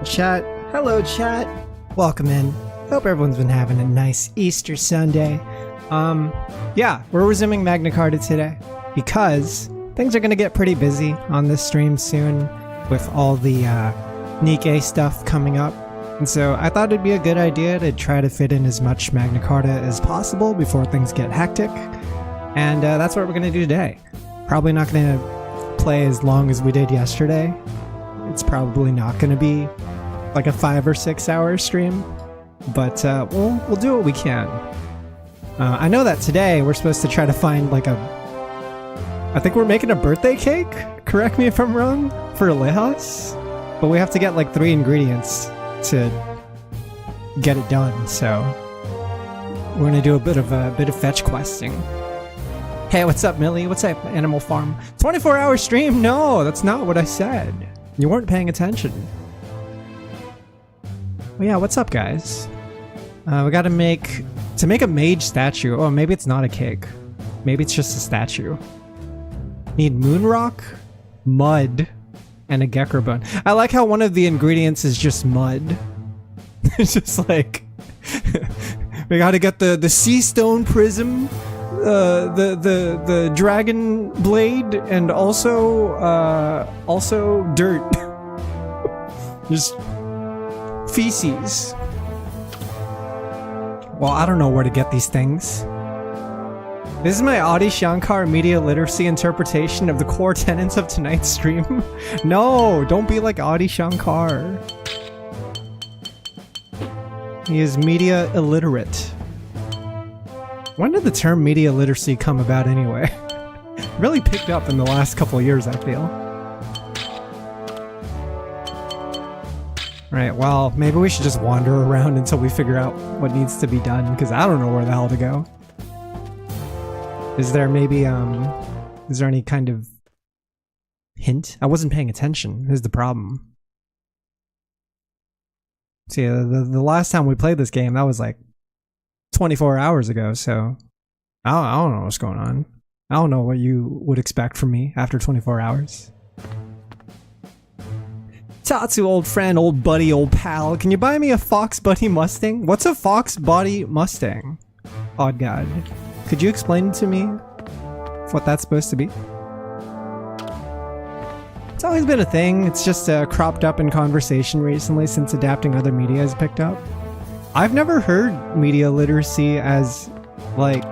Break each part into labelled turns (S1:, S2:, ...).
S1: Chat. Hello, chat. Welcome in. Hope everyone's been having a nice Easter Sunday. Yeah, we're resuming Magna Carta today because things are going to get pretty busy on this stream soon with all the Nikke stuff coming up. And so I thought it'd be a good idea to try to fit in as much Magna Carta as possible before things get hectic. And that's what we're going to do today. Probably not going to play as long as we did yesterday. It's probably not going to be like a 5 or 6 hour stream, but we'll do what we can. I know that today we're supposed to try to find like I think we're making a birthday cake, correct me if I'm wrong, for Lehas, but we have to get like 3 ingredients to get it done, so we're gonna do a bit of fetch questing. Hey, what's up, Millie? What's up, Animal Farm? 24-hour stream? No, that's not what I said. You weren't paying attention. Well, yeah, what's up, guys? We gotta make a mage statue. Oh, maybe it's not a cake. Maybe it's just a statue. Need moon rock, mud, and a gecker bone. I like how one of the ingredients is just mud. It's just like we gotta get the sea stone prism, the dragon blade, and also dirt. Just feces. Well, I don't know where to get these things. This is my Adi Shankar media literacy interpretation of the core tenets of tonight's stream. No, don't be like Adi Shankar. He is media illiterate. When did the term media literacy come about anyway? Really picked up in the last couple of years, I feel. Right, well, maybe we should just wander around until we figure out what needs to be done, because I don't know where the hell to go. Is there maybe, is there any kind of hint? I wasn't paying attention, is the problem. See, the last time we played this game, that was like 24 hours ago, so I don't know what's going on. I don't know what you would expect from me after 24 hours. Tatsu, old friend, old buddy, old pal, can you buy me a Fox Buddy Mustang? What's a Fox Body Mustang? Odd God. Could you explain to me what that's supposed to be? It's always been a thing. It's just cropped up in conversation recently since adapting other media has picked up. I've never heard media literacy as, like,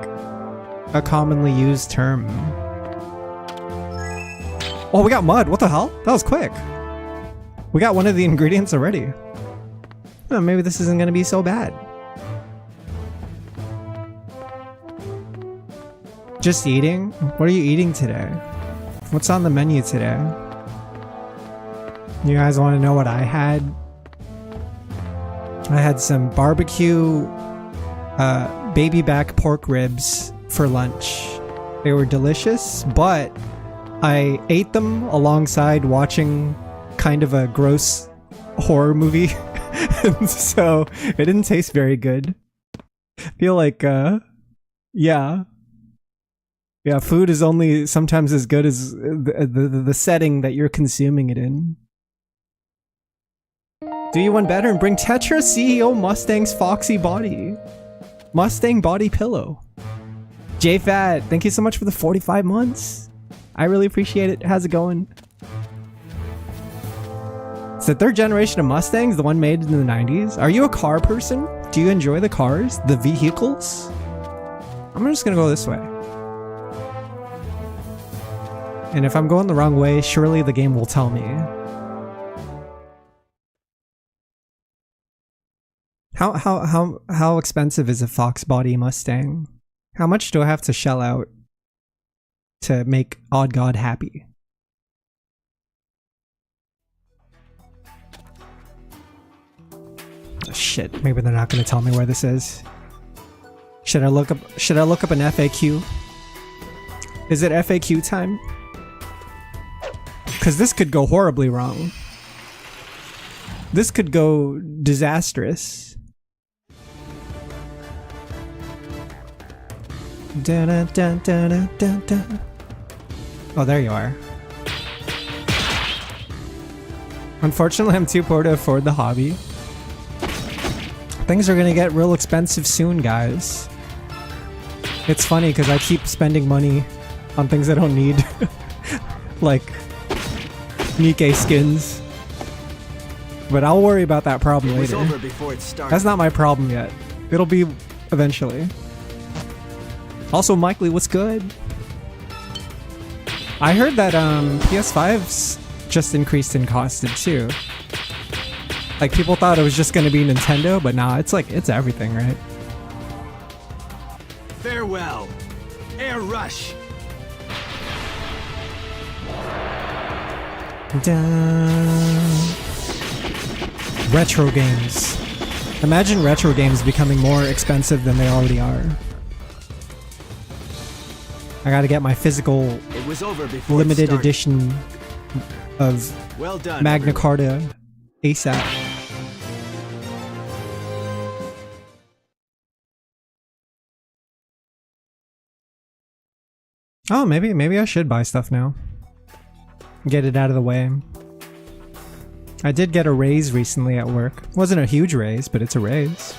S1: a commonly used term. Oh, we got mud. What the hell? That was quick. We got one of the ingredients already. Oh, maybe this isn't going to be so bad. Just eating? What are you eating today? What's on the menu today? You guys want to know what I had? I had some barbecue baby back pork ribs for lunch. They were delicious, but I ate them alongside watching kind of a gross horror movie. So it didn't taste very good. I feel like, yeah. Yeah, food is only sometimes as good as the setting that you're consuming it in. Do you one better and bring Tetra CEO Mustang's Foxy Body. Mustang Body Pillow. JFat, thank you so much for the 45 months. I really appreciate it. How's it going? It's the third generation of Mustangs, the one made in the 90s. Are you a car person? Do you enjoy the cars? The vehicles? I'm just gonna go this way. And if I'm going the wrong way, surely the game will tell me. How expensive is a Fox Body Mustang? How much do I have to shell out to make Odd God happy? Oh, shit, maybe they're not gonna tell me where this is. Should I look up an FAQ? Is it FAQ time? Cause this could go horribly wrong. This could go disastrous. Da, da, da, da, da, da, da. Oh, there you are. Unfortunately, I'm too poor to afford the hobby. Things are gonna get real expensive soon, guys. It's funny because I keep spending money on things I don't need. Like Nikke skins. But I'll worry about that problem later. That's not my problem yet. It'll be eventually. Also, Mike Lee, what's good? I heard that PS5's just increased in cost too. Like people thought it was just gonna be Nintendo, but nah, it's like it's everything, right?
S2: Farewell, Air Rush.
S1: Retro games. Imagine retro games becoming more expensive than they already are. I gotta get my physical limited edition of Magna Carta ASAP. Oh, maybe I should buy stuff now. Get it out of the way. I did get a raise recently at work. Wasn't a huge raise, but it's a raise.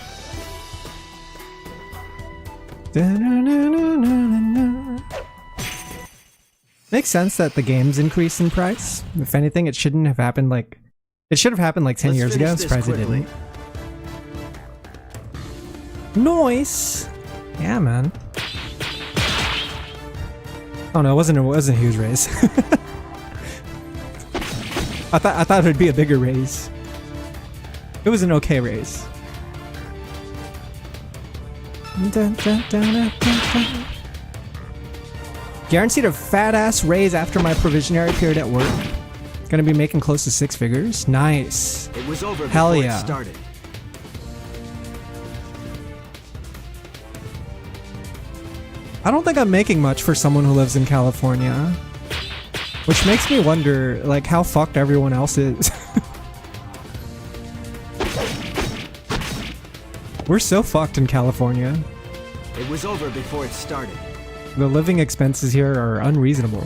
S1: Makes sense that the games increase in price. If anything, it shouldn't have happened like... It should have happened like 10 years ago. I'm surprised it didn't. Nice! Yeah, man. Oh no, it wasn't a huge raise. I thought it would be a bigger raise. It was an okay raise. Guaranteed a fat ass raise after my provisionary period at work. Gonna be making close to 6 figures. Nice.
S2: It was over
S1: Hell
S2: before
S1: yeah.
S2: it started.
S1: I don't think I'm making much for someone who lives in California. Which makes me wonder, like, how fucked everyone else is. We're so fucked in California.
S2: It was over before it started.
S1: The living expenses here are unreasonable.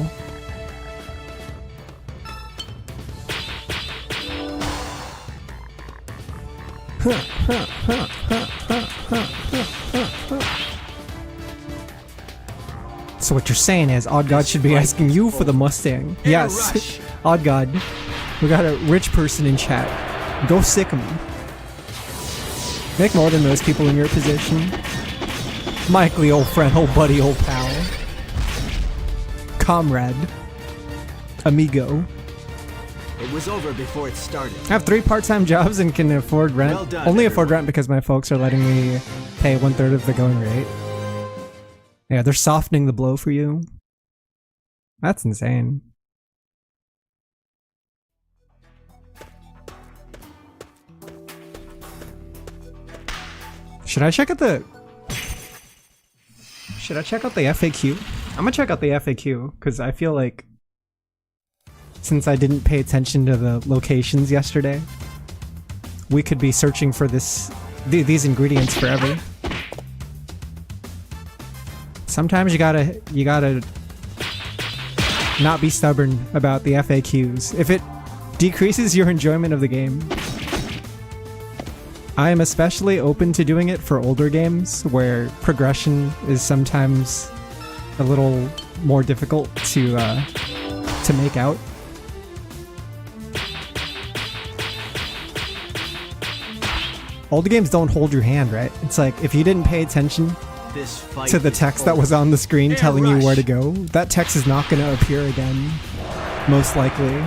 S1: So what you're saying is Odd God should be asking you for the Mustang. Yes, Odd God. We got a rich person in chat. Go sick him. Make more than most people in your position. Mike Lee, old friend, old buddy, old pal. Comrade. Amigo.
S2: It was over before it started.
S1: I have 3 part-time jobs and can afford rent.
S2: Well done,
S1: Only afford rent because my folks are letting me pay 1/3 of the going rate. Yeah, they're softening the blow for you. That's insane. Should I check out the FAQ? I'm gonna check out the FAQ because I feel like since I didn't pay attention to the locations yesterday, we could be searching for these ingredients forever. Sometimes you gotta not be stubborn about the FAQs. If it decreases your enjoyment of the game. I am especially open to doing it for older games where progression is sometimes a little more difficult to make out. Older games don't hold your hand, right? It's like if you didn't pay attention to the text that was on the screen telling you where to go, that text is not going to appear again, most likely.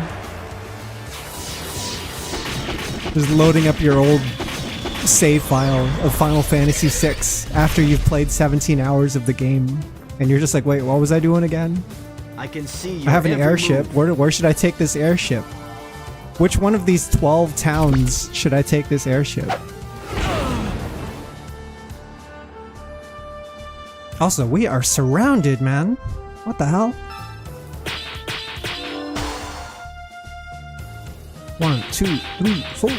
S1: Just loading up your old save file of Final Fantasy VI after you've played 17 hours of the game, and you're just like, wait, what was I doing again?
S2: I can see.
S1: I have an airship. Where should I take this airship? Which one of these 12 towns should I take this airship? Also, we are surrounded, man. What the hell? 1, 2, 3, 4.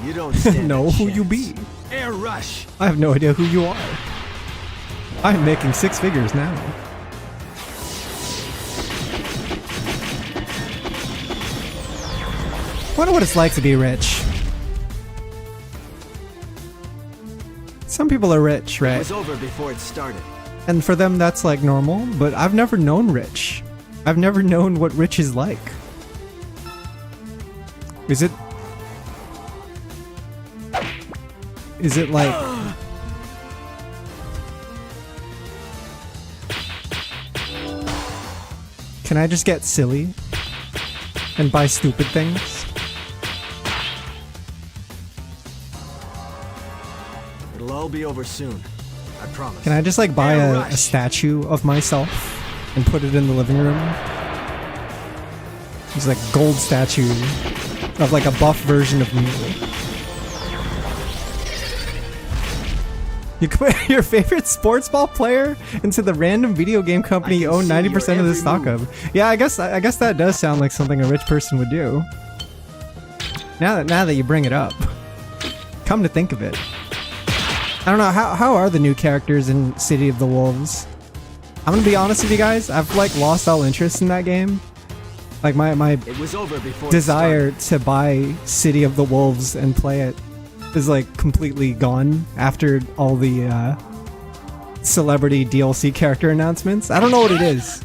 S2: You don't stand
S1: know
S2: a
S1: who you
S2: chance.
S1: be.
S2: Air rush.
S1: I have no idea who you are. I'm making 6 figures now. Wonder what it's like to be rich. Some people are rich,
S2: It
S1: right?
S2: was over before it started.
S1: And for them that's like normal, but I've never known rich. I've never known what rich is like. Is it like can I just get silly and buy stupid things?
S2: It'll all be over soon. I promise.
S1: Can I just like buy
S2: Air
S1: a
S2: rush.
S1: statue of myself and put it in the living room? It's like gold statue of like a buff version of me. You put your favorite sports ball player into the random video game company you
S2: I can
S1: own
S2: see
S1: 90%
S2: your
S1: of the
S2: every
S1: stock
S2: move.
S1: of. Yeah, I guess that does sound like something a rich person would do. Now that you bring it up, come to think of it, I don't know how are the new characters in City of the Wolves. I'm gonna be honest with you guys. I've like lost all interest in that game. Like my
S2: It was over before
S1: desire
S2: it started.
S1: to buy City of the Wolves and play it is like completely gone after all the celebrity DLC character announcements. I don't know what it is.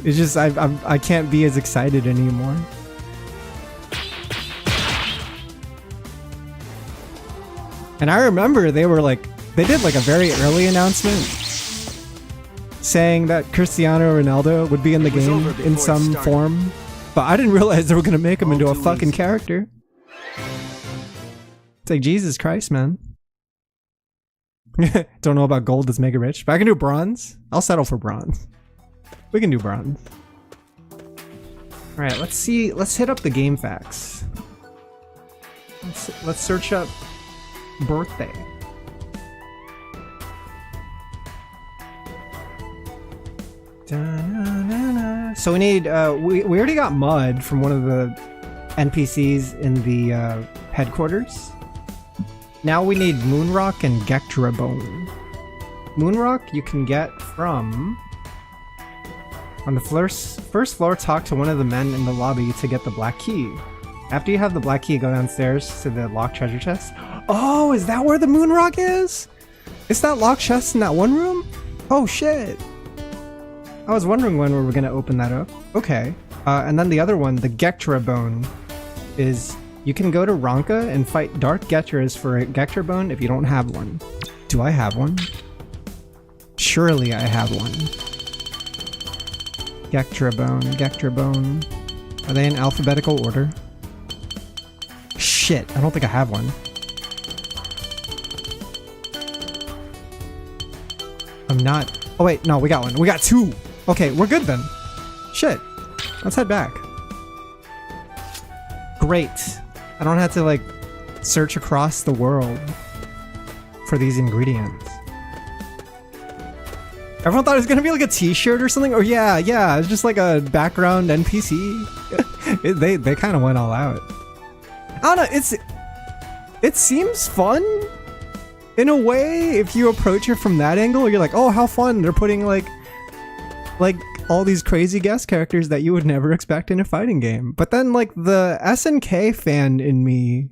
S1: It's just I can't be as excited anymore. And I remember they did like a very early announcement saying that Cristiano Ronaldo would be in the
S2: It was
S1: game
S2: over before
S1: in
S2: it
S1: some
S2: started.
S1: form, but I didn't realize they were gonna make him
S2: All
S1: into a
S2: too
S1: fucking
S2: easy.
S1: character. It's like, Jesus Christ, man. Don't know about gold does make it rich, but I can do bronze. I'll settle for bronze. We can do bronze. Alright, let's see. Let's hit up the game facts. Let's search up birthday. Da-na-na-na. So we need, we already got mud from one of the NPCs in the headquarters. Now we need Moonrock and Gectra Bone. Moonrock you can get from... On the first floor, talk to one of the men in the lobby to get the black key. After you have the black key, go downstairs to the locked treasure chest. Oh, is that where the Moonrock is? Is that locked chest in that one room? Oh shit. I was wondering when we were gonna open that up. Okay. And then the other one, the Gectra Bone, is you can go to Ronka and fight Dark Getras for a Gectra Bone if you don't have one. Do I have one? Surely I have one. Gectra Bone, Gectra Bone. Are they in alphabetical order? Shit, I don't think I have one. I'm not... Oh wait, no, we got one. We got two! Okay, we're good then. Shit. Let's head back. Great. I don't have to, like, search across the world. for these ingredients. Everyone thought it was gonna be like a t-shirt or something. Or yeah, it's just like a background NPC. They kind of went all out. I don't know, it seems fun in a way if you approach it from that angle. You're like, oh, how fun, they're putting like all these crazy guest characters that you would never expect in a fighting game. But then like the SNK fan in me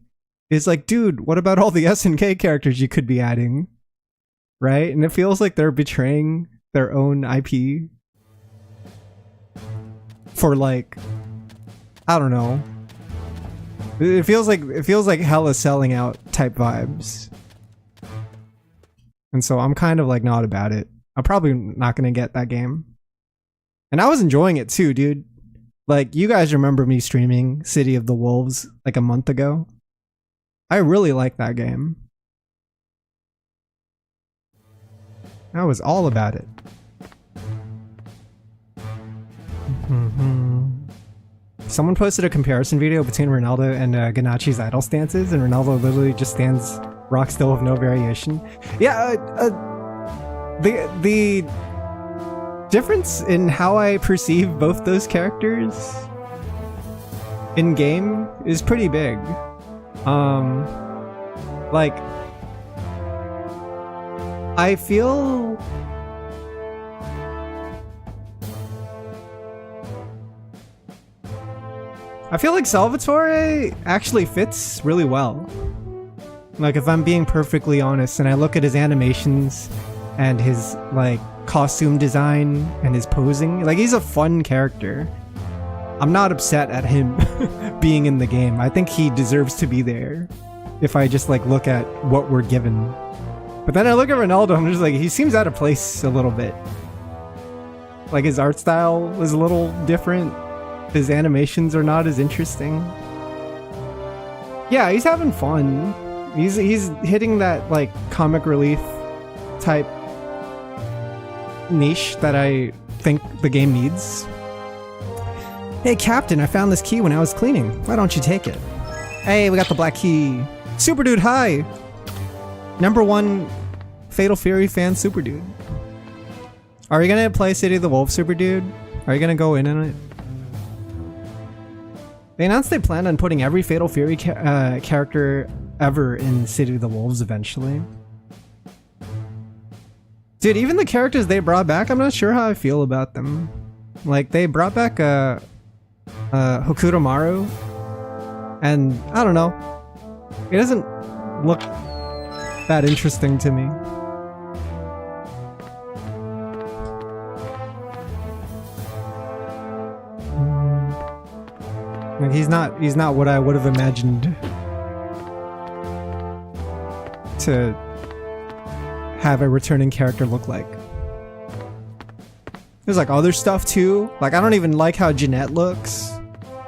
S1: is like, dude, what about all the SNK characters you could be adding? Right? And it feels like they're betraying their own IP for like, I don't know. It feels like hella selling out type vibes. And so I'm kind of like not about it. I'm probably not gonna get that game. And I was enjoying it too, dude. Like, you guys remember me streaming City of the Wolves like a month ago? I really like that game. I was all about it. Someone posted a comparison video between Ronaldo and Ganachi's idol stances, and Ronaldo literally just stands rock still with no variation. Yeah, the difference in how I perceive both those characters in game is pretty big. Like, I feel like Salvatore actually fits really well. Like, if I'm being perfectly honest, and I look at his animations and his like costume design and his posing, like, he's a fun character. I'm not upset at him being in the game. I think he deserves to be there if I just like look at what we're given. But then I look at Ronaldo, I'm just like, he seems out of place a little bit. Like, his art style is a little different. His animations are not as interesting. Yeah, he's having fun. He's hitting that like comic relief type niche that I think the game needs. Hey Captain, I found this key when I was cleaning. Why don't you take it? Hey, we got the black key. Super Dude, hi! #1 Fatal Fury fan, Super Dude. Are you gonna play City of the Wolves, Super Dude? Are you gonna go in on it? They announced they plan on putting every Fatal Fury character ever in City of the Wolves eventually. Dude, even the characters they brought back, I'm not sure how I feel about them. Like, they brought back Hokuto Maru, and I don't know. It doesn't look that interesting to me. Like, he's not what I would have imagined to have a returning character look like. There's like other stuff too. Like, I don't even like how Jeanette looks.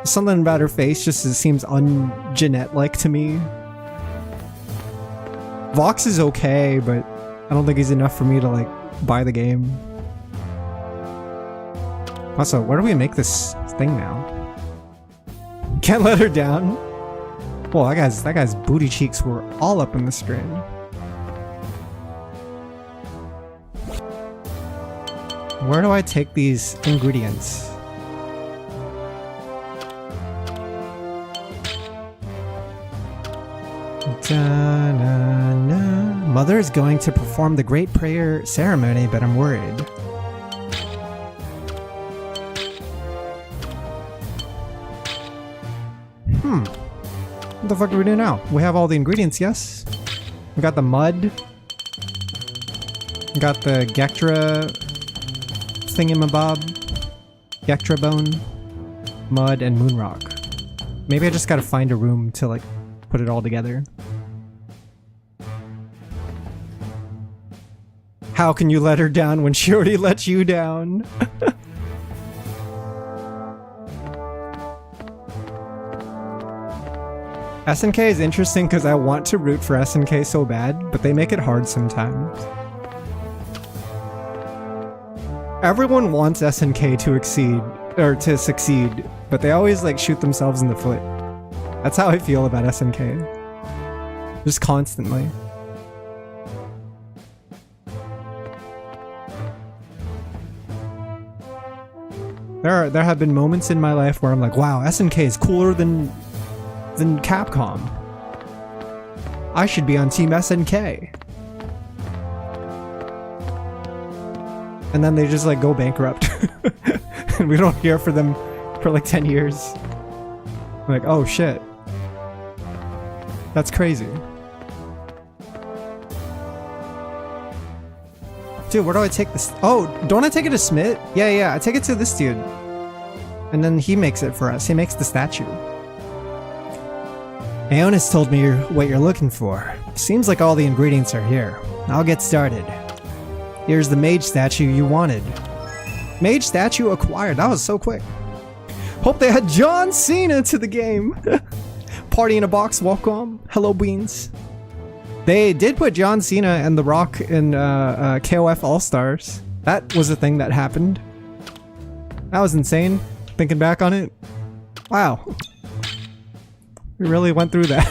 S1: Something about her face just seems un-Jeanette-like to me. Vox is okay, but I don't think he's enough for me to like buy the game. Also, where do we make this thing now? Can't let her down. Whoa, that guy's booty cheeks were all up in the string. Where do I take these ingredients? Da-na-na. Mother is going to perform the Great Prayer ceremony, but I'm worried. What the fuck do we do now? We have all the ingredients, yes? We got the mud. We got the Gectra thingamabob. Gectra bone. Mud and moonrock. Maybe I just gotta find a room to like put it all together. How can you let her down when she already let you down? SNK is interesting because I want to root for SNK so bad, but they make it hard sometimes. Everyone wants SNK to succeed, but they always like shoot themselves in the foot. That's how I feel about SNK. Just constantly. There have been moments in my life where I'm like, wow, SNK is cooler than Capcom. I should be on Team SNK. And then they just like go bankrupt. And we don't hear from them for like 10 years. I'm like, oh shit. That's crazy. Dude, where do I take this? Oh, don't I take it to Smith? Yeah, I take it to this dude. And then he makes it for us. He makes the statue. Aonis told me what you're looking for. Seems like all the ingredients are here. I'll get started. Here's the mage statue you wanted. Mage statue acquired. That was so quick. Hope they had John Cena to the game. Party in a box, welcome. Hello, beans. They did put John Cena and The Rock in KOF All-Stars. That was a thing that happened. That was insane, thinking back on it. Wow. We really went through that.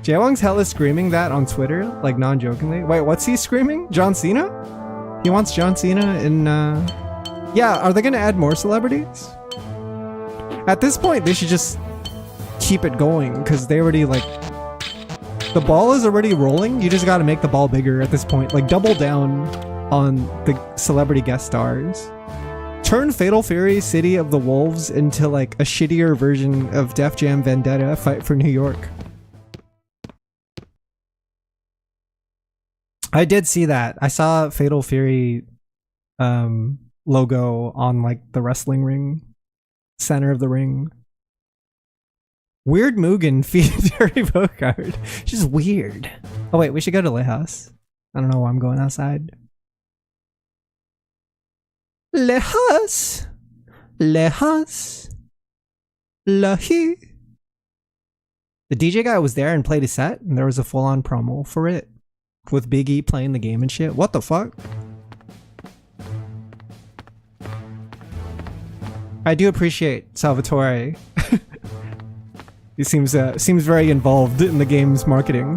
S1: Jaewong's hella screaming that on Twitter, like non-jokingly. Wait, what's he screaming? John Cena? He wants John Cena in, Yeah, are they gonna add more celebrities? At this point, they should just keep it going, because they already, like... The ball is already rolling, you just gotta make the ball bigger at this point. Like, double down on the celebrity guest stars. Turn Fatal Fury City of the Wolves into, like, a shittier version of Def Jam Vendetta Fight for New York. I did see that. I saw Fatal Fury logo on, like, the wrestling ring. Center of the ring. Weird Mugen feed Terry Bogard. Just weird. Oh wait, we should go to Lighthouse. I don't know why I'm going outside. Lighthouse. Lighthouse. Lahi. The DJ guy was there and played a set, and there was a full-on promo for it. With Big E playing the game and shit. What the fuck? I do appreciate Salvatore. He seems very involved in the game's marketing.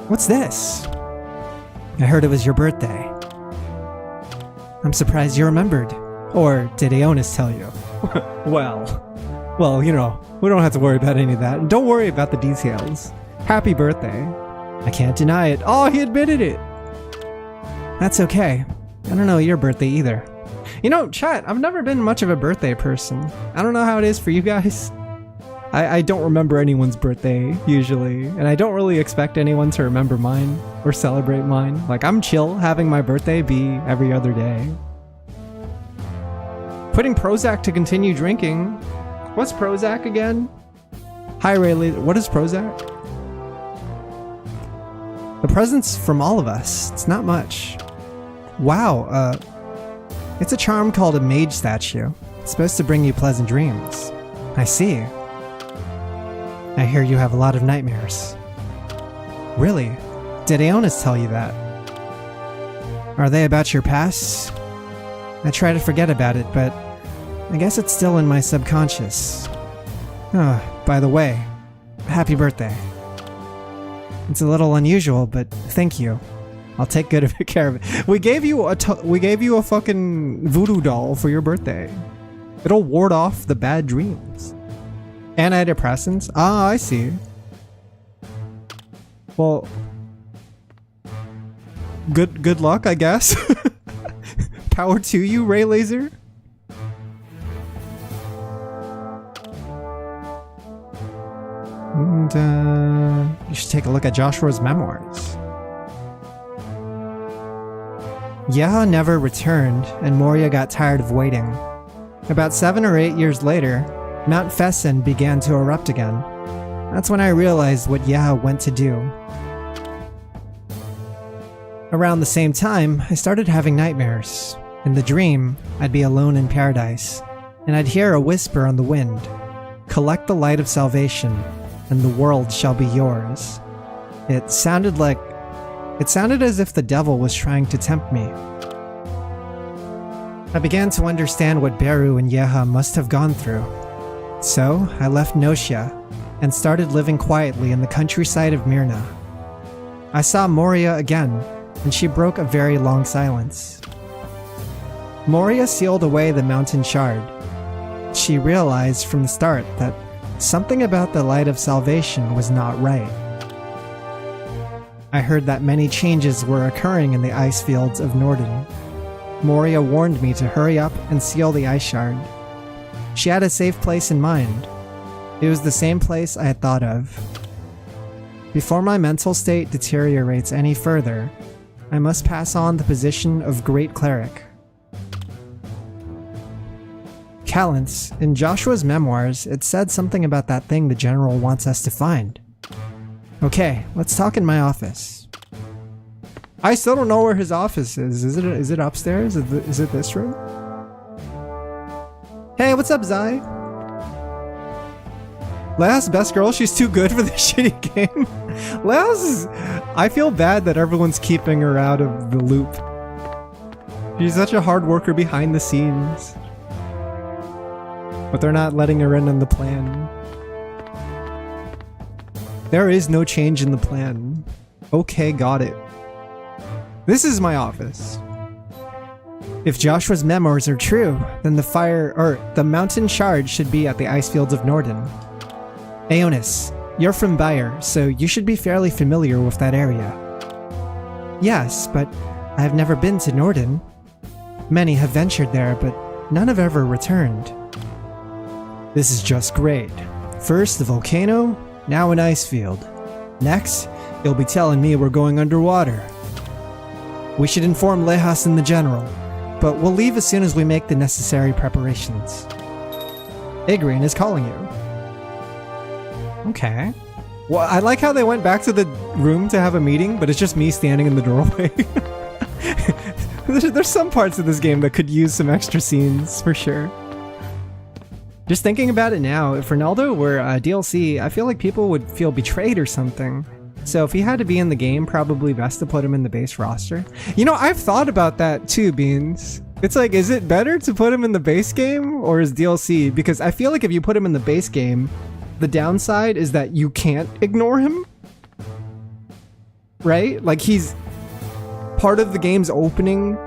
S1: What's this? I heard it was your birthday. I'm surprised you remembered. Or did Aonis tell you? Well, you know, we don't have to worry about any of that. Don't worry about the details. Happy birthday. I can't deny it. Oh, he admitted it. That's okay. I don't know your birthday either. You know, chat, I've never been much of a birthday person. I don't know how it is for you guys. I don't remember anyone's birthday, usually. And I don't really expect anyone to remember mine or celebrate mine. Like, I'm chill having my birthday be every other day. Putting Prozac to continue drinking. What's Prozac again? Hi, Rayleigh. What is Prozac? The presents from all of us. It's not much. Wow, it's a charm called a mage statue. It's supposed to bring you pleasant dreams. I see. I hear you have a lot of nightmares. Really? Did Aonis tell you that? Are they about your past? I try to forget about it, but I guess it's still in my subconscious. Oh, by the way, happy birthday. It's a little unusual, but thank you. I'll take good care of it. We gave you a fucking voodoo doll for your birthday. It'll ward off the bad dreams. Antidepressants? Ah, I see. Well, good luck, I guess. Power to you, Ray Laser. And you should take a look at Joshua's memoirs. Yaha never returned, and Moria got tired of waiting. About 7 or 8 years later, Mount Fessen began to erupt again. That's when I realized what Yaha went to do. Around the same time, I started having nightmares. In the dream, I'd be alone in paradise, and I'd hear a whisper on the wind. Collect the light of salvation, and the world shall be yours. It sounded as if the devil was trying to tempt me. I began to understand what Beru and Yeha must have gone through. So, I left Notia and started living quietly in the countryside of Myrna. I saw Moria again, and she broke a very long silence. Moria sealed away the mountain shard. She realized from the start that something about the light of salvation was not right. I heard that many changes were occurring in the ice fields of Norden. Moria warned me to hurry up and seal the ice shard. She had a safe place in mind. It was the same place I had thought of. Before my mental state deteriorates any further, I must pass on the position of Great Cleric. Callants, in Joshua's memoirs, it said something about that thing the General wants us to find. Okay, let's talk in my office. I still don't know where his office is. Is it upstairs? Is it this room? Hey, what's up, Zai? Leia's best girl, she's too good for this shitty game. I feel bad that everyone's keeping her out of the loop. She's such a hard worker behind the scenes. But they're not letting her in on the plan. There is no change in the plan. Okay, got it. This is my office. If Joshua's memoirs are true, then the mountain shard should be at the ice fields of Norden. Aeonis, you're from Bayer, so you should be fairly familiar with that area. Yes, but I have never been to Norden. Many have ventured there, but none have ever returned. This is just great. First, the volcano, now an ice field. Next, you'll be telling me we're going underwater. We should inform Lehas and the General, but we'll leave as soon as we make the necessary preparations. Igrin is calling you. Okay. Well, I like how they went back to the room to have a meeting, but it's just me standing in the doorway. There's some parts of this game that could use some extra scenes, for sure. Just thinking about it now, if Ronaldo were DLC, I feel like people would feel betrayed or something. So if he had to be in the game, probably best to put him in the base roster. You know, I've thought about that too, Beans. It's like, is it better to put him in the base game or as DLC? Because I feel like if you put him in the base game, the downside is that you can't ignore him. Right? Like, he's part of the game's opening.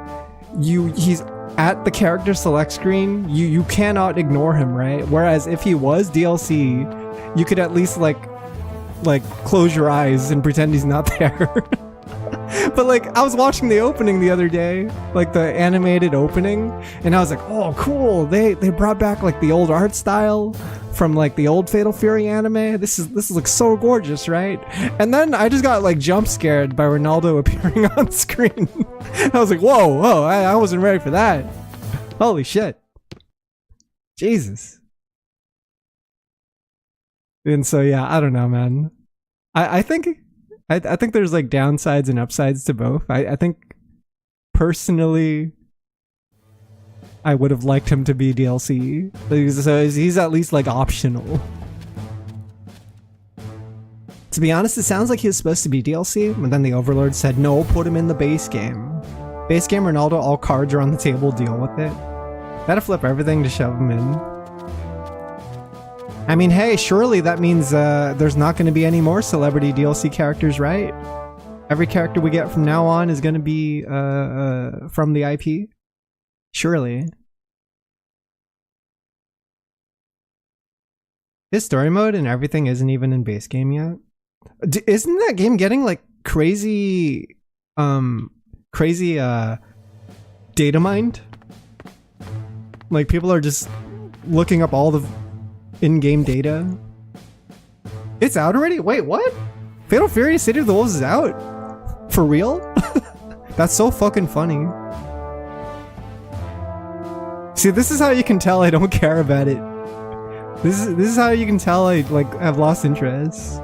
S1: He's at the character select screen. You cannot ignore him, right? Whereas if he was DLC, you could at least like close your eyes and pretend he's not there. But like, I was watching the opening the other day, like the animated opening, and I was like, oh cool, they brought back like the old art style from like the old Fatal Fury anime. This looks so gorgeous, right? And then I just got like jump scared by Ronaldo appearing on screen. I was like, whoa, I wasn't ready for that. Holy shit. Jesus. And so yeah, I don't know, man. I think there's like downsides and upsides to both. I think personally I would have liked him to be DLC. So he's at least like optional. To be honest, it sounds like he was supposed to be DLC, but then the Overlord said, no, put him in the base game. Base game Ronaldo, all cards are on the table, deal with it. Gotta flip everything to shove him in. I mean, hey, surely that means there's not going to be any more celebrity DLC characters, right? Every character we get from now on is going to be from the IP? Surely. His story mode and everything isn't even in base game yet? Isn't that game getting like crazy data mined? Like people are just looking up all the in-game data. It's out already? Wait, what? Fatal Fury City of the Wolves is out? For real? That's so fucking funny. See, this is how you can tell I don't care about it. This is how you can tell I like have lost interest.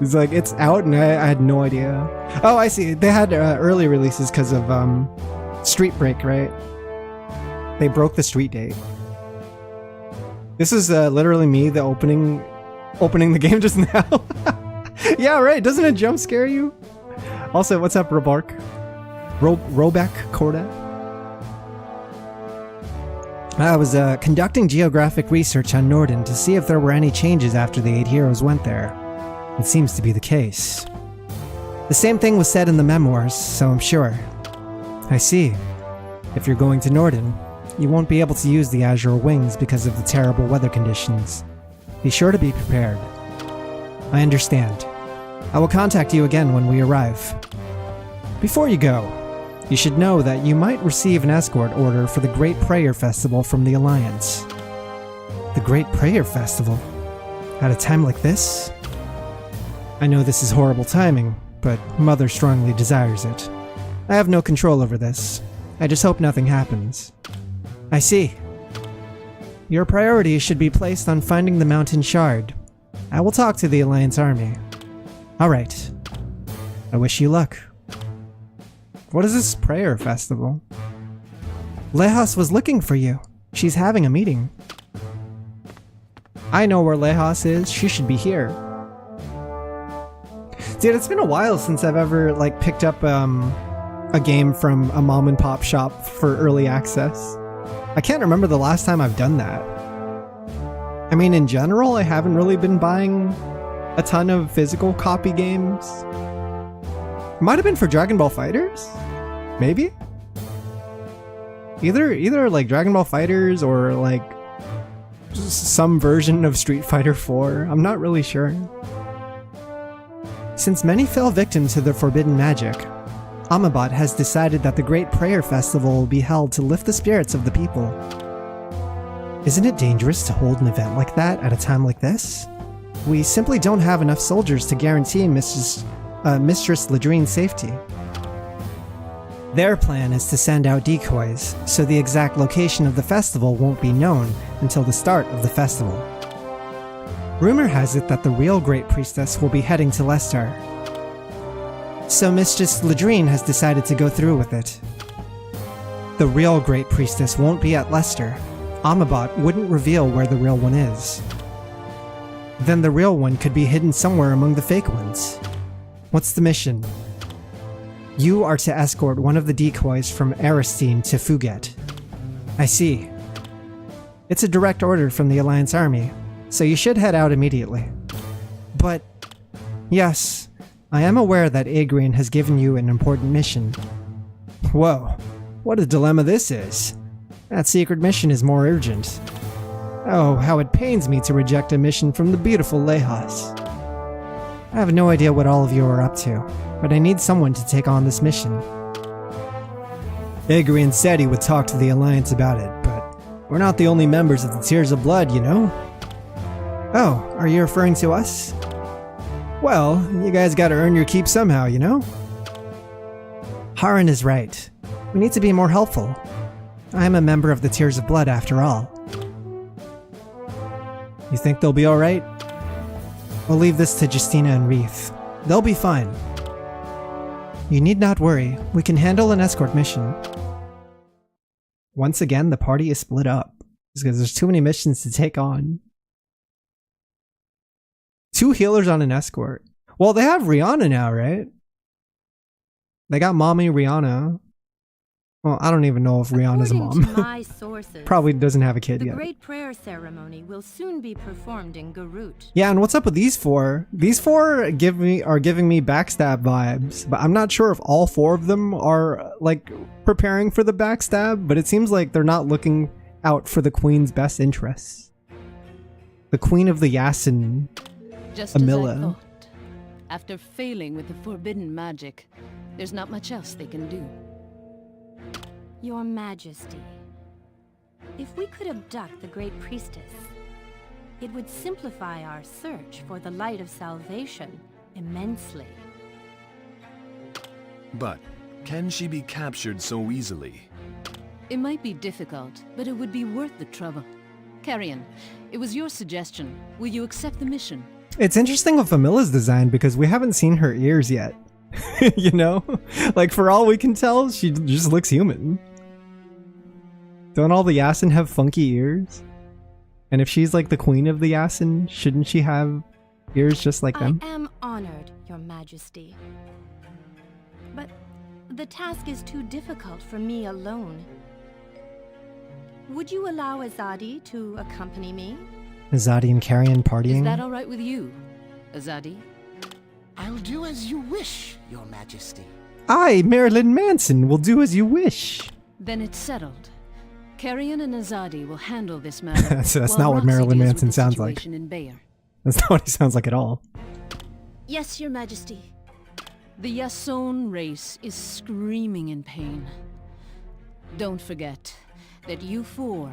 S1: It's like, it's out and I had no idea. Oh, I see. They had early releases because of Street Break, right? They broke the street date. This is literally me, the opening the game just now. Yeah, right. Doesn't it jump scare you? Also, what's up, Robark? Roback Corda? I was conducting geographic research on Norden to see if there were any changes after the 8 heroes went there. It seems to be the case. The same thing was said in the memoirs, so I'm sure. I see. If you're going to Norden, you won't be able to use the Azure Wings because of the terrible weather conditions. Be sure to be prepared. I understand. I will contact you again when we arrive. Before you go, you should know that you might receive an escort order for the Great Prayer Festival from the Alliance. The Great Prayer Festival? At a time like this? I know this is horrible timing, but Mother strongly desires it. I have no control over this. I just hope nothing happens. I see. Your priority should be placed on finding the mountain shard. I will talk to the Alliance army. Alright. I wish you luck. What is this prayer festival? Lehos was looking for you. She's having a meeting. I know where Lehos is. She should be here. Dude, it's been a while since I've ever picked up a game from a mom and pop shop for early access. I can't remember the last time I've done that. I mean, in general, I haven't really been buying a ton of physical copy games. Might have been for Dragon Ball FighterZ? Maybe? Either like Dragon Ball FighterZ or like some version of Street Fighter 4. I'm not really sure. Since many fell victim to the forbidden magic, Amabot has decided that the Great Prayer Festival will be held to lift the spirits of the people. Isn't it dangerous to hold an event like that at a time like this? We simply don't have enough soldiers to guarantee Mistress Ladrine's safety. Their plan is to send out decoys, so the exact location of the festival won't be known until the start of the festival. Rumor has it that the real Great Priestess will be heading to Lestar. So Mistress Ladrine has decided to go through with it. The real Great Priestess won't be at Lestar. Amabot wouldn't reveal where the real one is. Then the real one could be hidden somewhere among the fake ones. What's the mission? You are to escort one of the decoys from Aristine to Fuget. I see. It's a direct order from the Alliance army, so you should head out immediately. But, yes, I am aware that Agrian has given you an important mission. Whoa, what a dilemma this is. That secret mission is more urgent. Oh, how it pains me to reject a mission from the beautiful Lehos. I have no idea what all of you are up to, but I need someone to take on this mission. Agrian said he would talk to the Alliance about it, but we're not the only members of the Tears of Blood, you know? Oh, are you referring to us? Well, you guys gotta earn your keep somehow, you know? Haran is right. We need to be more helpful. I am a member of the Tears of Blood after all. You think they'll be alright? We'll leave this to Justina and Wreath. They'll be fine. You need not worry. We can handle an escort mission. Once again, the party is split up because there's too many missions to take on. 2 healers on an escort. Well, they have Rihanna now, right? They got mommy Rihanna. Well, I don't even know if Rihanna's a mom.
S3: According to my sources,
S1: probably doesn't have a kid yet.
S3: The great prayer ceremony will soon be performed in Garut.
S1: Yeah, and what's up with these 4? These 4 are giving me backstab vibes, but I'm not sure if all 4 of them are like preparing for the backstab, but it seems like they're not looking out for the queen's best interests. The queen of the Yasin,
S4: Just
S1: Amila.
S4: as I thought. After failing with the forbidden magic, there's not much else they can do.
S3: Your Majesty, if we could abduct the Great Priestess, it would simplify our search for the light of salvation immensely.
S5: But can she be captured so easily?
S4: It might be difficult, but it would be worth the trouble. Carrion, it was your suggestion. Will you accept the mission?
S1: It's interesting with Amila's design because we haven't seen her ears yet. You know? Like, for all we can tell, she just looks human. Don't all the Yasin have funky ears? And if she's like the queen of the Yasin, shouldn't she have ears just like them?
S3: I am honored, Your Majesty. But the task is too difficult for me alone. Would you allow Azadi to accompany me?
S1: Azadi and Carrion partying?
S4: Is that all right with you, Azadi?
S6: I'll do as you wish, Your Majesty.
S1: I, Marilyn Manson, will do as you wish.
S4: Then it's settled. Carrion and Azadi will handle this matter.
S1: So that's
S4: while
S1: not what
S4: Roxy
S1: Marilyn
S4: deals
S1: Manson
S4: with the
S1: sounds like.
S4: situation in Bayer.
S1: That's not what he sounds like at all.
S3: Yes, Your Majesty.
S4: The Yasson race is screaming in pain. Don't forget that you four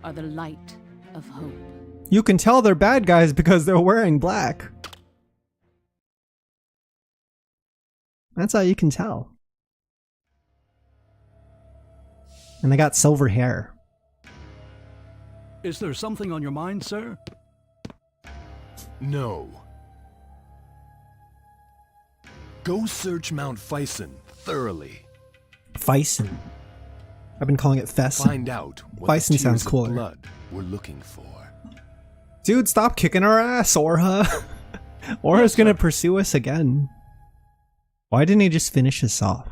S4: are the light of hope.
S1: You can tell they're bad guys because they're wearing black. That's how you can tell. And they got silver hair.
S7: Is there something on your mind, sir?
S5: No. Go search Mount Fyson thoroughly.
S1: Fyson. I've been calling it Fess.
S5: Find out what
S1: Fyson
S5: the tears
S1: sounds
S5: of
S1: cooler.
S5: blood we're looking for.
S1: Dude, stop kicking our ass, Orha. Orha's gonna pursue us again. Why didn't he just finish us off?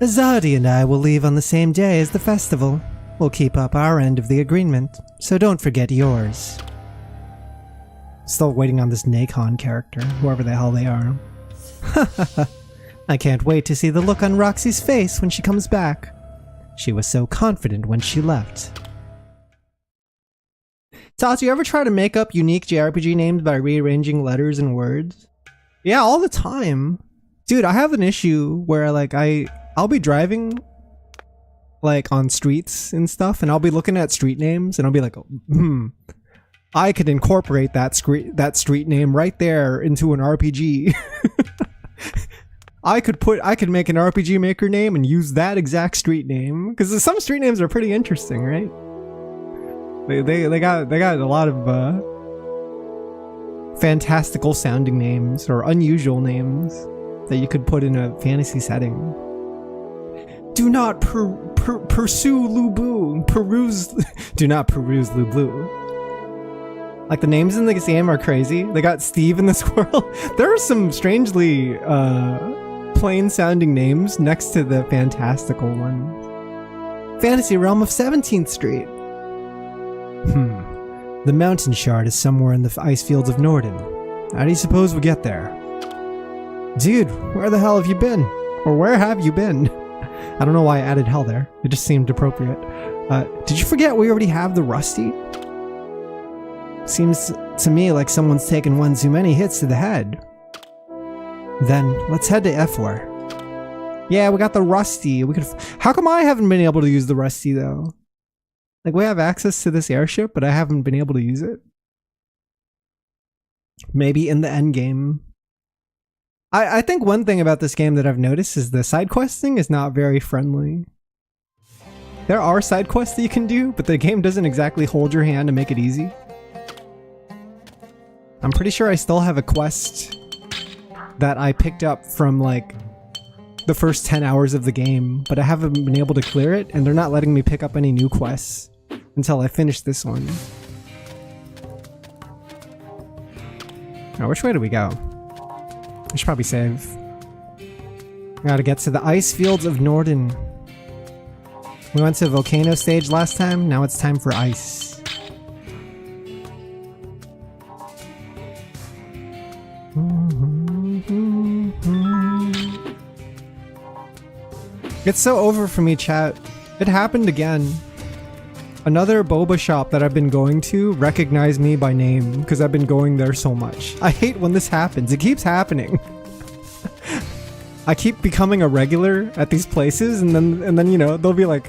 S1: Azadi and I will leave on the same day as the festival. We'll keep up our end of the agreement, so don't forget yours. Still waiting on this Nacon character, whoever the hell they are. I can't wait to see the look on Roxy's face when she comes back. She was so confident when she left. Tots, you ever try to make up unique JRPG names by rearranging letters and words? Yeah, all the time. Dude, I have an issue where like I'll be driving like on streets and stuff, and I'll be looking at street names and I'll be like, I could incorporate that street name right there into an RPG. I could make an RPG Maker name and use that exact street name, because some street names are pretty interesting, right? They got a lot of fantastical sounding names or unusual names that you could put in a fantasy setting. Do not pursue Lubu. Do not peruse Lubu. Like, the names in this game are crazy. They got Steve in the squirrel. There are some strangely plain sounding names next to the fantastical ones. Fantasy Realm of 17th Street. The mountain shard is somewhere in the ice fields of Norden. How do you suppose we get there? Dude, where the hell have you been? Or where have you been? I don't know why I added hell there. It just seemed appropriate. Did you forget we already have the Rusty? Seems to me like someone's taken one too many hits to the head. Then, let's head to F4. Yeah, we got the Rusty. How come I haven't been able to use the Rusty, though? Like, we have access to this airship, but I haven't been able to use it. Maybe in the end game. I think one thing about this game that I've noticed is the side questing is not very friendly. There are side quests that you can do, but the game doesn't exactly hold your hand to make it easy. I'm pretty sure I still have a quest that I picked up from like the first 10 hours of the game, but I haven't been able to clear it, and they're not letting me pick up any new quests until I finish this one. Now, which way do we go? I should probably save. I gotta get to the ice fields of Norden. We went to volcano stage last time, now it's time for ice. It's so over for me, chat. It happened again. Another boba shop that I've been going to recognized me by name because I've been going there so much. I hate when this happens. It keeps happening. I keep becoming a regular at these places, and then you know, they'll be like,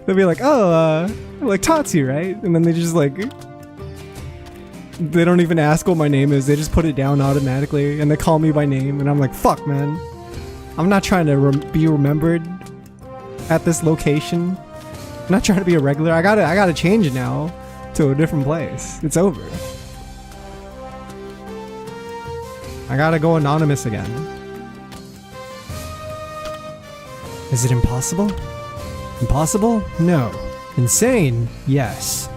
S1: oh, like Tatsu, right? And then they just like, they don't even ask what my name is. They just put it down automatically, and they call me by name, and I'm like, fuck, man. I'm not trying to be remembered at this location. I'm not trying to be a regular. I gotta change it now to a different place. It's over. I gotta go anonymous again. Is it impossible? Impossible? No. Insane? Yes.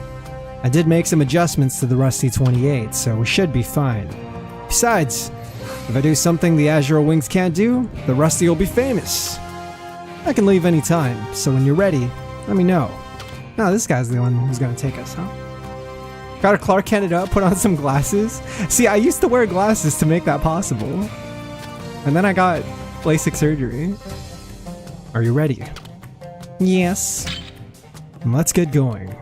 S1: I did make some adjustments to the Rusty 28, so we should be fine. Besides, if I do something the Azure Wings can't do, the Rusty will be famous. I can leave any time, so when you're ready, let me know. No, this guy's the one who's gonna take us, huh? Gotta Clark Kent it up, put on some glasses. See, I used to wear glasses to make that possible. And then I got LASIK surgery. Are you ready? Yes. Let's get going.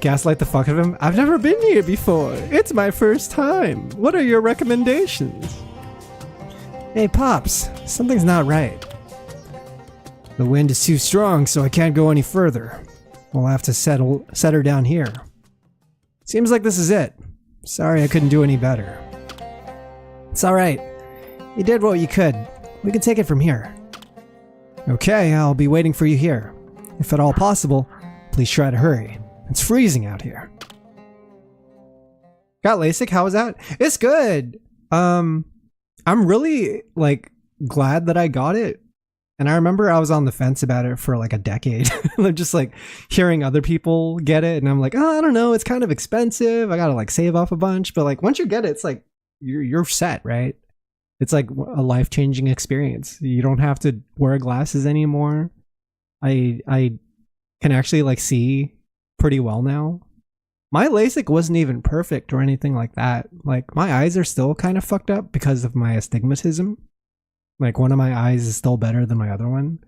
S1: Gaslight the fuck out of him. I've never been here before. It's my first time. What are your recommendations? Hey, Pops. Something's not right. The wind is too strong, so I can't go any further. We'll have to set her down here. Seems like this is it. Sorry I couldn't do any better. It's alright. You did what you could. We can take it from here. Okay, I'll be waiting for you here. If at all possible, please try to hurry. It's freezing out here. Got LASIK? How was that? It's good. I'm really like glad that I got it. And I remember I was on the fence about it for like a decade. I'm just like hearing other people get it, and I'm like, oh, I don't know, it's kind of expensive. I gotta like save off a bunch. But like once you get it, it's like you're set, right? It's like a life-changing experience. You don't have to wear glasses anymore. I can actually like see pretty well now. My LASIK wasn't even perfect or anything like that. Like my eyes are still kind of fucked up because of my astigmatism. Like one of my eyes is still better than my other one.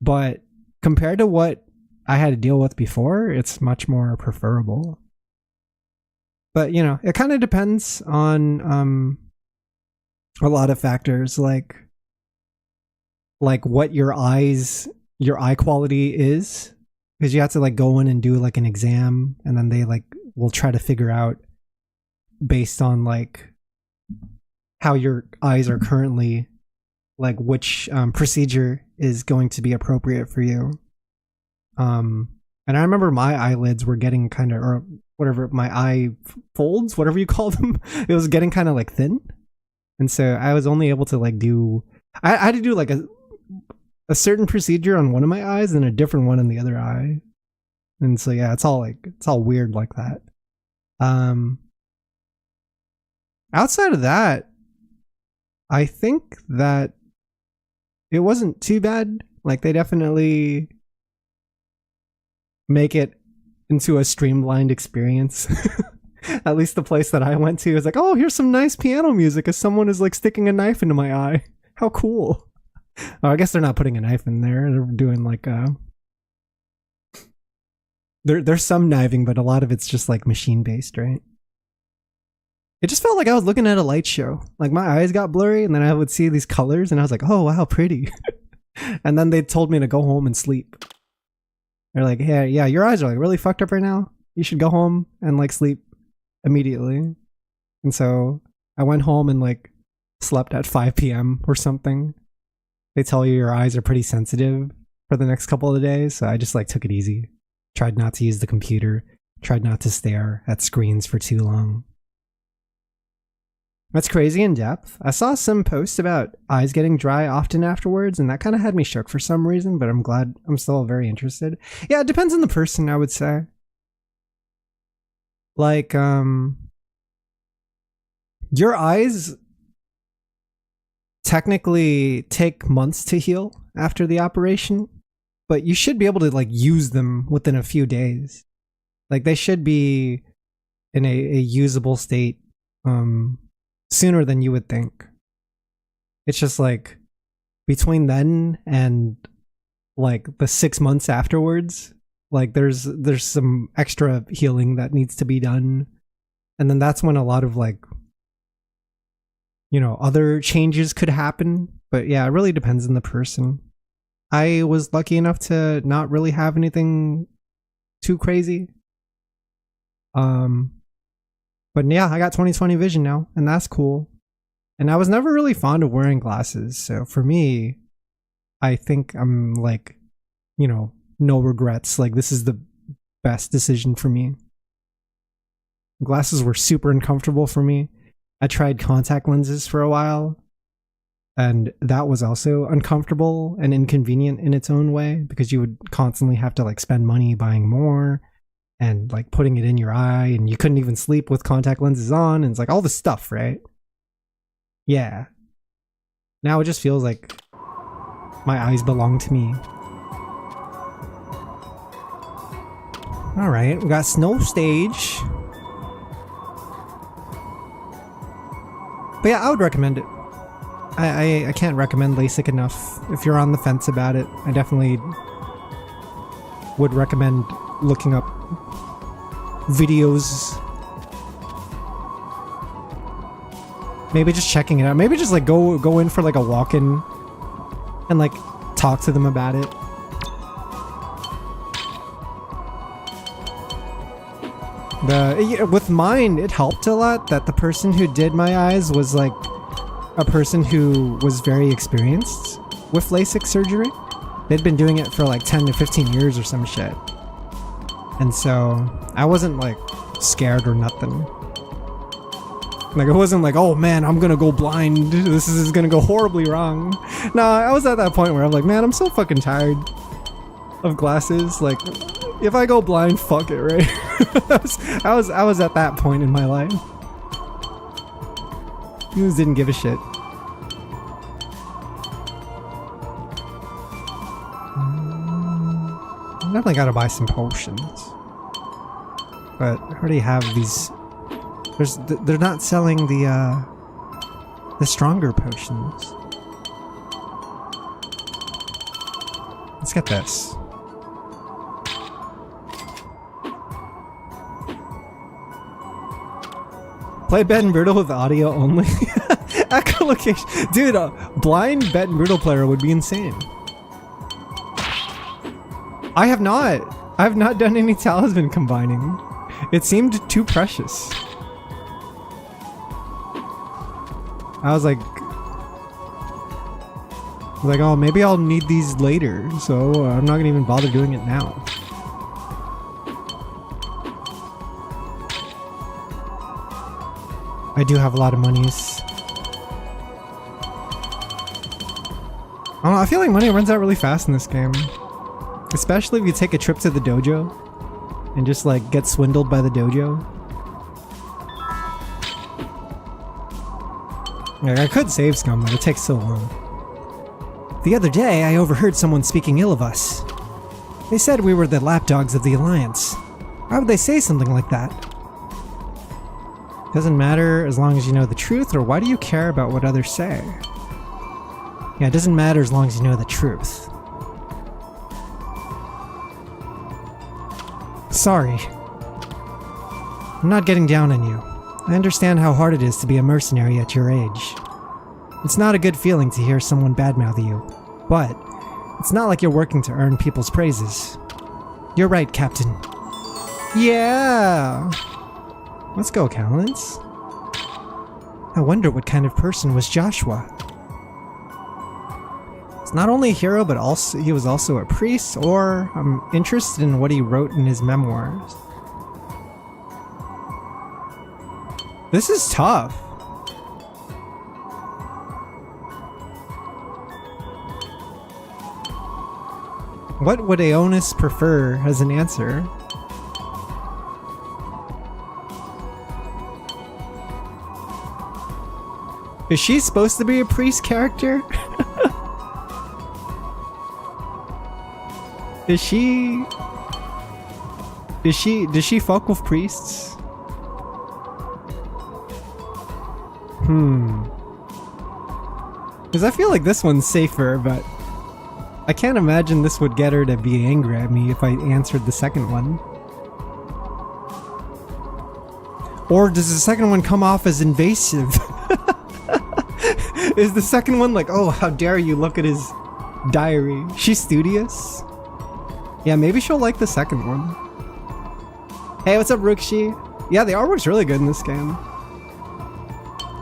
S1: But compared to what I had to deal with before, it's much more preferable. But you know, it kind of depends on a lot of factors, like what your eye quality is. Because you have to like go in and do like an exam, and then they like will try to figure out based on like how your eyes are currently, like which procedure is going to be appropriate for you. And I remember my eyelids were getting kind of, or whatever, my eye folds, whatever you call them, it was getting kind of like thin. And so I was only able to like do, I had to do like a certain procedure on one of my eyes and a different one in the other eye. And so yeah, it's all weird like that. Outside of that, I think that it wasn't too bad. Like they definitely make it into a streamlined experience. At least the place that I went to is like, oh, here's some nice piano music as someone is like sticking a knife into my eye. How cool. Oh, I guess they're not putting a knife in there. They're doing like there's some kniving, but a lot of it's just like machine based, right? It just felt like I was looking at a light show. Like my eyes got blurry, and then I would see these colors, and I was like, oh wow, pretty. And then they told me to go home and sleep. They're like, hey, yeah, your eyes are like really fucked up right now. You should go home and like sleep immediately. And so I went home and like slept at 5 p.m. or something. They tell you your eyes are pretty sensitive for the next couple of days, so I just like took it easy. Tried not to use the computer. Tried not to stare at screens for too long. That's crazy in depth. I saw some posts about eyes getting dry often afterwards, and that kind of had me shook for some reason, but I'm glad. I'm still very interested. Yeah, it depends on the person, I would say. Like, your eyes technically take months to heal after the operation, but you should be able to like use them within a few days. Like they should be in a usable state sooner than you would think. It's just like between then and like the 6 months afterwards, like there's some extra healing that needs to be done. And then that's when a lot of like, you know, other changes could happen. But yeah, it really depends on the person. I was lucky enough to not really have anything too crazy. But yeah, I got 20/20 vision now, and that's cool. And I was never really fond of wearing glasses, so for me, I think I'm like, you know, no regrets. Like this is the best decision for me. Glasses were super uncomfortable for me. I tried contact lenses for a while, and that was also uncomfortable and inconvenient in its own way, because you would constantly have to like spend money buying more and like putting it in your eye, and you couldn't even sleep with contact lenses on, and it's like all this stuff, right? Yeah. Now it just feels like my eyes belong to me. Alright, we got Snow Stage. But yeah, I would recommend it. I can't recommend LASIK enough. If you're on the fence about it, I definitely would recommend looking up videos. Maybe just checking it out. Maybe just like go in for like a walk-in and like talk to them about it. With mine, it helped a lot that the person who did my eyes was like a person who was very experienced with LASIK surgery. They'd been doing it for like 10 to 15 years or some shit. And so I wasn't like scared or nothing. Like, it wasn't like, oh man, I'm gonna go blind. This is gonna go horribly wrong. No, I was at that point where I'm like, man, I'm so fucking tired of glasses. Like, if I go blind, fuck it, right? I was at that point in my life. I just didn't give a shit. I definitely gotta buy some potions. But I already have these. They're not selling the stronger potions. Let's get this. Play Bet and Brutal with audio only. Echolocation. Dude, a blind Bet and Brutal player would be insane. I have not done any talisman combining. It seemed too precious. I was like, oh, maybe I'll need these later, so I'm not gonna even bother doing it now. I do have a lot of monies. I don't know, I feel like money runs out really fast in this game. Especially if you take a trip to the dojo and just like get swindled by the dojo. Like, I could save scum, but it takes so long. The other day, I overheard someone speaking ill of us. They said we were the lapdogs of the Alliance. Why would they say something like that? Doesn't matter as long as you know the truth, or why do you care about what others say? Yeah, it doesn't matter as long as you know the truth. Sorry. I'm not getting down on you. I understand how hard it is to be a mercenary at your age. It's not a good feeling to hear someone badmouth you, but it's not like you're working to earn people's praises. You're right, Captain. Yeah! Let's go, Callens. I wonder what kind of person was Joshua. He's not only a hero, but also he was also a priest, or I'm interested in what he wrote in his memoirs. This is tough. What would Aeonis prefer as an answer? Is she supposed to be a priest character? Does she fuck with priests? Because I feel like this one's safer, but I can't imagine this would get her to be angry at me if I answered the second one. Or does the second one come off as invasive? Is the second one like, oh, how dare you look at his diary? She's studious? Yeah, maybe she'll like the second one. Hey, what's up, Rookshi? Yeah, the artwork's really good in this game.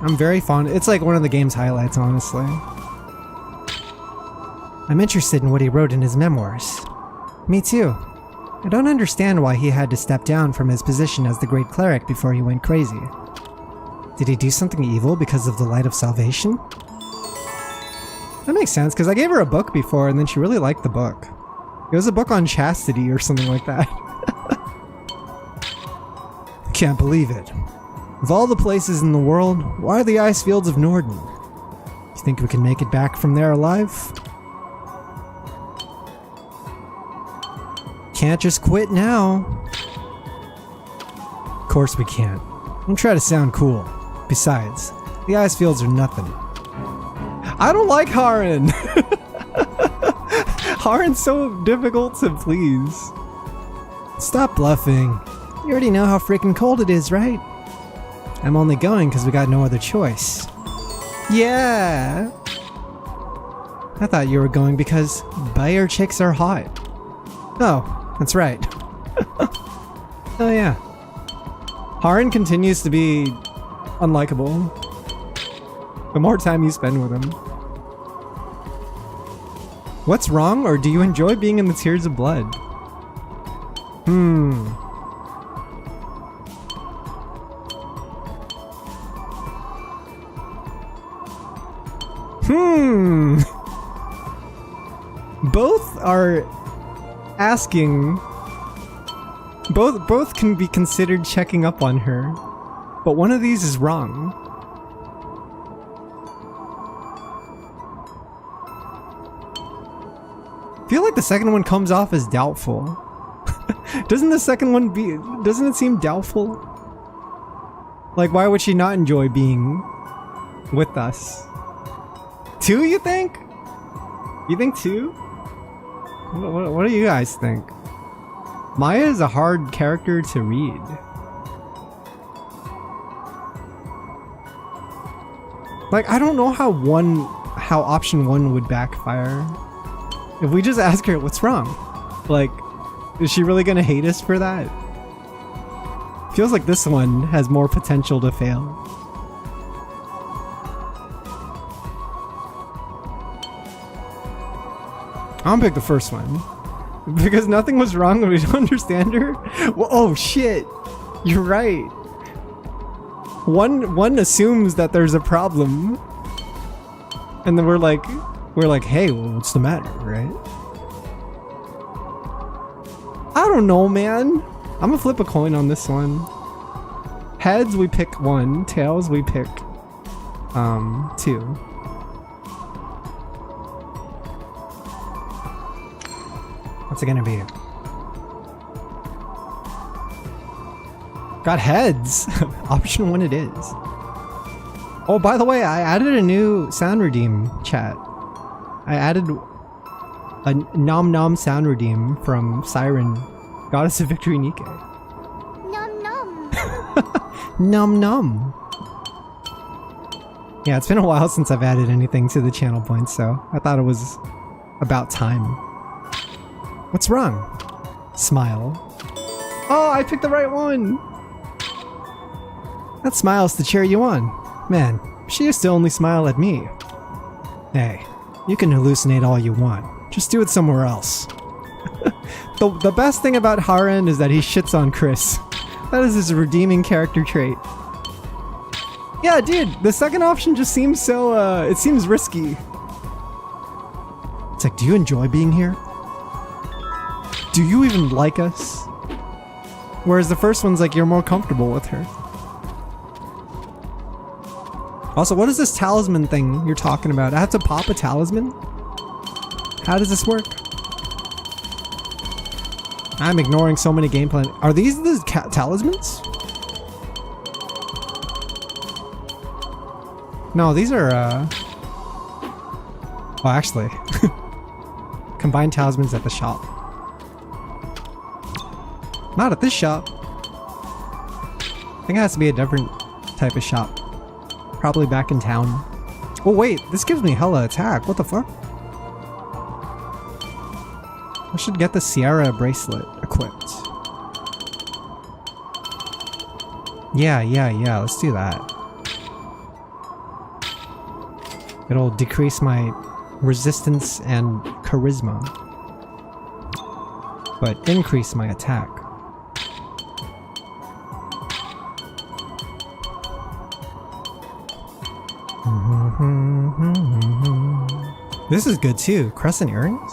S1: I'm very fond. It's like one of the game's highlights, honestly. I'm interested in what he wrote in his memoirs. Me too. I don't understand why he had to step down from his position as the Great Cleric before he went crazy. Did he do something evil because of the light of salvation? That makes sense, because I gave her a book before and then she really liked the book. It was a book on chastity or something like that. Can't believe it. Of all the places in the world, why the ice fields of Norden? You think we can make it back from there alive? Can't just quit now. course we can't. Don't try to sound cool. Besides, the ice fields are nothing. I don't like Harin! Harin's so difficult to please. Stop bluffing. You already know how freaking cold it is, right? I'm only going because we got no other choice. Yeah! I thought you were going because Bayer chicks are hot. Oh, that's right. Oh yeah. Harin continues to be unlikable the more time you spend with him. What's wrong, or do you enjoy being in the tears of blood? Both are asking. Both can be considered checking up on her, but one of these is wrong. I feel like the second one comes off as doubtful. Doesn't the second one doesn't it seem doubtful? Like, why would she not enjoy being with us? 2, you think? You think 2? What do you guys think? Maya is a hard character to read. Like, I don't know how option 1 would backfire. If we just ask her what's wrong, like, is she really gonna hate us for that? Feels like this one has more potential to fail. I'm gonna pick the first one. Because nothing was wrong when we don't understand her? Well, oh shit! You're right. One assumes that there's a problem. And then we're like, hey, well, what's the matter, right? I don't know, man. I'm gonna flip a coin on this one. Heads, we pick 1. Tails, we pick 2. What's it gonna be? Got heads. Option 1 it is. Oh, by the way, I added a new sound redeem, chat. I added a nom nom sound redeem from Siren, Goddess of Victory Nikke.
S3: Nom nom.
S1: Nom nom. Yeah, it's been a while since I've added anything to the channel points, so I thought it was about time. What's wrong? Smile. Oh, I picked the right one! That smile's to cheer you on. Man, she used to only smile at me. Hey, you can hallucinate all you want. Just do it somewhere else. The best thing about Harin is that he shits on Chris. That is his redeeming character trait. Yeah, dude, the second option just seems so, it seems risky. It's like, do you enjoy being here? Do you even like us? Whereas the first one's like, you're more comfortable with her. Also, what is this talisman thing you're talking about? I have to pop a talisman? How does this work? I'm ignoring so many gameplay. Are these the talismans? No, these are, well, actually. Combined talismans at the shop. Not at this shop. I think it has to be a different type of shop. Probably back in town. Oh wait, this gives me hella attack. What the fuck? I should get the Sierra bracelet equipped. Yeah, let's do that. It'll decrease my resistance and charisma, but increase my attack. This is good too. Crescent earrings?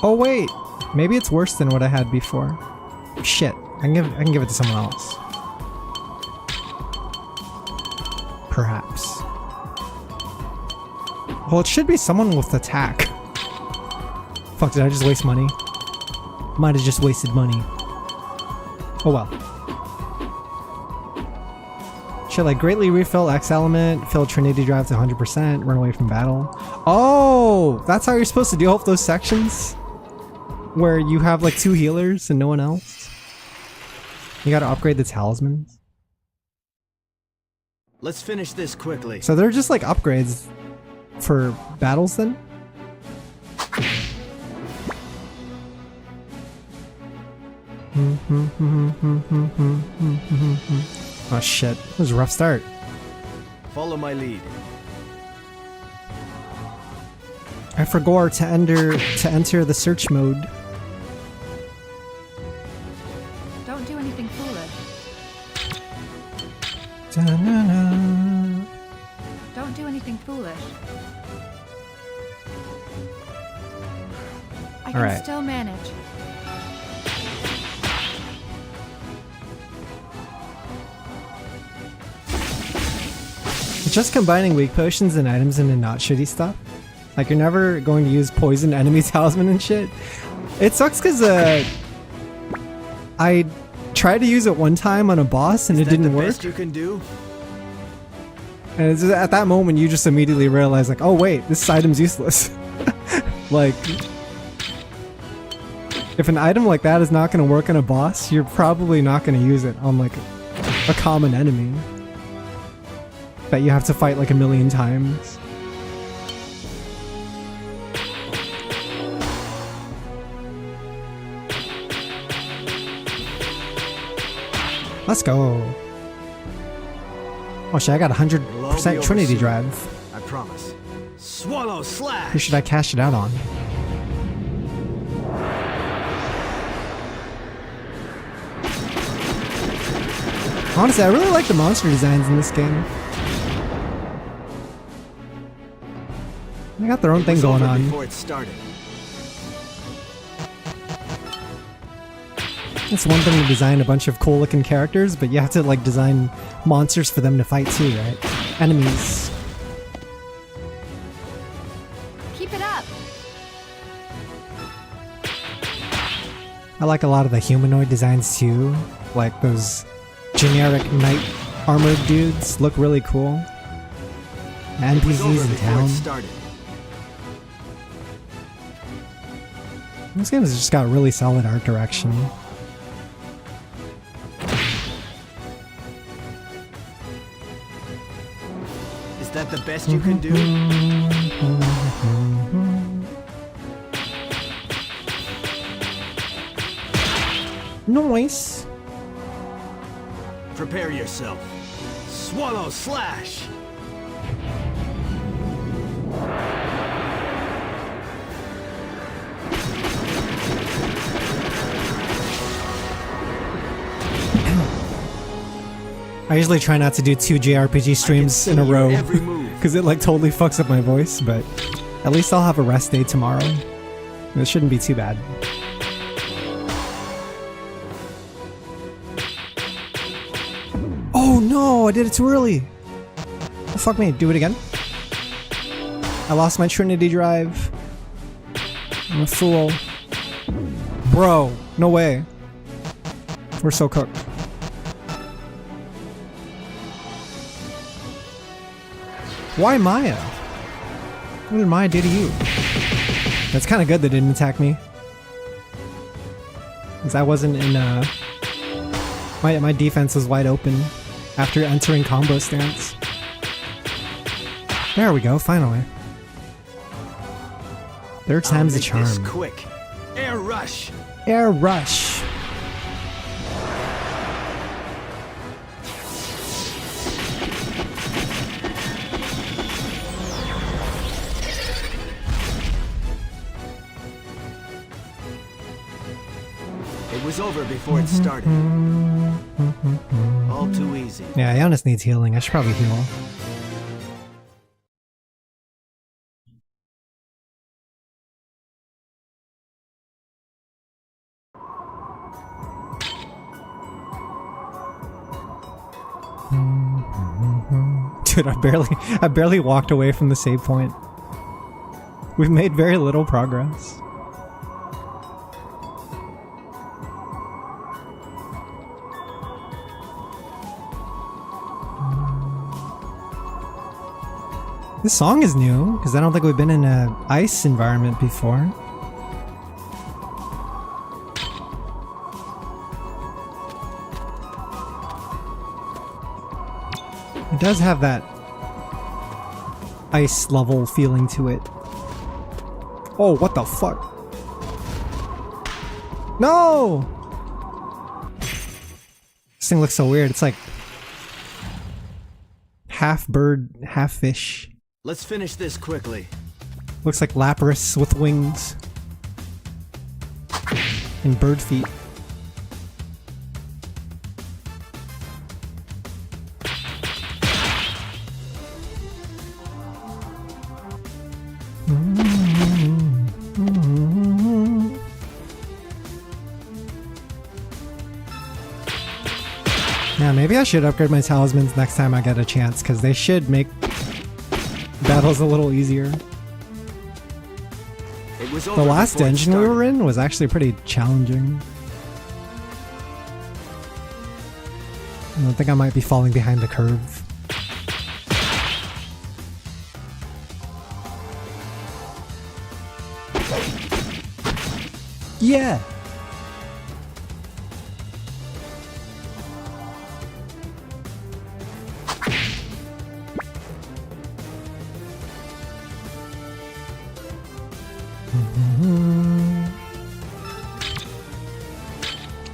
S1: Oh wait, maybe it's worse than what I had before. Shit, I can give it to someone else. Perhaps. Well, it should be someone with attack. Fuck, did I just waste money? Might have just wasted money. Oh well. Should like greatly refill X element, fill Trinity drive to 100%, run away from battle. Oh, that's how you're supposed to deal with those sections? Where you have like 2 healers and no one else? You gotta upgrade the talismans.
S2: Let's finish this quickly.
S1: So they're just like upgrades for battles then? Oh shit, it was a rough start.
S2: Follow my lead.
S1: I forgot to enter the search mode.
S4: Don't do anything foolish.
S1: Da-na-na.
S4: Don't do anything foolish. I can
S1: Alright.
S4: still manage.
S1: Just combining weak potions and items into not shitty stuff. Like you're never going to use poison enemy talisman and shit. It sucks because I tried to use it one time on a boss and it didn't work.
S2: Best you can do?
S1: And it's just, at that moment you just immediately realize like, oh wait, this item's useless. Like, if an item like that is not going to work on a boss, you're probably not going to use it on like a common enemy that you have to fight like a million times. Let's go. Oh shit, I got 100% Trinity drive.
S2: I promise. Swallow slash!
S1: Who should I cash it out on? Honestly, I really like the monster designs in this game. They got their own thing going on.
S2: Before it started.
S1: It's one thing to design a bunch of cool looking characters, but you have to like design monsters for them to fight too, right? Enemies.
S4: Keep it up.
S1: I like a lot of the humanoid designs too. Like those generic knight armored dudes look really cool. NPCs in town. This game has just got really solid art direction.
S2: Is that the best you can do?
S1: Nice.
S2: Prepare yourself. Swallow slash!
S1: I usually try not to do 2 JRPG streams in a row because it like totally fucks up my voice, but at least I'll have a rest day tomorrow. It shouldn't be too bad. Oh no, I did it too early. Oh, fuck me, do it again. I lost my Trinity drive. I'm a fool. Bro, no way. We're so cooked. Why Maya? What did Maya do to you? That's kind of good they didn't attack me. Because I wasn't in, my defense was wide open after entering combo stance. There we go, finally. Third time's the charm.
S2: This quick. Air rush!
S1: Air rush.
S2: It was over before it started. All too easy.
S1: Yeah, Giannis needs healing. I should probably heal. Dude, I barely walked away from the save point. We've made very little progress. This song is new, because I don't think we've been in an ice environment before. It does have that ice level feeling to it. Oh, what the fuck? No! This thing looks so weird. It's like half bird, half fish.
S2: Let's finish this quickly.
S1: Looks like Lapras with wings and bird feet. Yeah, maybe I should upgrade my talismans next time I get a chance, because they should make battles a little easier.
S2: It was
S1: The
S2: over
S1: last
S2: before it
S1: dungeon we
S2: started.
S1: were in was actually pretty challenging. I think I might be falling behind the curve. Yeah!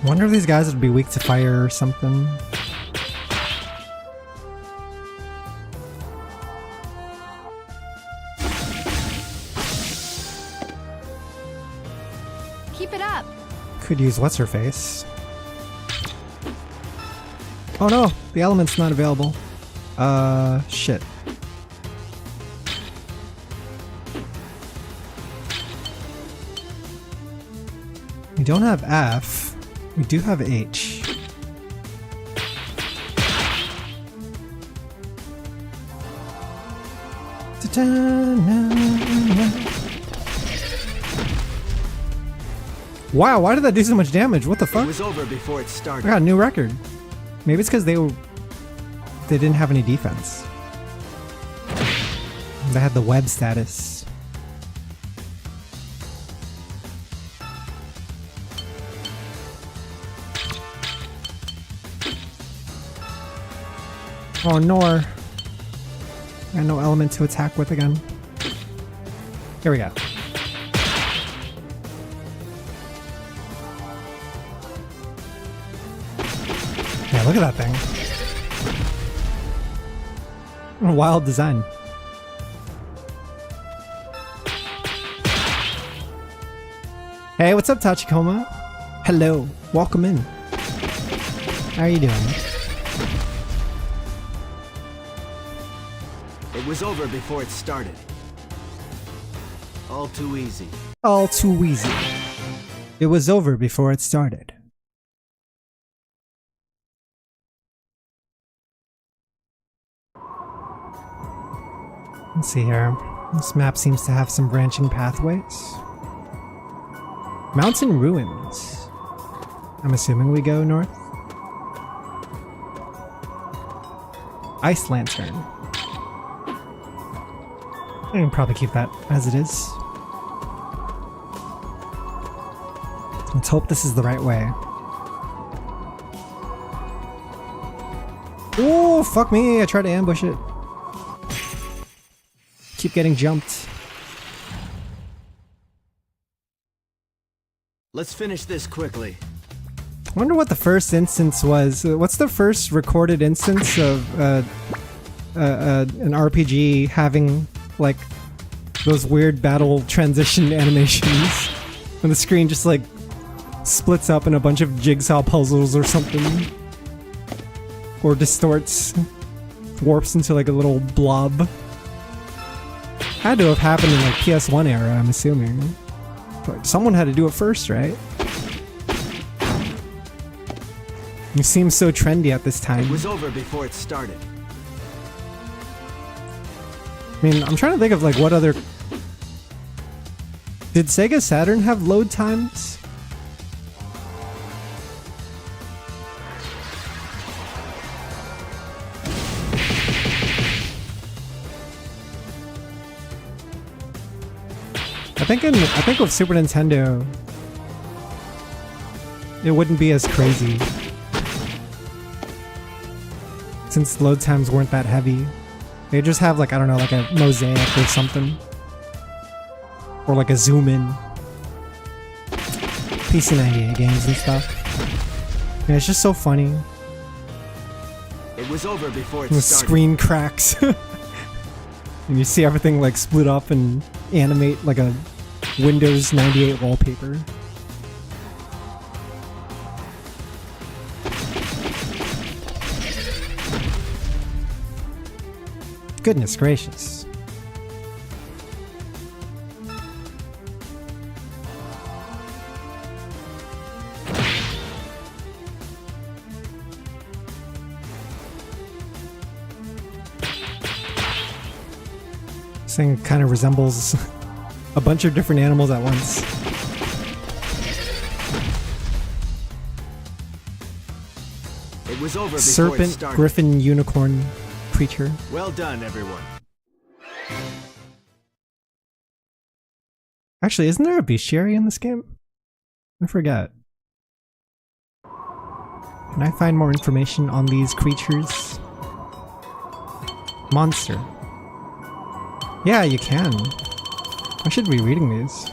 S1: Wonder if these guys would be weak to fire or something.
S3: Keep it up.
S1: Could use what's her face. Oh no, the element's not available. Shit. We don't have F. We do have H. Wow, why did that do so much damage? What the
S2: It
S1: fuck?
S2: was over before it
S1: I
S2: started.
S1: got a new record. Maybe it's because they didn't have any defense. They had the web status. Oh no. I got no element to attack with again. Here we go. Yeah, look at that thing. What a wild design. Hey, what's up, Tachikoma? Hello, welcome in. How are you doing?
S2: It was over before it started. All too easy.
S1: All too easy. It was over before it started. Let's see here. This map seems to have some branching pathways. Mountain ruins. I'm assuming we go north. Ice lantern. I can probably keep that as it is. Let's hope this is the right way. Oh, fuck me. I tried to ambush it. Keep getting jumped.
S2: Let's finish this quickly.
S1: I wonder what the first instance was. What's the first recorded instance of an RPG having like those weird battle transition animations when the screen just like splits up in a bunch of jigsaw puzzles or something, or distorts, warps into like a little blob? Had to have happened in like PS1 era, I'm assuming. But someone had to do it first, right? It seems so trendy at this
S2: It
S1: time.
S2: was over before it started.
S1: I mean, I'm trying to think of like what other... Did Sega Saturn have load times? I think with Super Nintendo, it wouldn't be as crazy since load times weren't that heavy. They just have like, I don't know, like a mosaic or something, or like a zoom in. PC98 games and stuff. Yeah, it's just so funny.
S2: It was over before it
S1: The
S2: started.
S1: screen cracks. And you see everything like split up and animate like a Windows 98 wallpaper. Goodness gracious. This thing kind of resembles a bunch of different animals at once.
S2: It was over before it
S1: Serpent,
S2: started.
S1: griffin, unicorn creature.
S2: Well done, everyone.
S1: Actually, isn't there a bestiary in this game? I forget. Can I find more information on these creatures? Monster. Yeah, you can. I should be reading these.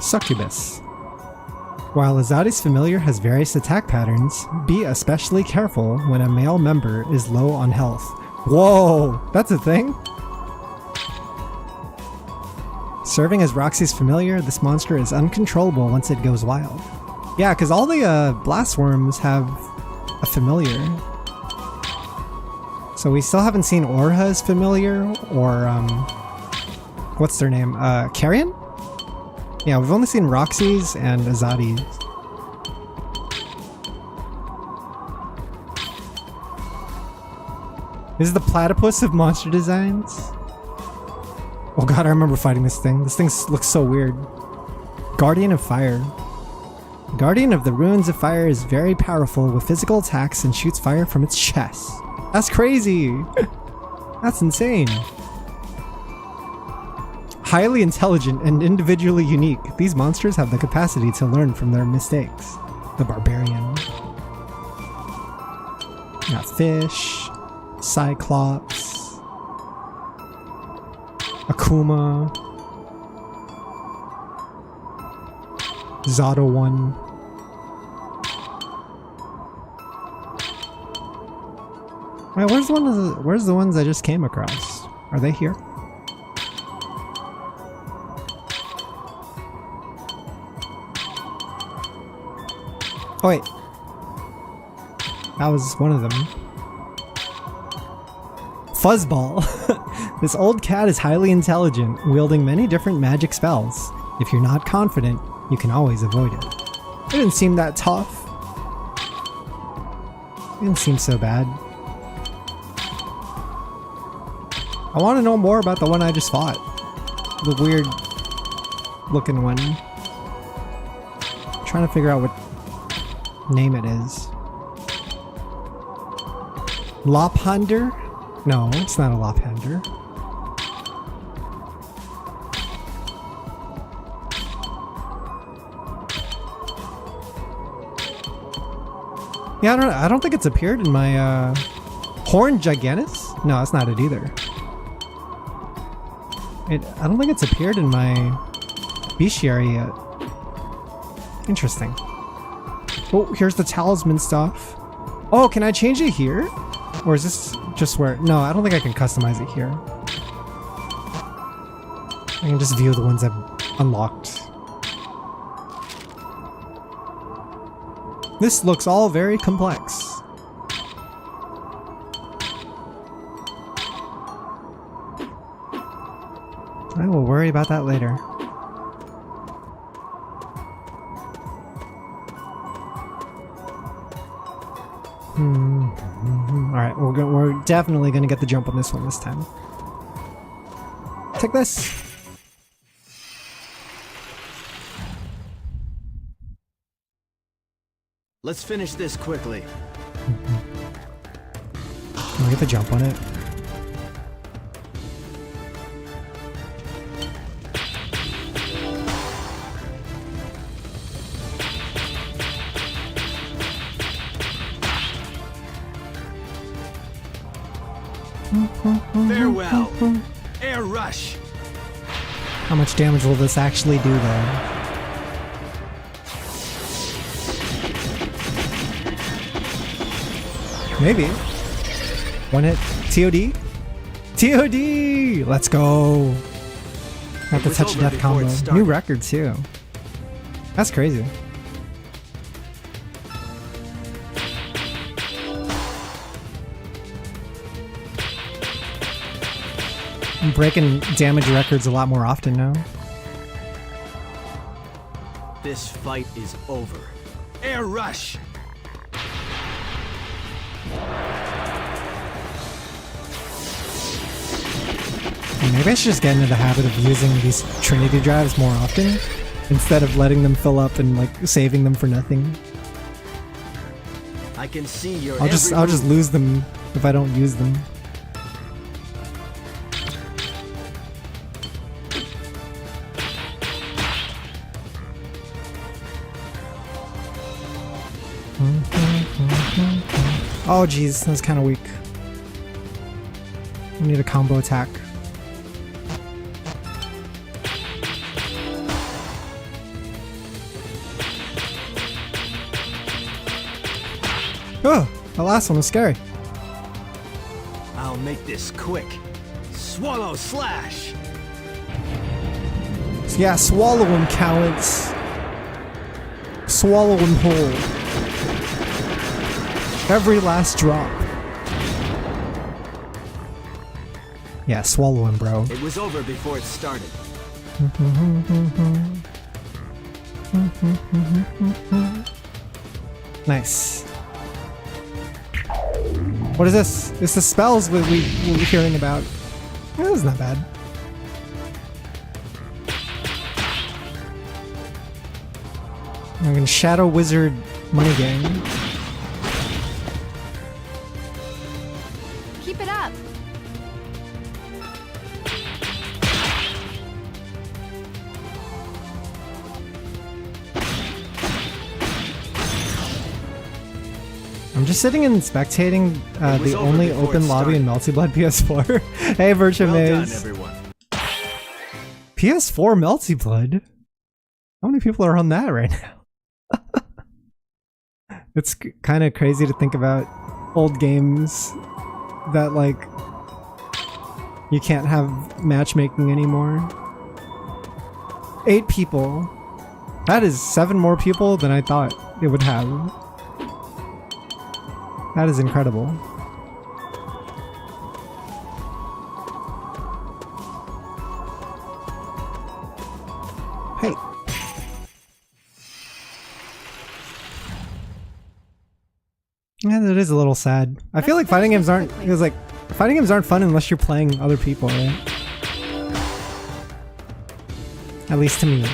S1: Succubus. While Azadi's familiar has various attack patterns, be especially careful when a male member is low on health. Whoa! That's a thing? Serving as Roxy's familiar, this monster is uncontrollable once it goes wild. Yeah, because all the blast worms have a familiar. So we still haven't seen Orha's familiar, or what's their name? Carrion? Yeah, we've only seen Roxy's and Azadi's. This is the platypus of monster designs. Oh god, I remember fighting this thing. This thing looks so weird. Guardian of Fire. Guardian of the Ruins of Fire is very powerful with physical attacks and shoots fire from its chest. That's crazy! That's insane. Highly intelligent and individually unique, these monsters have the capacity to learn from their mistakes. The Barbarian. Got Fish, Cyclops, Akuma, Zato 1. Wait, where's the ones I just came across? Are they here? Oh wait. That was one of them. Fuzzball. This old cat is highly intelligent, wielding many different magic spells. If you're not confident, you can always avoid it. It didn't seem that tough. It didn't seem so bad. I want to know more about the one I just fought. The weird looking one. I'm trying to figure out what name it is. Lophander? No, it's not a Lophander. Yeah, I don't think it's appeared in my Horn Gigantus? No, that's not it either. I don't think it's appeared in my bestiary yet. Interesting. Oh, here's the talisman stuff. Oh, can I change it here? Or is this just where... No, I don't think I can customize it here. I can just view the ones I've unlocked. This looks all very complex. I will worry about that later. Alright, we're definitely gonna get the jump on this one this time. Take this!
S2: Let's finish this quickly.
S1: Can we get the jump on it?
S2: Farewell. Air rush.
S1: How much damage will this actually do though? Maybe. One hit. TOD? TOD! Let's go. Not the
S2: was
S1: touch of
S2: over
S1: death
S2: before
S1: combo.
S2: it started.
S1: New record too. That's crazy. I'm breaking damage records a lot more often now.
S2: This fight is over. Air rush.
S1: Maybe I should just get into the habit of using these Trinity drives more often instead of letting them fill up and like saving them for nothing.
S2: I can see your
S1: I'll just lose them if I don't use them. Oh geez, that's kind of weak. I need a combo attack. Oh, that last one was scary.
S2: I'll make this quick. Swallow slash.
S1: Yeah, swallow him, cowards. Swallow him whole. Every last drop. Yeah, swallow him, bro.
S2: It was over before it started.
S1: Nice. What is this? It's the spells we were hearing about. That was not bad. I'm gonna Shadow Wizard Money Gang.
S3: Keep it up.
S1: I'm just sitting and spectating
S2: was
S1: the
S2: over
S1: only
S2: before
S1: open
S2: it
S1: lobby in
S2: started.
S1: Melty Blood PS4. Hey, Virtua
S2: Well done,
S1: Maze.
S2: everyone.
S1: PS4 Melty Blood? How many people are on that right now? It's kind of crazy to think about old games that, like, you can't have matchmaking anymore. 8 people. That is 7 more people than I thought it would have. That is incredible. Hey. Yeah, that is a little sad. I feel like fighting games aren't. It was like fighting games aren't fun unless you're playing other people, right? At least to me.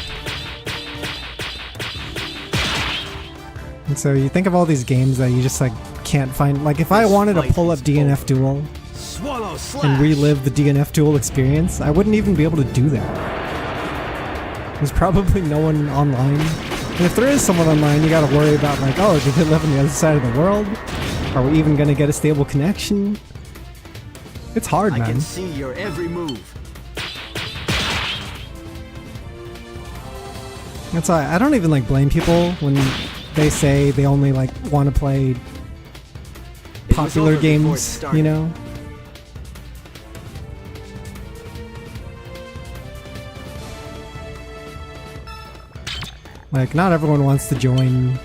S1: And so you think of all these games that you just like can't find. Like if I wanted to pull up DNF Duel
S2: Swallow slash.
S1: and relive the DNF Duel experience, I wouldn't even be able to do that. There's probably no one online. And if there is someone online, you gotta worry about like, oh, did they live on the other side of the world? Are we even gonna get a stable connection? It's hard,
S2: I
S1: man.
S2: can see your every move.
S1: That's why I don't even like blame people when they say they only like want to play
S2: It was
S1: popular
S2: over before it
S1: games,
S2: started.
S1: you know? Like, not everyone wants to join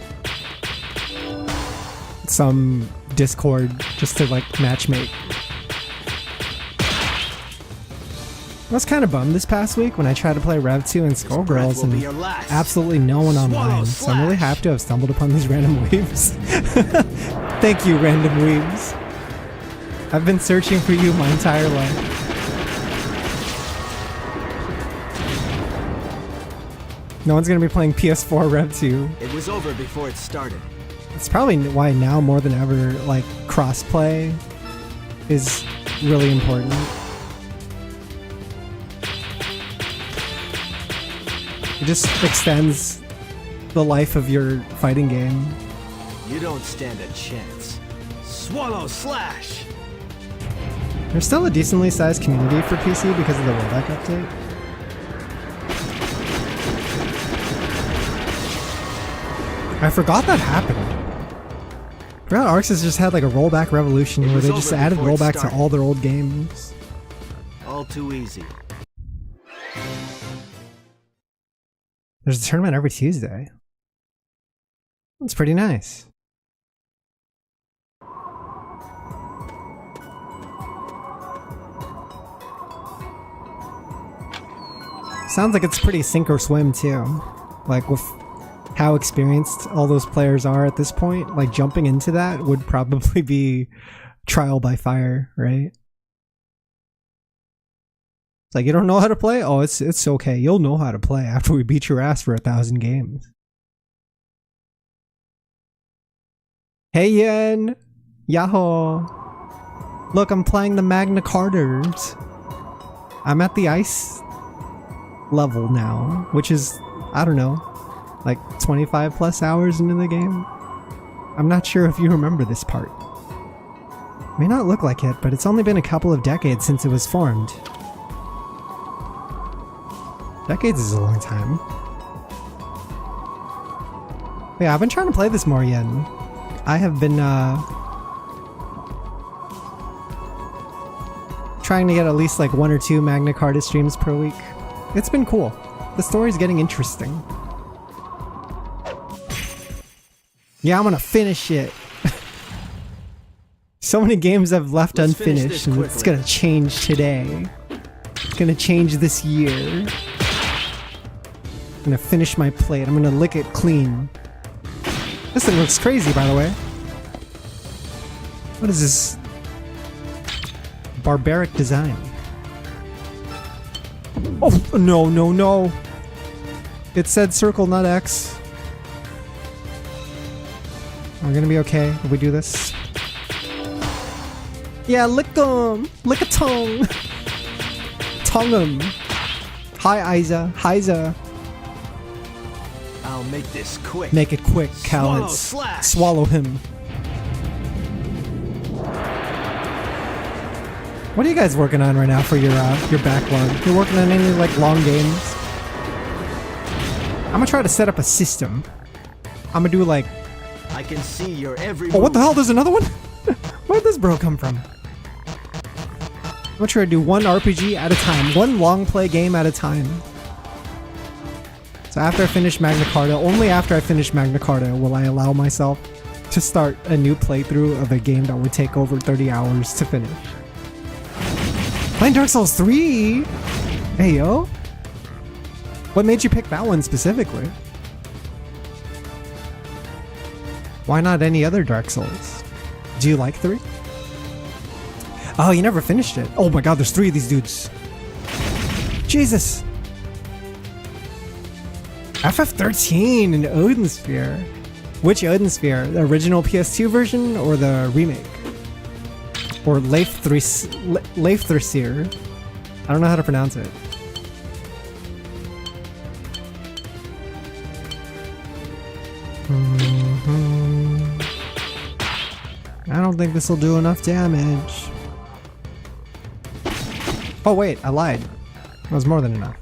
S1: some Discord just to like matchmake. I was kind of bummed this past week when I tried to play Rev 2 and
S2: Breath
S1: Skullgirls
S2: will be
S1: and
S2: your last.
S1: absolutely no one online, so I'm really
S2: slash.
S1: happy to have stumbled upon these random weebs. Thank you, random weebs. I've been searching for you my entire life. No one's gonna be playing PS4 Rev 2.
S2: It was over before it started.
S1: It's probably why now more than ever, like, crossplay is really important. It just extends the life of your fighting game.
S2: You don't stand a chance. Swallow slash.
S1: There's still a decently sized community for PC because of the rollback update. I forgot that happened. I forgot Arx has just had like a rollback revolution where they just added rollback to all their old games.
S2: All too easy.
S1: There's a tournament every Tuesday. That's pretty nice. Sounds like it's pretty sink or swim too. Like with how experienced all those players are at this point, like jumping into that would probably be trial by fire, right? It's like, you don't know how to play? Oh, it's okay. You'll know how to play after we beat your ass for 1,000 games. Hey Yen! Yahoo! Look, I'm playing the Magna Cartas. I'm at the ice level now, which is, I don't know, like 25 plus hours into the game. I'm not sure if you remember this part. May not look like it, but it's only been a couple of decades since it was formed. Decades is a long time. But yeah, I've been trying to play this more, Yen. I have been trying to get at least like 1 or 2 Magna Carta streams per week. It's been cool. The story's getting interesting. Yeah, I'm gonna finish it. So many games I've left unfinished, and it's gonna change today. It's gonna change this year. I'm gonna finish my plate. I'm gonna lick it clean. This thing looks crazy, by the way. What is this? Barbaric design. Oh, no, no, no. It said circle, not X. We're gonna be okay if we do this. Yeah, lick 'em. Lick a tongue. Tongue 'em. Hi, Isa. Hiza.
S2: I'll make this quick.
S1: Make it quick, cowards.
S2: Slash.
S1: Swallow him. What are you guys working on right now for your backlog? You're working on any like long games? I'm gonna try to set up a system. I'm gonna do like.
S2: I can see your every
S1: Oh, what the
S2: move.
S1: hell? There's another one? Where'd this bro come from? I'm gonna try to do one RPG at a time, one long play game at a time. So after I finish Magna Carta, only after I finish Magna Carta will I allow myself to start a new playthrough of a game that would take over 30 hours to finish. Playing Dark Souls 3? Hey yo? What made you pick that one specifically? Why not any other Dark Souls? Do you like 3? Oh, you never finished it. Oh my god, there's 3 of these dudes. Jesus. FF13 and Odin Sphere. Which Odin Sphere? The original PS2 version or the remake? Or Leifthryr. I don't know how to pronounce it. I don't think this will do enough damage. Oh wait, I lied. That was more than enough.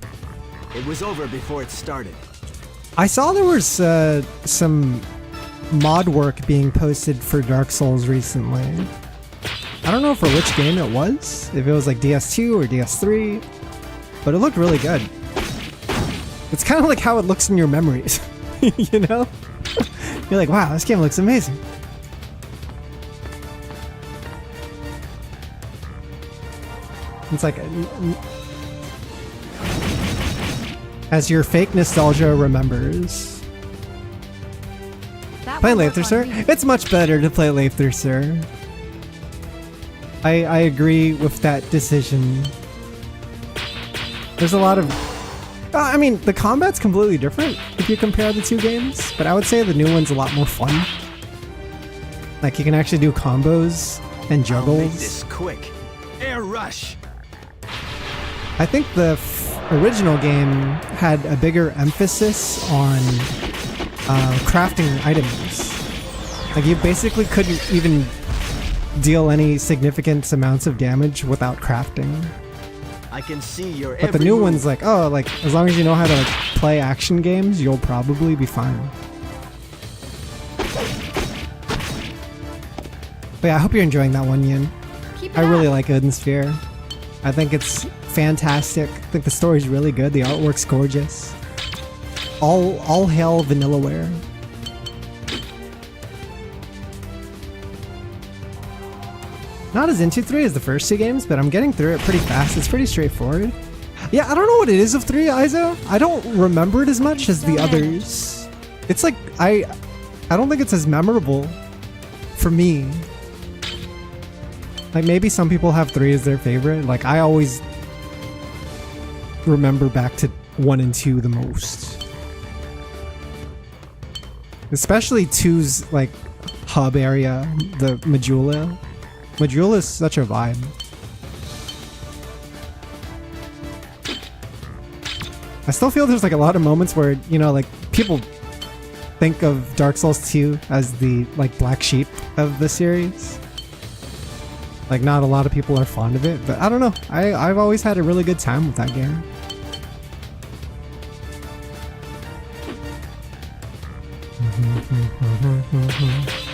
S2: It was over before it started.
S1: I saw there was some mod work being posted for Dark Souls recently. I don't know for which game it was, if it was like DS2 or DS3, but it looked really good. It's kind of like how it looks in your memories, you know? You're like, wow, this game looks amazing. It's like, as your fake nostalgia remembers. Play Leifthryr? It's much better to play Leifthryr. I agree with that decision. There's a lot of... I mean, the combat's completely different if you compare the two games, but I would say the new one's a lot more fun. Like, you can actually do combos and juggles.
S2: I'll make this quick. Air rush.
S1: I think the original game had a bigger emphasis on crafting items. Like, you basically couldn't even deal any significant amounts of damage without crafting.
S2: I can see your
S1: But the new one's like, oh, like, as long as you know how to like, play action games, you'll probably be fine. But yeah, I hope you're enjoying that one, Yin.
S3: Keep it
S1: I really
S3: up.
S1: like Odin Sphere. I think it's fantastic. I think the story's really good. The artwork's gorgeous. All hail Vanillaware. Not as into 3 as the first 2 games, but I'm getting through it pretty fast. It's pretty straightforward. Yeah, I don't know what it is of 3, Izo. I don't remember it as much as the others. It's like, I don't think it's as memorable for me. Like, maybe some people have 3 as their favorite. Like, I always remember back to 1 and 2 the most. Especially 2's, like, hub area, the Majula. Majula is such a vibe. I still feel there's like a lot of moments where, you know, like people think of Dark Souls 2 as the like black sheep of the series. Like not a lot of people are fond of it, but I don't know. I've always had a really good time with that game.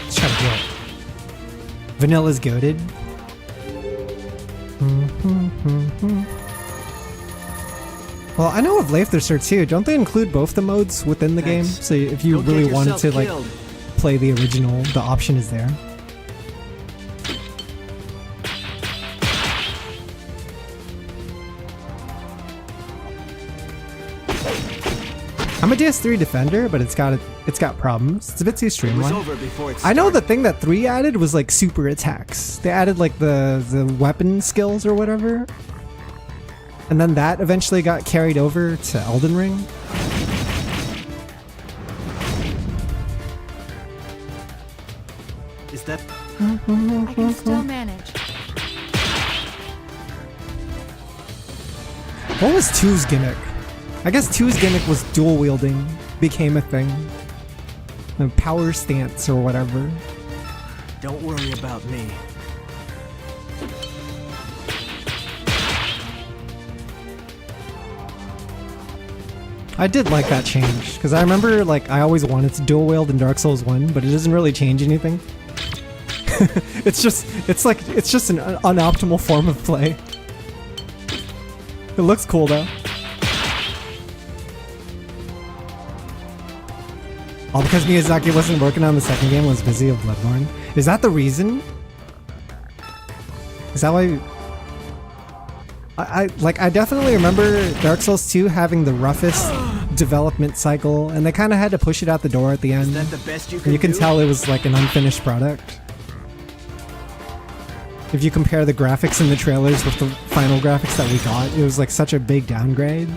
S1: Let's try to do it. Vanilla's goated. Well, I know of Leifthurser too. Don't they include both the modes within the game? So if you
S2: Don't get
S1: really wanted to
S2: yourself
S1: like
S2: killed.
S1: play the original, the option is there. I'm a DS3 defender, but it's got problems. It's a bit too
S2: It was
S1: streamlined.
S2: over before it
S1: I know the
S2: started.
S1: thing that 3 added was like super attacks. They added like the weapon skills or whatever. And then that eventually got carried over to Elden Ring.
S2: Is that
S4: I can still manage.
S1: What was 2's gimmick? I guess 2's gimmick was dual wielding became a thing. The power stance or whatever.
S2: Don't worry about me.
S1: I did like that change because I remember like I always wanted to dual wield in Dark Souls 1, but it doesn't really change anything. it's just an unoptimal form of play. It looks cool though. All because Miyazaki wasn't working on the second game, was busy with Bloodborne. Is that the reason? Is that why? I definitely remember Dark Souls 2 having the roughest development cycle, and they kind of had to push it out the door at the end.
S2: Is that the best you can
S1: And you can
S2: do?
S1: tell it was like an unfinished product. If you compare the graphics in the trailers with the final graphics that we got, it was like such a big downgrade.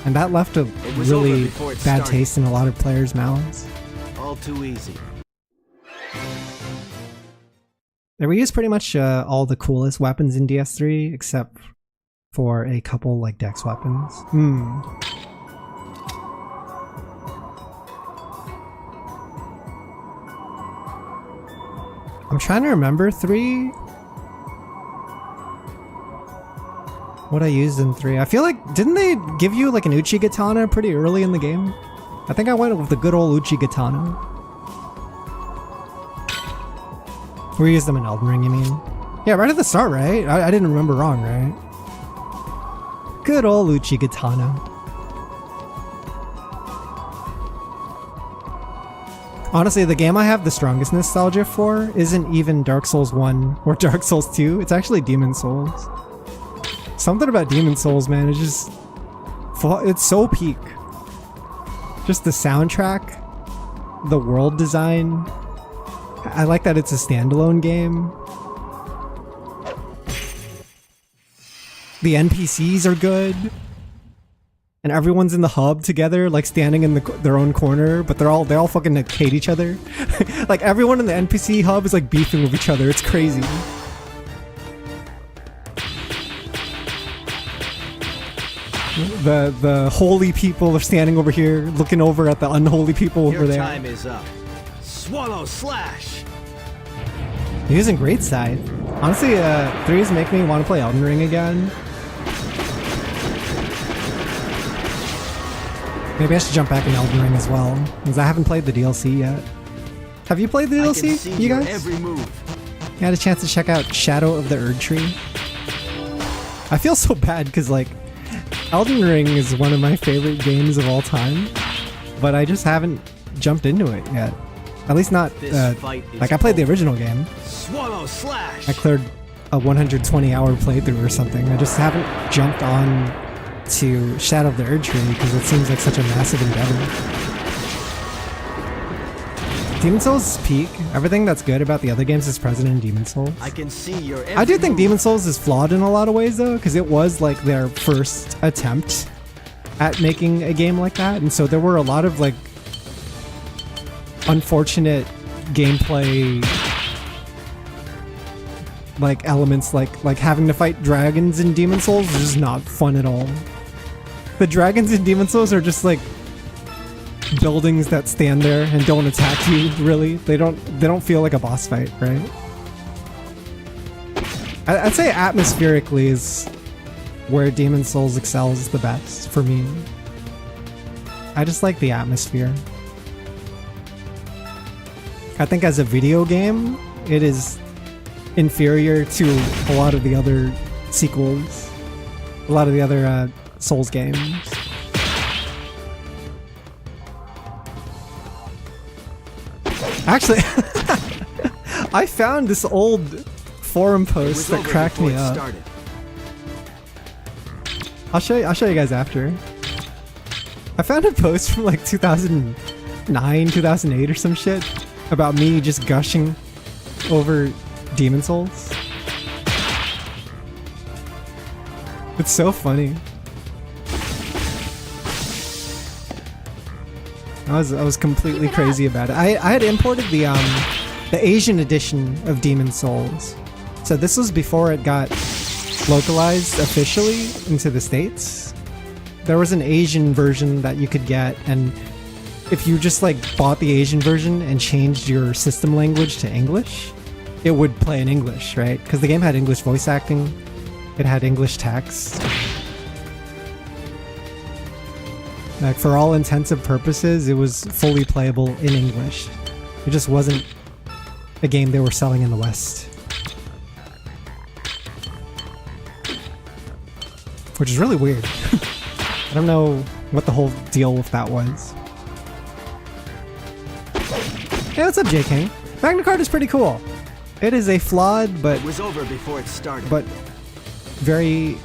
S1: And that left a
S2: was over
S1: really
S2: before it
S1: bad
S2: started.
S1: taste in a lot of players' mouths.
S2: All too easy.
S1: They reused pretty much all the coolest weapons in DS3, except for a couple like dex weapons. I'm trying to remember 3. What I used in 3. I feel like, didn't they give you like an Uchi Katana pretty early in the game? I think I went with the good old Uchi Katana. We used them in Elden Ring, you mean? Yeah, right at the start, right? I didn't remember wrong, right? Good old Uchi Katana. Honestly, the game I have the strongest nostalgia for isn't even Dark Souls 1 or Dark Souls 2. It's actually Demon Souls. Something about Demon Souls, man, it's just... it's so peak. Just the soundtrack, the world design. I like that it's a standalone game. The NPCs are good. And everyone's in the hub together, like standing in their own corner, but they all fucking like, hate each other. Like everyone in the NPC hub is like beefing with each other. It's crazy. The holy people are standing over here, looking over at the unholy people over
S2: Your
S1: there.
S2: time is up. Swallow slash.
S1: Using Great Scythe. Honestly, 3s make me want to play Elden Ring again. Maybe I should jump back in Elden Ring as well, because I haven't played the DLC yet. Have you played the
S2: I can
S1: DLC,
S2: see
S1: you
S2: your
S1: guys?
S2: every move.
S1: You had a chance to check out Shadow of the Erd Tree? I feel so bad because, like, Elden Ring is one of my favorite games of all time, but I just haven't jumped into it yet. At least not, like, I played the original game.
S2: Swallow slash.
S1: I cleared a 120-hour playthrough or something. I just haven't jumped on to Shadow of the Erd Tree because it seems like such a massive endeavor. Demon Souls peak. Everything that's good about the other games is present in Demon Souls.
S2: I can see your every
S1: I do think
S2: move.
S1: Demon Souls is flawed in a lot of ways though, because it was like their first attempt at making a game like that, and so there were a lot of like unfortunate gameplay like elements, like having to fight dragons in Demon Souls is just not fun at all. The dragons in Demon Souls are just like buildings that stand there and don't attack you, really. They don't feel like a boss fight, right? I'd say atmospherically is where Demon Souls excels the best for me. I just like the atmosphere. I think as a video game, it is inferior to a lot of the other sequels, a lot of the other Souls games. Actually, I found this old forum post that cracked me up. I'll show you guys after. I found a post from like 2009, 2008 or some shit about me just gushing over Demon Souls. It's so funny. I was completely crazy about it. I had imported the Asian edition of Demon Souls. So this was before it got localized officially into the States. There was an Asian version that you could get, and if you just like bought the Asian version and changed your system language to English, it would play in English, right? Because the game had English voice acting, it had English text. Like, for all intents and purposes, it was fully playable in English. It just wasn't a game they were selling in the West. Which is really weird. I don't know what the whole deal with that was. Hey, what's up, J King? Magna Carta is pretty cool. It is a flawed but
S2: It was over before it started.
S1: very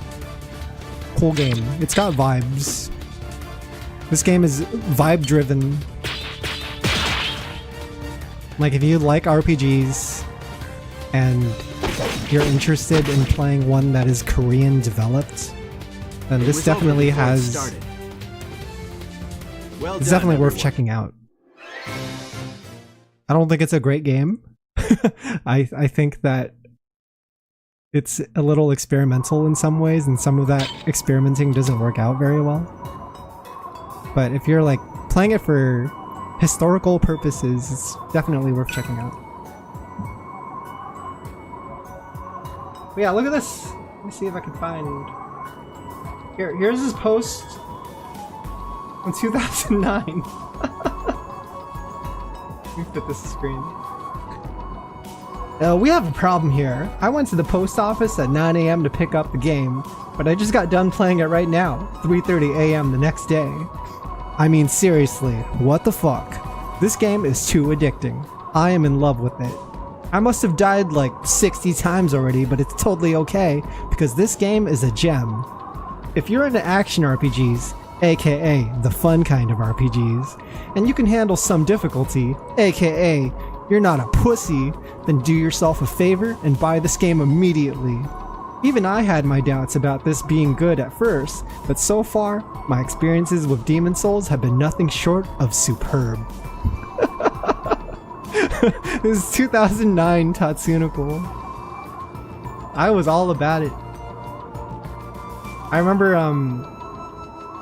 S1: cool game. It's got vibes. This game is vibe driven. Like, if you like RPGs and you're interested in playing one that is Korean developed, then this definitely has. It's definitely worth checking out. I don't think it's a great game. I think that it's a little experimental in some ways, and some of that experimenting doesn't work out very well. But if you're like playing it for historical purposes, it's definitely worth checking out. But yeah, look at this. Let me see if I can find. Here's his post in 2009. Let me fit this screen. We have a problem here. I went to the post office at 9 a.m. to pick up the game, but I just got done playing it right now, 3:30 a.m. the next day. I mean, seriously, what the fuck? This game is too addicting. I am in love with it. I must have died like 60 times already, but it's totally okay, because this game is a gem. If you're into action RPGs, aka the fun kind of RPGs, and you can handle some difficulty, aka you're not a pussy, then do yourself a favor and buy this game immediately. Even I had my doubts about this being good at first, but so far, my experiences with Demon Souls have been nothing short of superb. This is 2009 Tatsunoko. I was all about it. I remember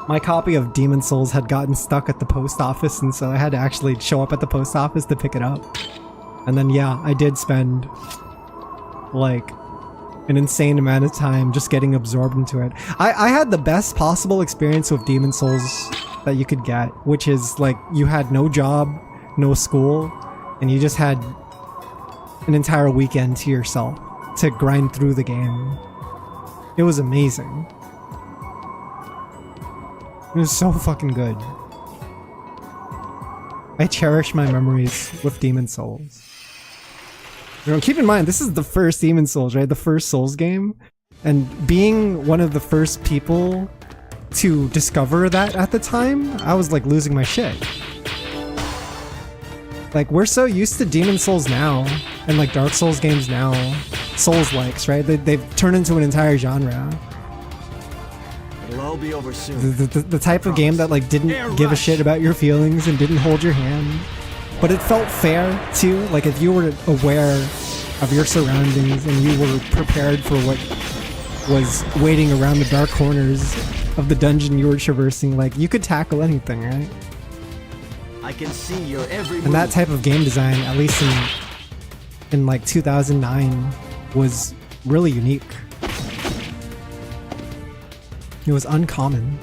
S1: my copy of Demon Souls had gotten stuck at the post office, and so I had to actually show up at the post office to pick it up. And then yeah, I did spend like an insane amount of time just getting absorbed into it. I had the best possible experience with Demon Souls that you could get, which is like you had no job, no school, and you just had an entire weekend to yourself to grind through the game. It was amazing. It was so fucking good. I cherish my memories with Demon Souls. You know, keep in mind, this is the first Demon Souls, right? The first Souls game. And being one of the first people to discover that at the time, I was like losing my shit. Like, we're so used to Demon Souls now, and like Dark Souls games now, Souls-likes, right? They've turned into an entire genre.
S2: It'll all be over soon.
S1: The type of game that like didn't give a shit about your feelings and didn't hold your hand. But it felt fair too, like if you were aware of your surroundings and you were prepared for what was waiting around the dark corners of the dungeon you were traversing, like you could tackle anything, right?
S2: I can see your every move.
S1: And that type of game design, at least in like 2009, was really unique. It was uncommon.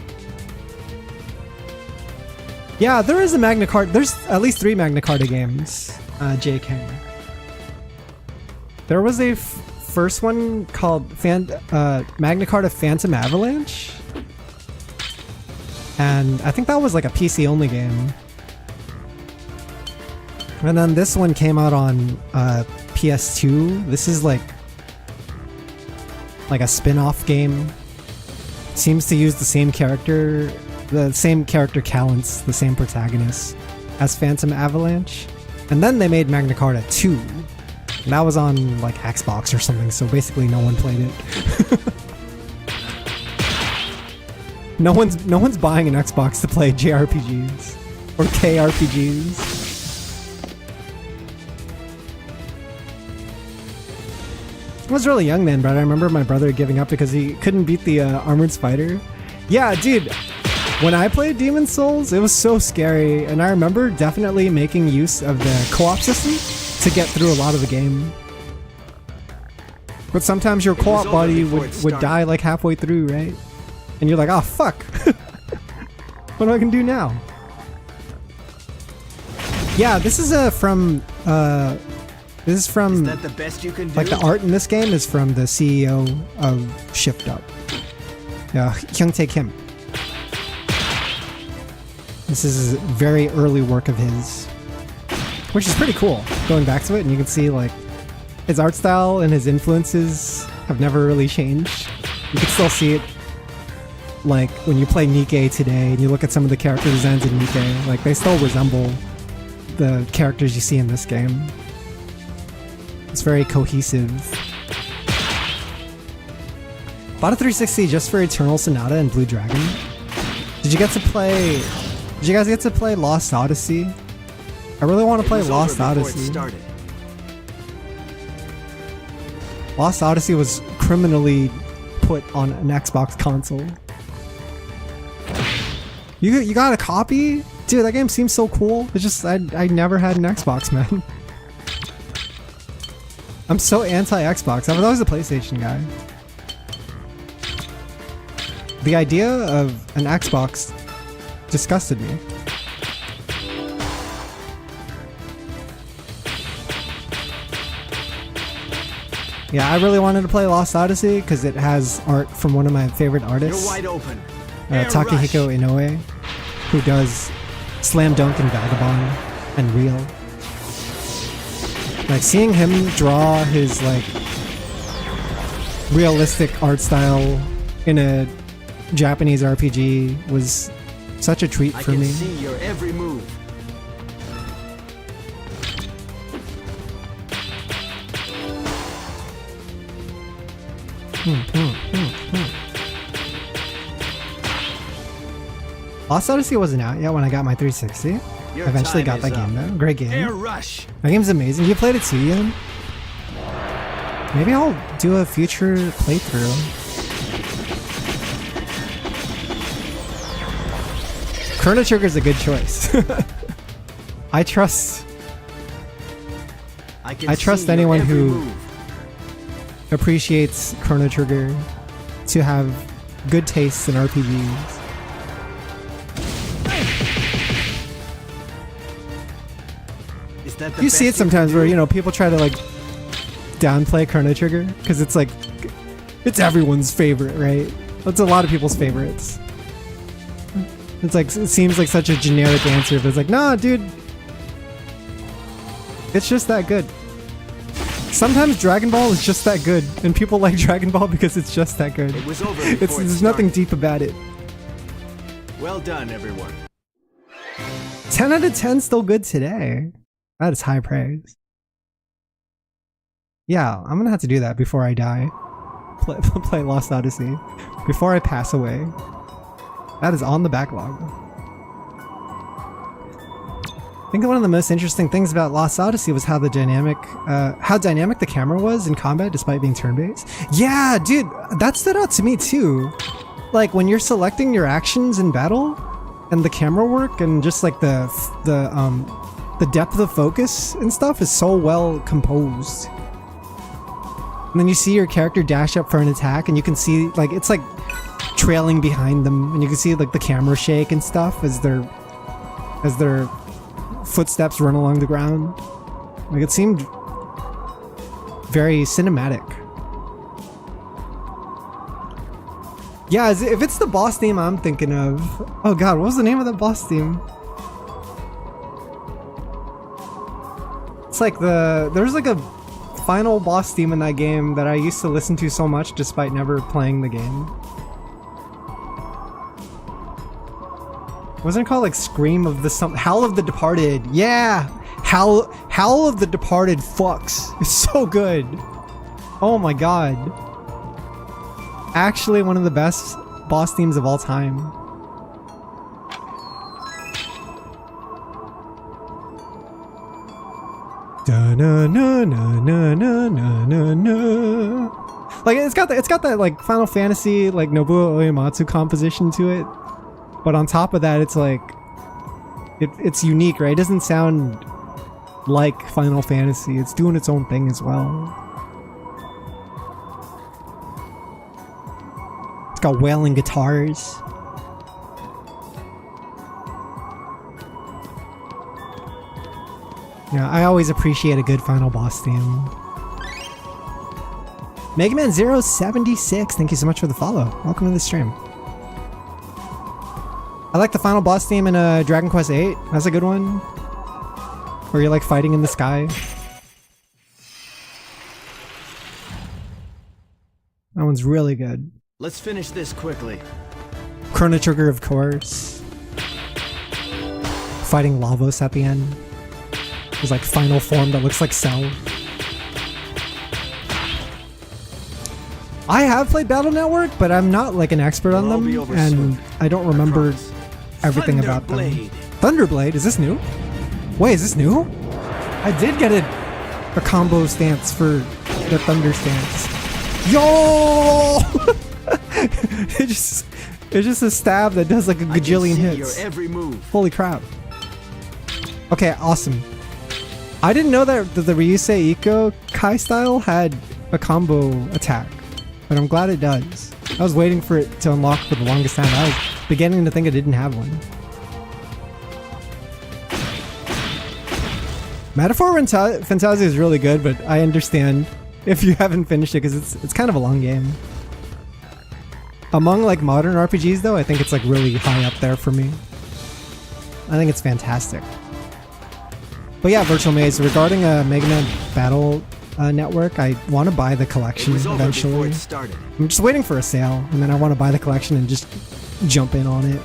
S1: Yeah, there is a Magna Carta. There's at least 3 Magna Carta games, JK. There was a first one called Magna Carta Phantom Avalanche. And I think that was like a PC-only game. And then this one came out on PS2. This is like a spin-off game. Seems to use the same character callants, the same protagonist as Phantom Avalanche. And then they made Magna Carta 2. And that was on like Xbox or something, so basically no one played it. No one's buying an Xbox to play JRPGs or KRPGs. I was really young then, but I remember my brother giving up because he couldn't beat the Armored Spider. Yeah, dude, when I played Demon Souls, it was so scary, and I remember definitely making use of the co-op system to get through a lot of the game. But sometimes your co-op buddy would die like halfway through, right? And you're like, oh fuck, what am I gonna do now? Yeah, this is from
S2: Is that the best you can do?
S1: like the art in this game is from the CEO of Shift Up. Yeah, Hyung-tae Kim. This is very early work of his, which is pretty cool. Going back to it, and you can see like his art style and his influences have never really changed. You can still see it like when you play Nikke today and you look at some of the character designs in Nikke, like they still resemble the characters you see in this game. It's very cohesive. Bought a 360 just for Eternal Sonata and Blue Dragon. Did you guys get to play Lost Odyssey? I really want to play Lost Odyssey. Lost Odyssey was criminally put on an Xbox console. You got a copy? Dude, that game seems so cool. It's just I never had an Xbox, man. I'm so anti-Xbox. I was always a PlayStation guy. The idea of an Xbox disgusted me. Yeah, I really wanted to play Lost Odyssey because it has art from one of my favorite artists.
S2: You're wide open.
S1: Takehiko Inoue, who does Slam Dunk and Vagabond and Real. Like seeing him draw his like realistic art style in a Japanese RPG was such a treat for me.
S2: I can see your every move.
S1: Lost Odyssey wasn't out yet when I got my 360.
S2: Your
S1: Eventually got
S2: time
S1: that
S2: is
S1: game
S2: up.
S1: though. Great game.
S2: Air rush.
S1: That game's amazing. You played it too, Ian? Maybe I'll do a future playthrough. Chrono Trigger's a good choice. I trust anyone who appreciates Chrono Trigger to have good tastes in RPGs.
S2: Is that the
S1: You see it
S2: best can
S1: sometimes
S2: do?
S1: where, you know, people try to like downplay Chrono Trigger because it's like, it's everyone's favorite, right? It's a lot of people's favorites. It's like, it seems like such a generic answer, but it's like, nah, dude. It's just that good. Sometimes Dragon Ball is just that good, and people like Dragon Ball because it's just that good.
S2: It was over before it
S1: There's nothing
S2: started.
S1: deep about it.
S2: Well done, everyone.
S1: 10 out of 10 still good today. That is high praise. Yeah, I'm gonna have to do that before I die. Play Lost Odyssey. Before I pass away. That is on the backlog. I think one of the most interesting things about Lost Odyssey was how dynamic the camera was in combat despite being turn-based. Yeah, dude, that stood out to me too. Like when you're selecting your actions in battle and the camera work and just like the depth of focus and stuff is so well composed. And then you see your character dash up for an attack and you can see like it's like trailing behind them and you can see like the camera shake and stuff as their footsteps run along the ground. Like it seemed very cinematic. Yeah, if it's the boss theme I'm thinking of. Oh god, what was the name of that boss theme? It's like there's like a final boss theme in that game that I used to listen to so much despite never playing the game. Wasn't it called like Scream of the Howl of the Departed? Yeah! Howl of the Departed fucks. It's so good. Oh my god. Actually one of the best boss themes of all time. Da na na na na na na na na. Like it's got that like Final Fantasy like Nobuo Uematsu composition to it. But on top of that, it's like, it's unique, right? It doesn't sound like Final Fantasy. It's doing its own thing as well. It's got wailing guitars. Yeah, I always appreciate a good final boss theme. Mega Man 076, thank you so much for the follow. Welcome to the stream. I like the final boss theme in Dragon Quest VIII. That's a good one. Where you're like fighting in the sky. That one's really good.
S2: Let's finish this quickly.
S1: Chrono Trigger, of course. Fighting Lavos at the end. His like final form that looks like Cell. I have played Battle Network, but I'm not like an expert on
S2: It'll all
S1: them,
S2: be over
S1: and
S2: soon.
S1: I don't remember
S2: promise.
S1: everything about them.
S2: Thunderblade.
S1: Thunderblade? Is this new? Wait, is this new? I did get a combo stance for the Thunder stance. Yo! It's just a stab that does like a
S2: I can
S1: gajillion
S2: see
S1: hits.
S2: your every move.
S1: Holy crap. Okay, awesome. I didn't know that the Ryusei Iko Kai style had a combo attack, but I'm glad it does. I was waiting for it to unlock for the longest time. I was beginning to think it didn't have one. Metaphor Fantasia is really good, but I understand if you haven't finished it because it's kind of a long game. Among like modern RPGs though, I think it's like really high up there for me. I think it's fantastic. But yeah, Virtual Maze, regarding Mega Man Battle Network, I want to buy the collection
S2: It was over before
S1: eventually.
S2: it started.
S1: I'm just waiting for a sale, and then I want to buy the collection and just jump in on it.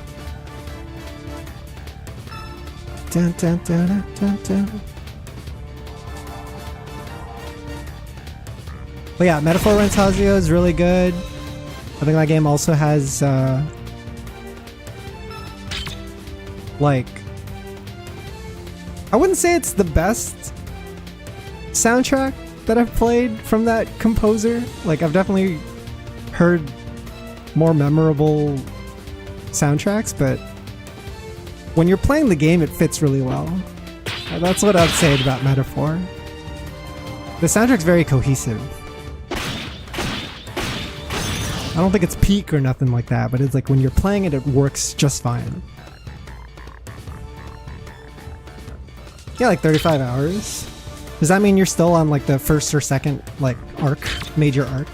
S1: Dun, dun, dun, dun, dun, dun. But yeah, Metaphor Fantasia is really good. I think that game also has like, I wouldn't say it's the best soundtrack that I've played from that composer. Like, I've definitely heard more memorable soundtracks, but when you're playing the game, it fits really well. That's what I'd say about Metaphor. The soundtrack's very cohesive. I don't think it's peak or nothing like that, but it's like when you're playing it, it works just fine. Yeah, like 35 hours. Does that mean you're still on like the first or second like arc, major arc?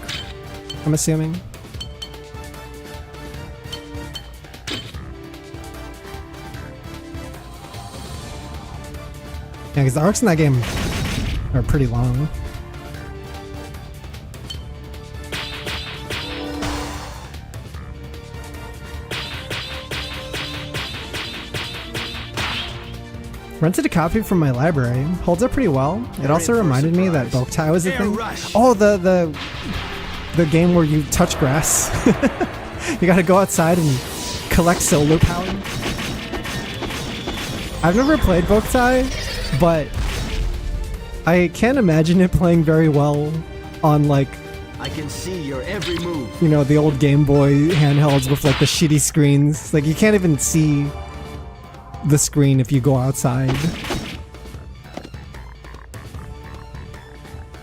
S1: I'm assuming. Yeah, because the arcs in that game are pretty long. Rented a copy from my library. Holds up pretty well. It also reminded me that Hyung-tae was a thing. Oh, the game where you touch grass. You gotta go outside and collect solar power. I've never played Hyung-tae, but I can't imagine it playing very well on like,
S2: I can see your every move.
S1: you know, the old Game Boy handhelds with like the shitty screens. Like you can't even see the screen if you go outside.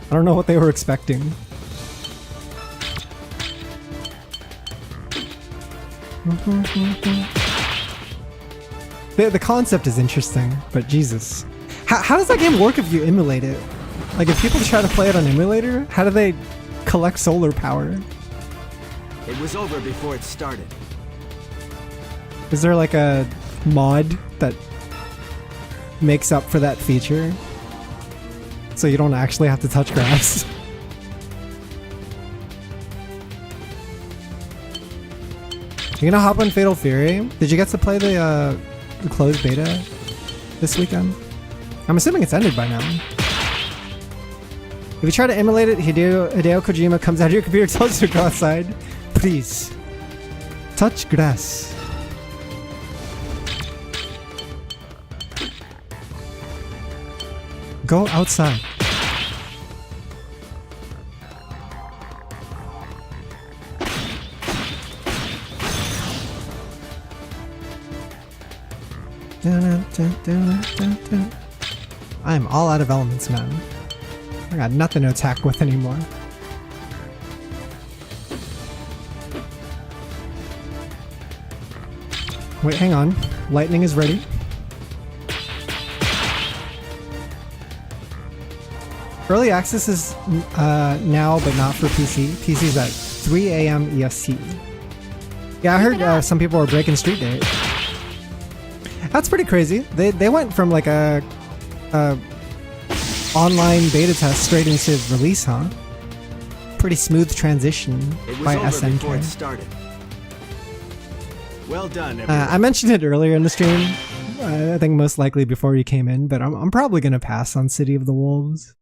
S1: I don't know what they were expecting. The concept is interesting, but Jesus. How does that game work if you emulate it? Like if people try to play it on emulator, how do they collect solar power?
S2: It was over before it started.
S1: Is there like a mod that makes up for that feature so you don't actually have to touch grass? You gonna hop on Fatal Fury? Did you get to play the closed beta this weekend? I'm assuming it's ended by now. If you try to emulate it, Hideo Kojima comes out of your computer, tells you to go outside. Please touch grass. Go outside. I am all out of elements, man. I got nothing to attack with anymore. Wait, hang on. Lightning is ready. Early access is now, but not for PC. PC's at 3 a.m. EST. Yeah, I heard some people were breaking Street Date. That's pretty crazy. They went from like a online beta test straight into release, huh? Pretty smooth transition by SNK.
S2: Before it started. Well done, everyone.
S1: I mentioned it earlier in the stream. I think most likely before you came in, but I'm probably gonna pass on City of the Wolves.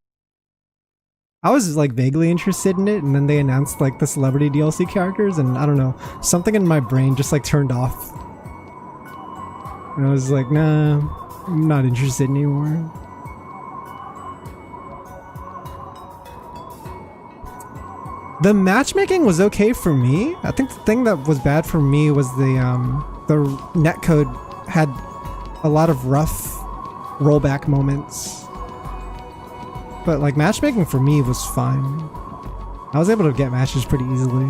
S1: I was like vaguely interested in it, and then they announced like the celebrity DLC characters, and I don't know, something in my brain just like turned off. And I was like, nah, I'm not interested anymore. The matchmaking was okay for me. I think the thing that was bad for me was the netcode had a lot of rough rollback moments. But like matchmaking for me was fine. I was able to get matches pretty easily.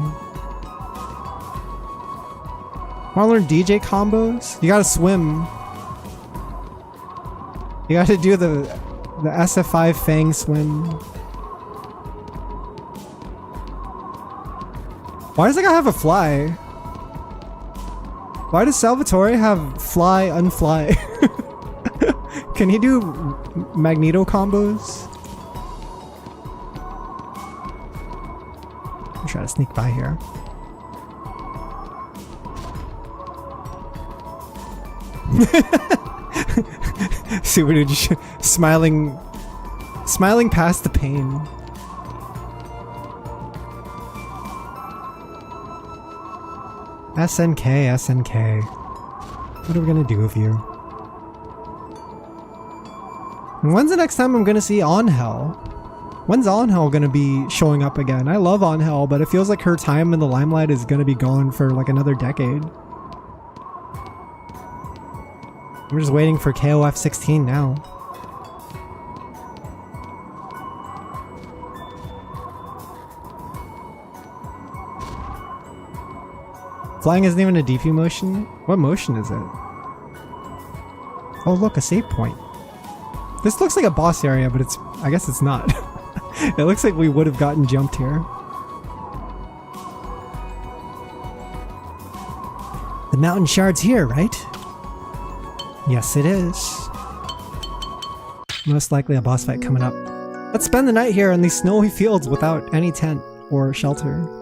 S1: Want to learn DJ combos? You gotta swim. You gotta do the SF5 Fang swim. Why does that guy have a fly? Why does Salvatore have fly unfly? Can he do Magneto combos? I'm trying to sneak by here. See what just smiling past the pain. SNK. What are we gonna do with you? And when's the next time I'm gonna see Angel? When's Angel gonna be showing up again? I love Angel, but it feels like her time in the limelight is gonna be gone for like another decade. I'm just waiting for KOF 16 now. Flying isn't even a DP motion? What motion is it? Oh look, a save point. This looks like a boss area, but I guess it's not. It looks like we would have gotten jumped here. The mountain shard's here, right? Yes, it is. Most likely a boss fight coming up. Let's spend the night here in these snowy fields without any tent or shelter.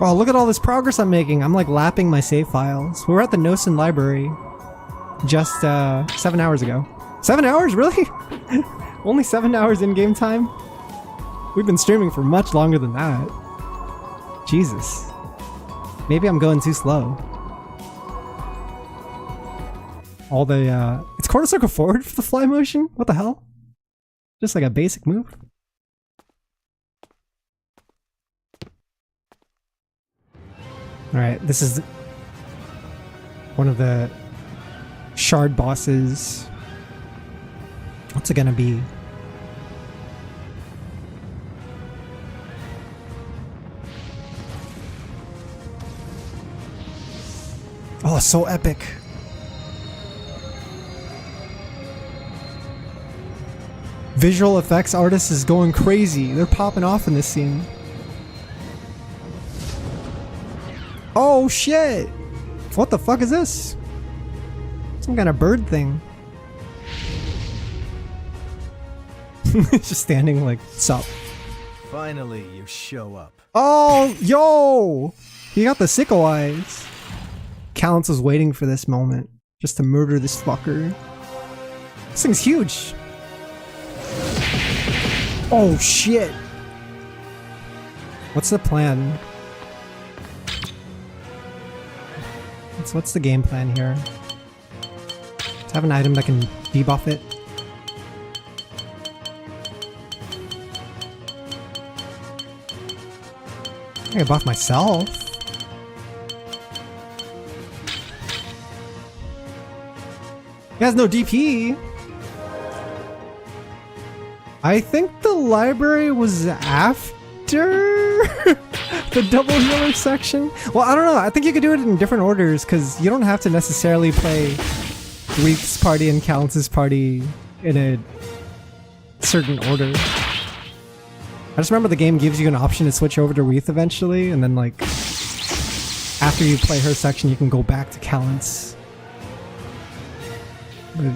S1: Oh, look at all this progress I'm making. I'm like lapping my save files. We were at the Nosen library just 7 hours ago. 7 hours? Really? Only 7 hours in-game time? We've been streaming for much longer than that. Jesus. Maybe I'm going too slow. All the, it's quarter circle forward for the fly motion? What the hell? Just like a basic move? Alright, this is one of the shard bosses. What's it gonna be? Oh, so epic. Visual effects artist is going crazy. They're popping off in this scene. Oh shit! What the fuck is this? Some kind of bird thing. It's just standing like, sup.
S2: Finally, you show up.
S1: Oh, yo! He got the sickle eyes. Callens was waiting for this moment. Just to murder this fucker. This thing's huge. Oh shit! What's the plan? What's the game plan here? To have an item that can debuff it. I can buff myself. He has no DP. I think the library was after the double healer section. Well, I don't know. I think you could do it in different orders because you don't have to necessarily play Reef's party and Callens' party in a certain order. I just remember the game gives you an option to switch over to Wreath eventually, and then like after you play her section, you can go back to Callens.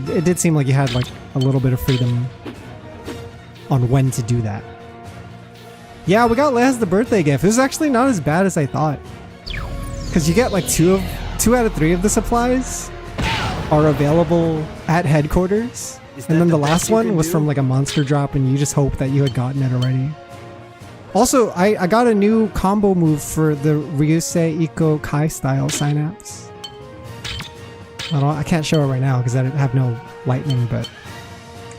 S1: It did seem like you had like a little bit of freedom on when to do that. Yeah, we got Laz the birthday gift. It was actually not as bad as I thought, because you get like 2 out of 3 of the supplies are available at headquarters, and then the last one was from like a monster drop, and you just hope that you had gotten it already. Also, I got a new combo move for the Ryusei Iko Kai style synapse. I can't show it right now because I have no lightning, but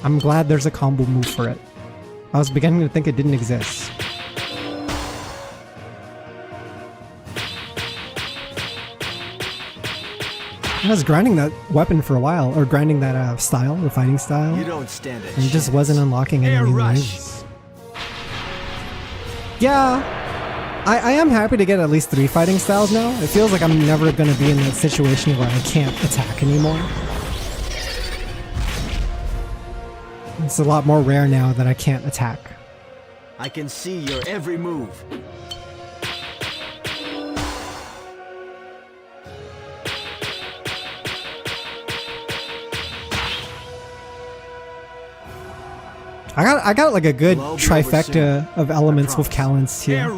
S1: I'm glad there's a combo move for it. I was beginning to think it didn't exist. I was grinding that weapon for a while, or grinding that style, the fighting style.
S2: You don't stand it.
S1: And it just wasn't unlocking any new moves. Yeah, I am happy to get at least 3 fighting styles now. It feels like I'm never going to be in that situation where I can't attack anymore. It's a lot more rare now that I can't attack.
S2: I can see your every move.
S1: I got like a good trifecta of elements with Callens here.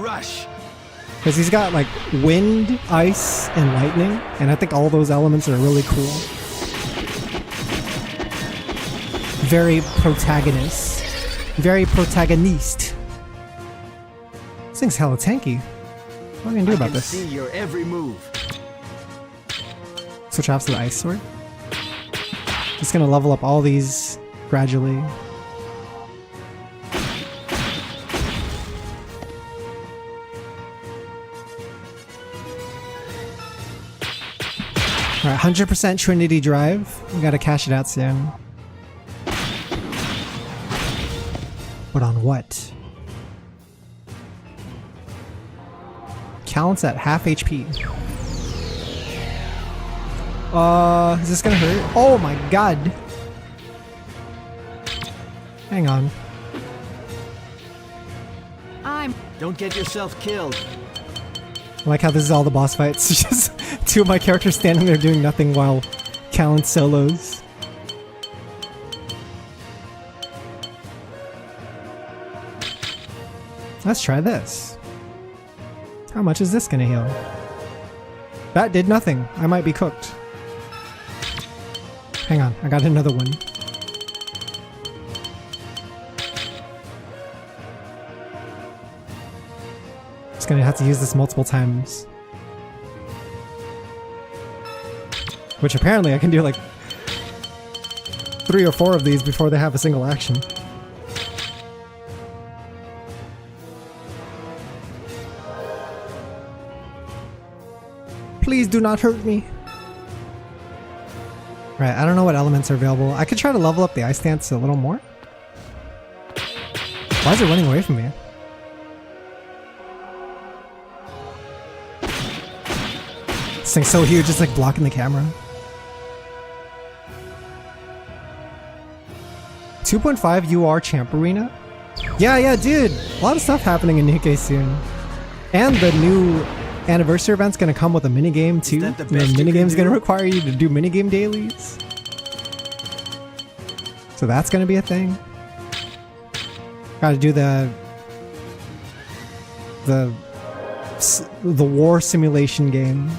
S1: Because he's got like wind, ice, and lightning, and I think all those elements are really cool. Very protagonist. Very protagonist. This thing's hella tanky. What are we gonna do about this?
S2: See your every move.
S1: Switch off to the ice sword. Just gonna level up all these gradually. Alright, 100% Trinity Drive. We gotta cash it out soon. But on what? Callant's at half HP. Is this gonna hurt? Oh my god! Hang on.
S2: Don't get yourself killed.
S1: I like how this is all the boss fights. It's just two of my characters standing there doing nothing while Callant solos. Let's try this. How much is this gonna heal? That did nothing. I might be cooked. Hang on, I got another one. Just gonna have to use this multiple times. Which apparently I can do like 3 or 4 of these before they have a single action. Please do not hurt me. Right, I don't know what elements are available. I could try to level up the ice stance a little more. Why is it running away from me? This thing's so huge, it's like blocking the camera. 2.5 UR Champ Arena? Yeah, dude! A lot of stuff happening in Nikke soon. And the new anniversary event's gonna come with a minigame too.
S2: that the
S1: And the
S2: best you can
S1: minigame's gonna
S2: do?
S1: require you to do minigame dailies. So that's gonna be a thing. Gotta do the war simulation game.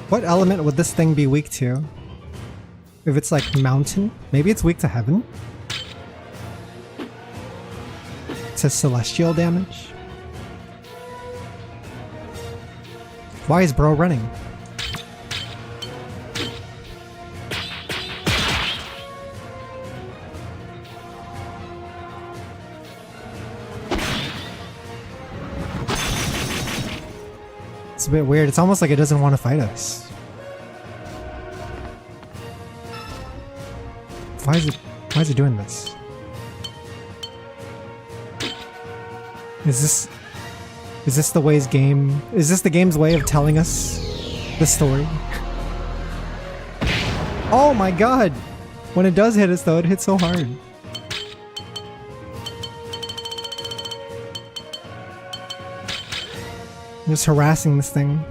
S1: What element would this thing be weak to? If it's like mountain, maybe it's weak to heaven? To celestial damage? Why is bro running? It's a bit weird. It's almost like it doesn't want to fight us. Why is it doing this? Is this the way's game? Is this the game's way of telling us the story? Oh my god! When it does hit us though, it hits so hard. I'm just harassing this thing.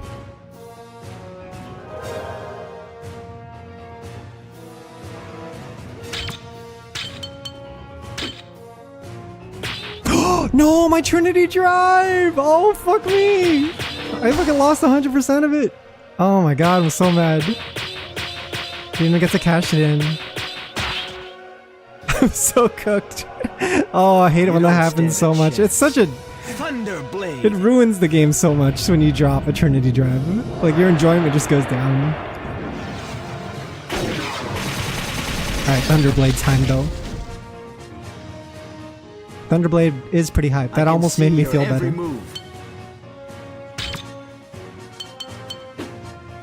S1: No, my Trinity Drive! Oh, fuck me! I fucking lost 100% of it. Oh my god, I'm so mad. Didn't even get to cash it in. I'm so cooked. Oh, I hate it when that happens so much. It's such a...
S2: Thunderblade.
S1: It ruins the game so much when you drop a Trinity Drive. Like, your enjoyment just goes down. Alright, Thunderblade time though. Thunderblade is pretty hype. That almost made me feel better.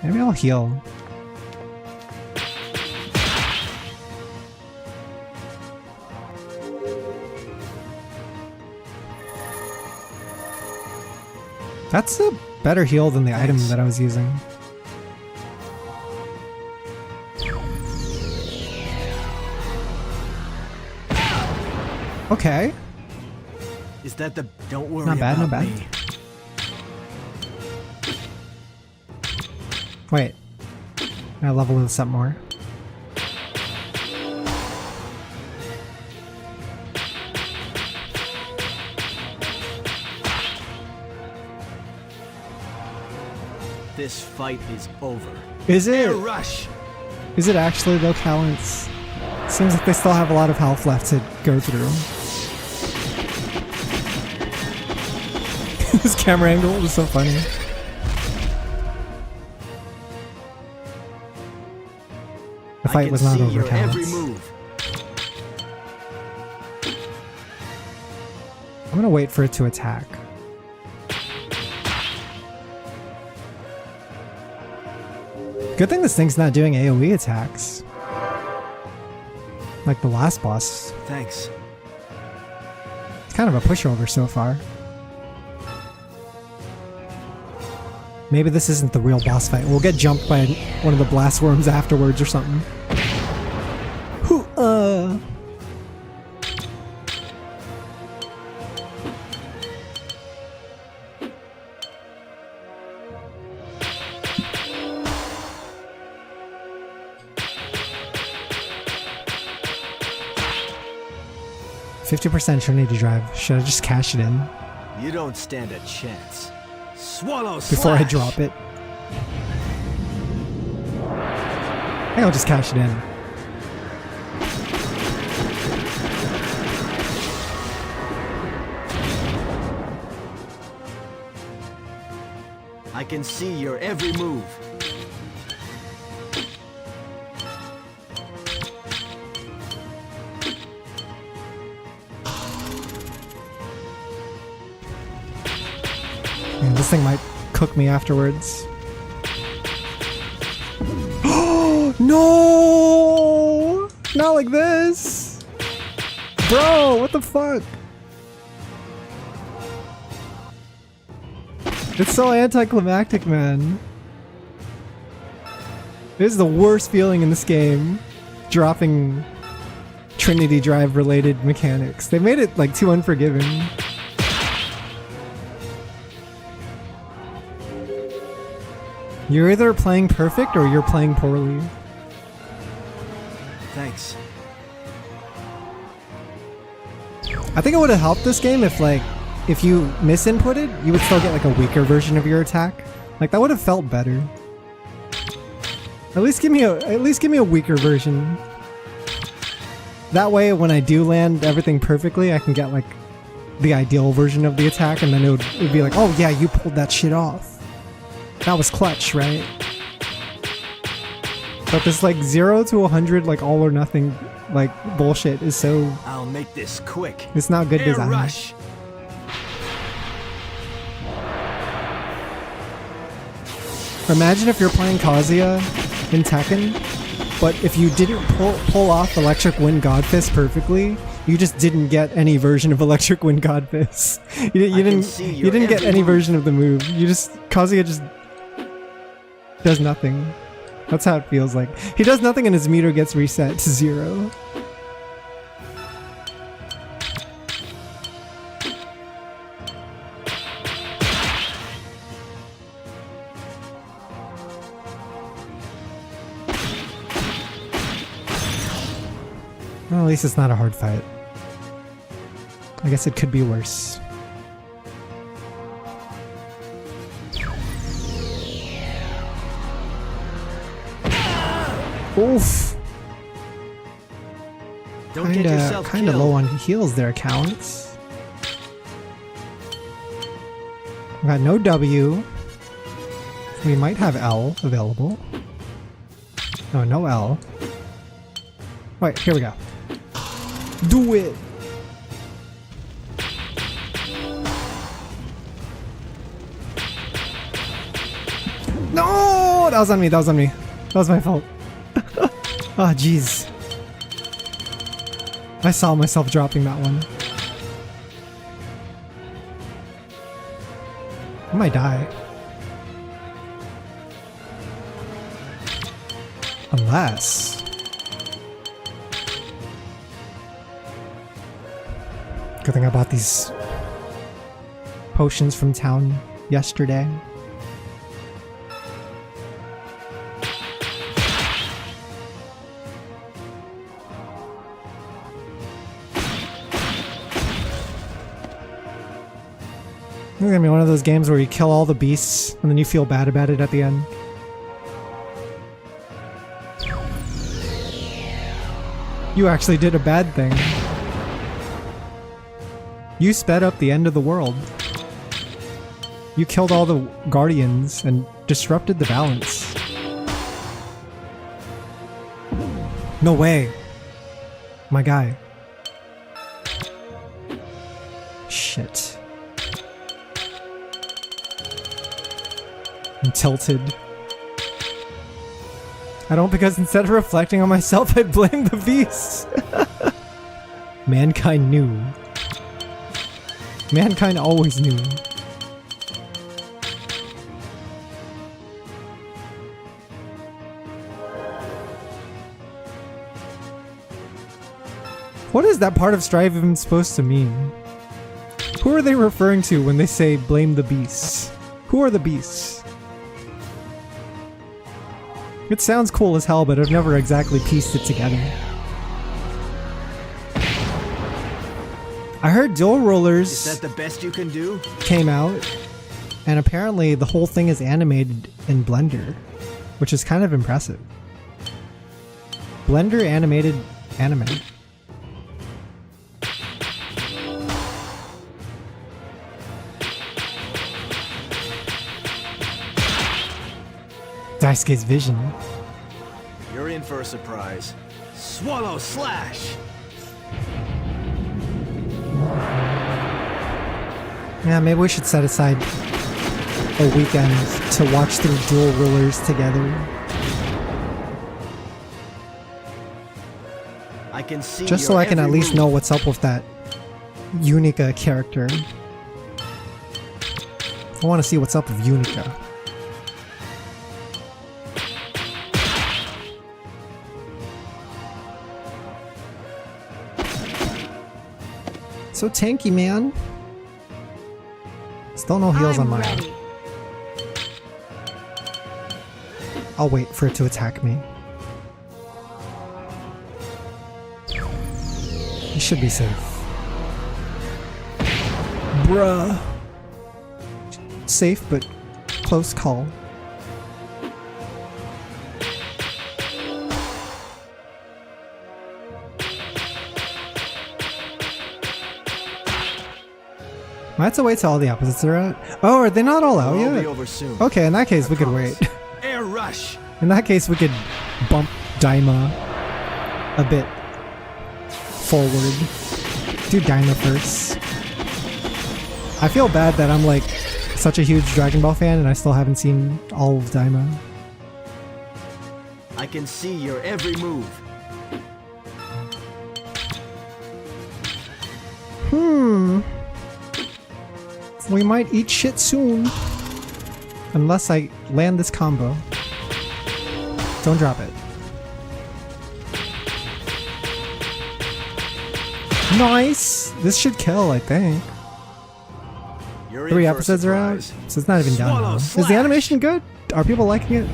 S1: Maybe I'll heal. That's a better heal than the item that I was using. Okay.
S2: Is that the... Don't worry
S1: Not bad,
S2: about
S1: not bad.
S2: me.
S1: Wait. I level this up more.
S2: This fight is over.
S1: Is
S2: Air
S1: it?
S2: rush.
S1: Is it actually though, Callants? Seems like they still have a lot of health left to go through. This camera angle was so funny. The fight was not over
S2: your every
S1: talents.
S2: move.
S1: I'm gonna wait for it to attack. Good thing this thing's not doing AoE attacks. Like the last boss.
S2: Thanks.
S1: It's kind of a pushover so far. Maybe this isn't the real boss fight. We'll get jumped by one of the blast worms afterwards or something. Hoo 50% Trinity Drive. Should I just cash it in
S2: You don't stand a chance. Swallow
S1: before I
S2: slash.
S1: drop it? I think I'll just cash it in.
S2: I can see your every move.
S1: Man, this thing might cook me afterwards. No! Not like this! Bro, what the fuck? It's so anticlimactic, man. This is the worst feeling in this game. Dropping Trinity Drive related mechanics. They made it like too unforgiving. You're either playing perfect or you're playing poorly.
S2: Thanks.
S1: I think it would have helped this game if you misinputted, you would still get like a weaker version of your attack. Like that would have felt better. At least give me a weaker version. That way when I do land everything perfectly, I can get like the ideal version of the attack, and then it would be like, oh yeah, you pulled that shit off. That was clutch, right? But this like 0 to 100 like all or nothing like bullshit is so...
S2: I'll make this quick.
S1: It's not good
S2: Air
S1: design.
S2: rush.
S1: Imagine if you're playing Kazuya in Tekken, but if you didn't pull off Electric Wind God Fist perfectly, you just didn't get any version of Electric Wind God Fist. You didn't get any version of the move. Kazuya just does nothing. That's how it feels like. He does nothing and his meter gets reset to 0. Well, at least it's not a hard fight. I guess it could be worse. Oof.
S2: Don't get yourself
S1: Kinda
S2: killed.
S1: low on heals there, Counts. We got no W. We might have L available. No, no L. Wait, here we go. Do it! No! That was on me, that was on me. That was my fault. Oh, jeez. I saw myself dropping that one. I might die. Unless... Good thing I bought these potions from town yesterday. It's gonna be one of those games where you kill all the beasts and then you feel bad about it at the end. You actually did a bad thing. You sped up the end of the world. You killed all the guardians and disrupted the balance. No way. My guy. Shit. I'm tilted. I don't, because instead of reflecting on myself, I blame the beast. Mankind knew. Mankind always knew. What is that part of Strive even supposed to mean? Who are they referring to when they say blame the beasts? Who are the beasts? It sounds cool as hell, but I've never exactly pieced it together. I heard Dual Rollers
S2: Is that the best you can do?
S1: came out, and apparently the whole thing is animated in Blender, which is kind of impressive. Blender animated anime. Daisuke's vision.
S2: You're in for a surprise. Swallow slash!
S1: Yeah, maybe we should set aside a weekend to watch through Dual Rulers together.
S2: I can see
S1: Just so
S2: your
S1: I can at
S2: every
S1: least
S2: move.
S1: know what's up with that Unica character. I want to see what's up with Unica. So tanky, man. Still no heals on my arm.
S4: ready.
S1: I'll wait for it to attack me. You should be safe. Bruh. Safe, but close call. I have to wait till all the opposites are out. Oh, are they not all out
S2: It'll all be
S1: yet?
S2: over soon.
S1: Okay, in that case, we could wait.
S2: Air rush!
S1: In that case, we could bump Daima a bit forward. Do Daima first. I feel bad that I'm like such a huge Dragon Ball fan and I still haven't seen all of Daima.
S2: I can see your every move.
S1: We might eat shit soon. Unless I land this combo. Don't drop it. Nice! This should kill, I think.
S2: You're
S1: 3
S2: in for a
S1: episodes are out,
S2: surprise.
S1: so it's not even
S2: Swallow
S1: done. Is
S2: slash.
S1: the animation good? Are people liking it?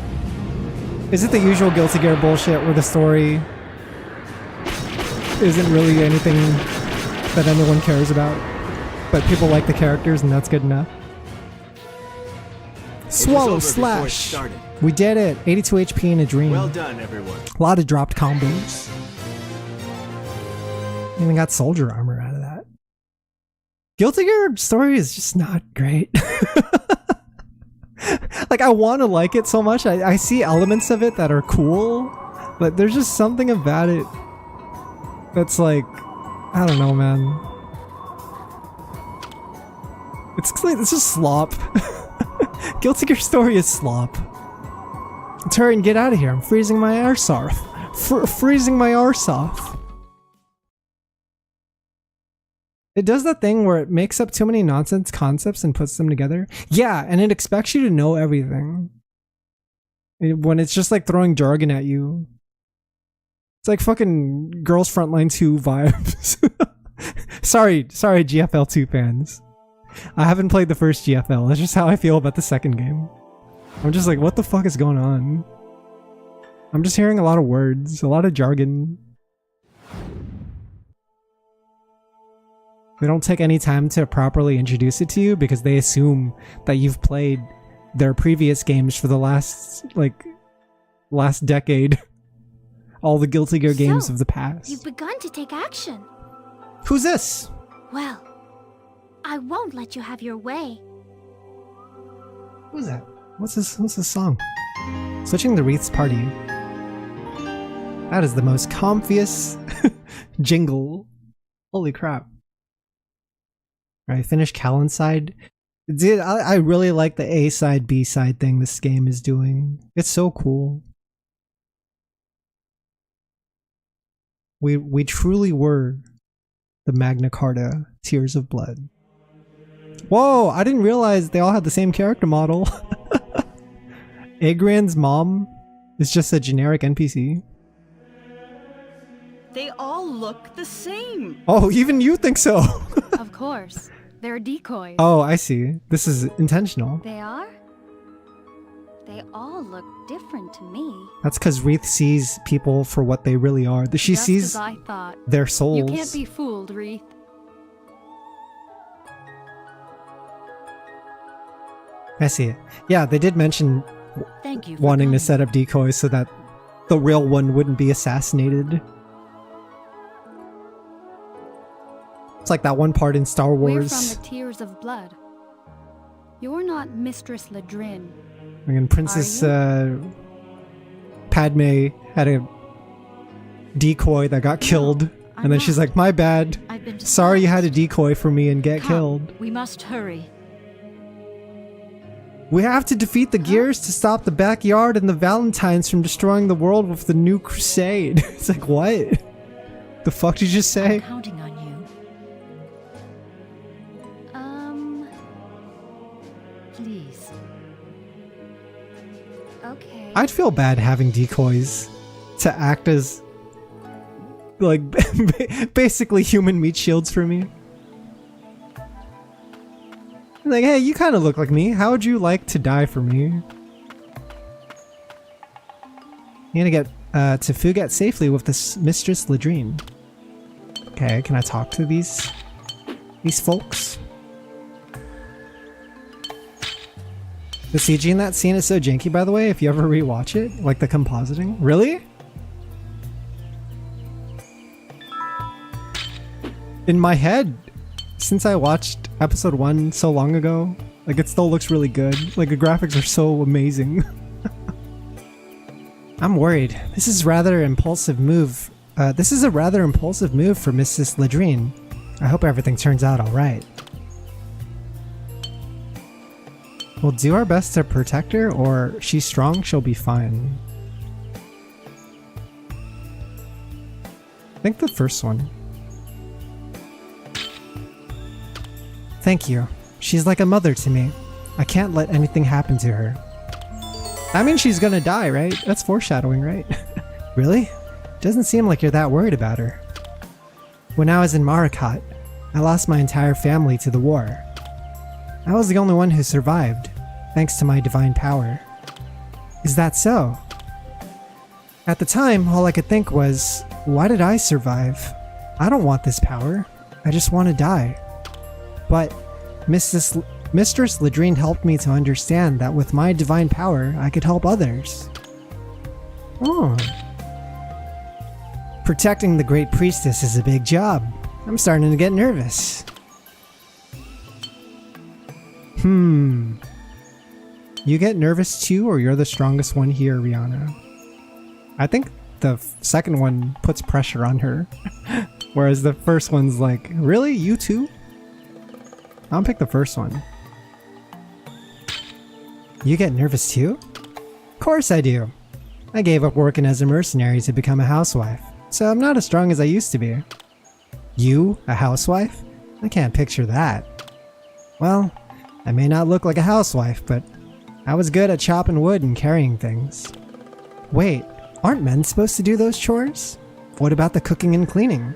S1: Is it the usual Guilty Gear bullshit where the story isn't really anything that anyone cares about, but people like the characters and that's good enough? Swallow
S2: over before it
S1: slash!
S2: started.
S1: We did it! 82 HP in a dream.
S2: Well done, everyone.
S1: A lot of dropped combos. Even got soldier armor out of that. Guilty Gear story is just not great. Like, I want to like it so much. I see elements of it that are cool, but there's just something about it that's like, I don't know, man. It's just slop. Guilty Gear story is slop. Turn, get out of here. I'm freezing my arse off. Freezing my arse off. It does that thing where it makes up too many nonsense concepts and puts them together. Yeah, and it expects you to know everything. When it's just like throwing jargon at you. It's like fucking Girls Frontline 2 vibes. Sorry GFL 2 fans. I haven't played the first GFL. That's just how I feel about the second game. I'm just like, what the fuck is going on? I'm just hearing a lot of words, a lot of jargon. They don't take any time to properly introduce it to you because they assume that you've played their previous games for the last decade. All the Guilty Gear games of the past.
S8: You've begun to take action.
S1: Who's this?
S8: Well, I won't let you have your way.
S1: Who's that? What's this song? Switching the Wreath's party. That is the most comfiest jingle. Holy crap. Alright, finish Callan side. Dude, I really like the A side, B side thing this game is doing. It's so cool. We truly were the Magna Carta Tears of Blood. Whoa, I didn't realize they all had the same character model. Agran's mom is just a generic NPC.
S4: They all look the same.
S1: Oh, even you think so.
S3: Of course. They're decoys.
S1: Oh, I see. This is intentional.
S8: They are? They all look different to me.
S1: That's because Wreath sees people for what they really are. She
S3: Just
S1: sees
S3: as I thought.
S1: their souls.
S3: You can't be fooled, Wreath.
S1: I see it. Yeah, they did mention
S3: Thank you for
S1: wanting to
S3: coming.
S1: set up decoys so that the real one wouldn't be assassinated. It's like that one part in Star
S3: We're
S1: Wars.
S3: from the Tears of Blood. You're not Mistress Ledrin.
S1: When Princess Padme had a decoy that got killed,
S3: I'm
S1: and then she's
S3: not.
S1: like, "My bad.
S3: I've been
S1: Sorry you had a
S3: disguised.
S1: decoy for me and get
S4: Come,
S1: killed."
S4: we must hurry.
S1: We have to defeat the Gears to stop the Backyard and the Valentines from destroying the world with the new crusade. It's like, what? The fuck did you just say?
S4: I'm counting on you.
S3: Please.
S8: Okay.
S1: I'd feel bad having decoys to act as like basically human meat shields for me. Like, hey, you kind of look like me. How would you like to die for me? You're gonna get to Fugat safely with this Mistress Ledrine. Okay, can I talk to these folks? The CG in that scene is so janky, by the way, if you ever rewatch it. Like the compositing. Really? In my head, since I watched episode 1 so long ago, like it still looks really good. Like the graphics are so amazing. I'm worried. This is a rather impulsive move for Mrs. Ledrine. I hope everything turns out alright. We'll do our best to protect her, or she's strong, she'll be fine. I think the first one. Thank you. She's like a mother to me. I can't let anything happen to her. That means she's gonna die, right? That's foreshadowing, right? Really? Doesn't seem like you're that worried about her. When I was in Marakat, I lost my entire family to the war. I was the only one who survived, thanks to my divine power. Is that so? At the time, all I could think was, why did I survive? I don't want this power. I just want to die. But Mistress Ledrine helped me to understand that with my divine power, I could help others. Oh. Protecting the Great Priestess is a big job. I'm starting to get nervous. You get nervous too, or you're the strongest one here, Rihanna? I think the second one puts pressure on her. Whereas the first one's like, really? You too? I'll pick the first one. You get nervous too? Of course I do. I gave up working as a mercenary to become a housewife, so I'm not as strong as I used to be. You, a housewife? I can't picture that. Well, I may not look like a housewife, but I was good at chopping wood and carrying things. Wait, aren't men supposed to do those chores? What about the cooking and cleaning?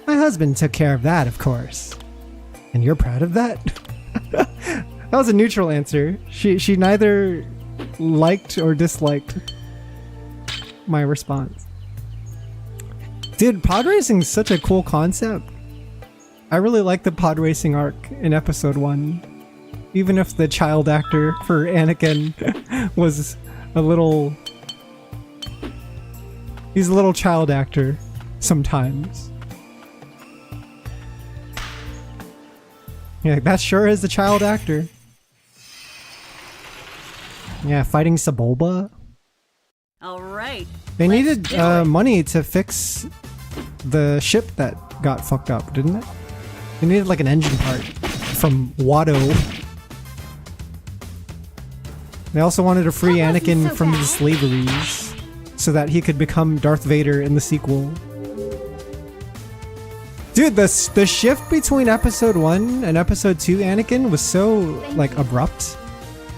S1: My husband took care of that, of course. And you're proud of that? That was a neutral answer. She neither liked or disliked my response. Dude, pod racing is such a cool concept. I really like the pod racing arc in episode 1. Even if the child actor for Anakin was a little... He's a little child actor sometimes. Yeah, that sure is the child actor. Yeah, fighting Sebulba.
S4: All right. right.
S1: They
S4: Let's
S1: needed
S4: do it.
S1: money to fix the ship that got fucked up, didn't it? They needed like an engine part from Watto. They also wanted to free
S3: That wasn't
S1: Anakin
S3: so
S1: from the
S3: bad.
S1: slaveries so that he could become Darth Vader in the sequel. Dude, the shift between episode 1 and episode 2 Anakin was so like abrupt.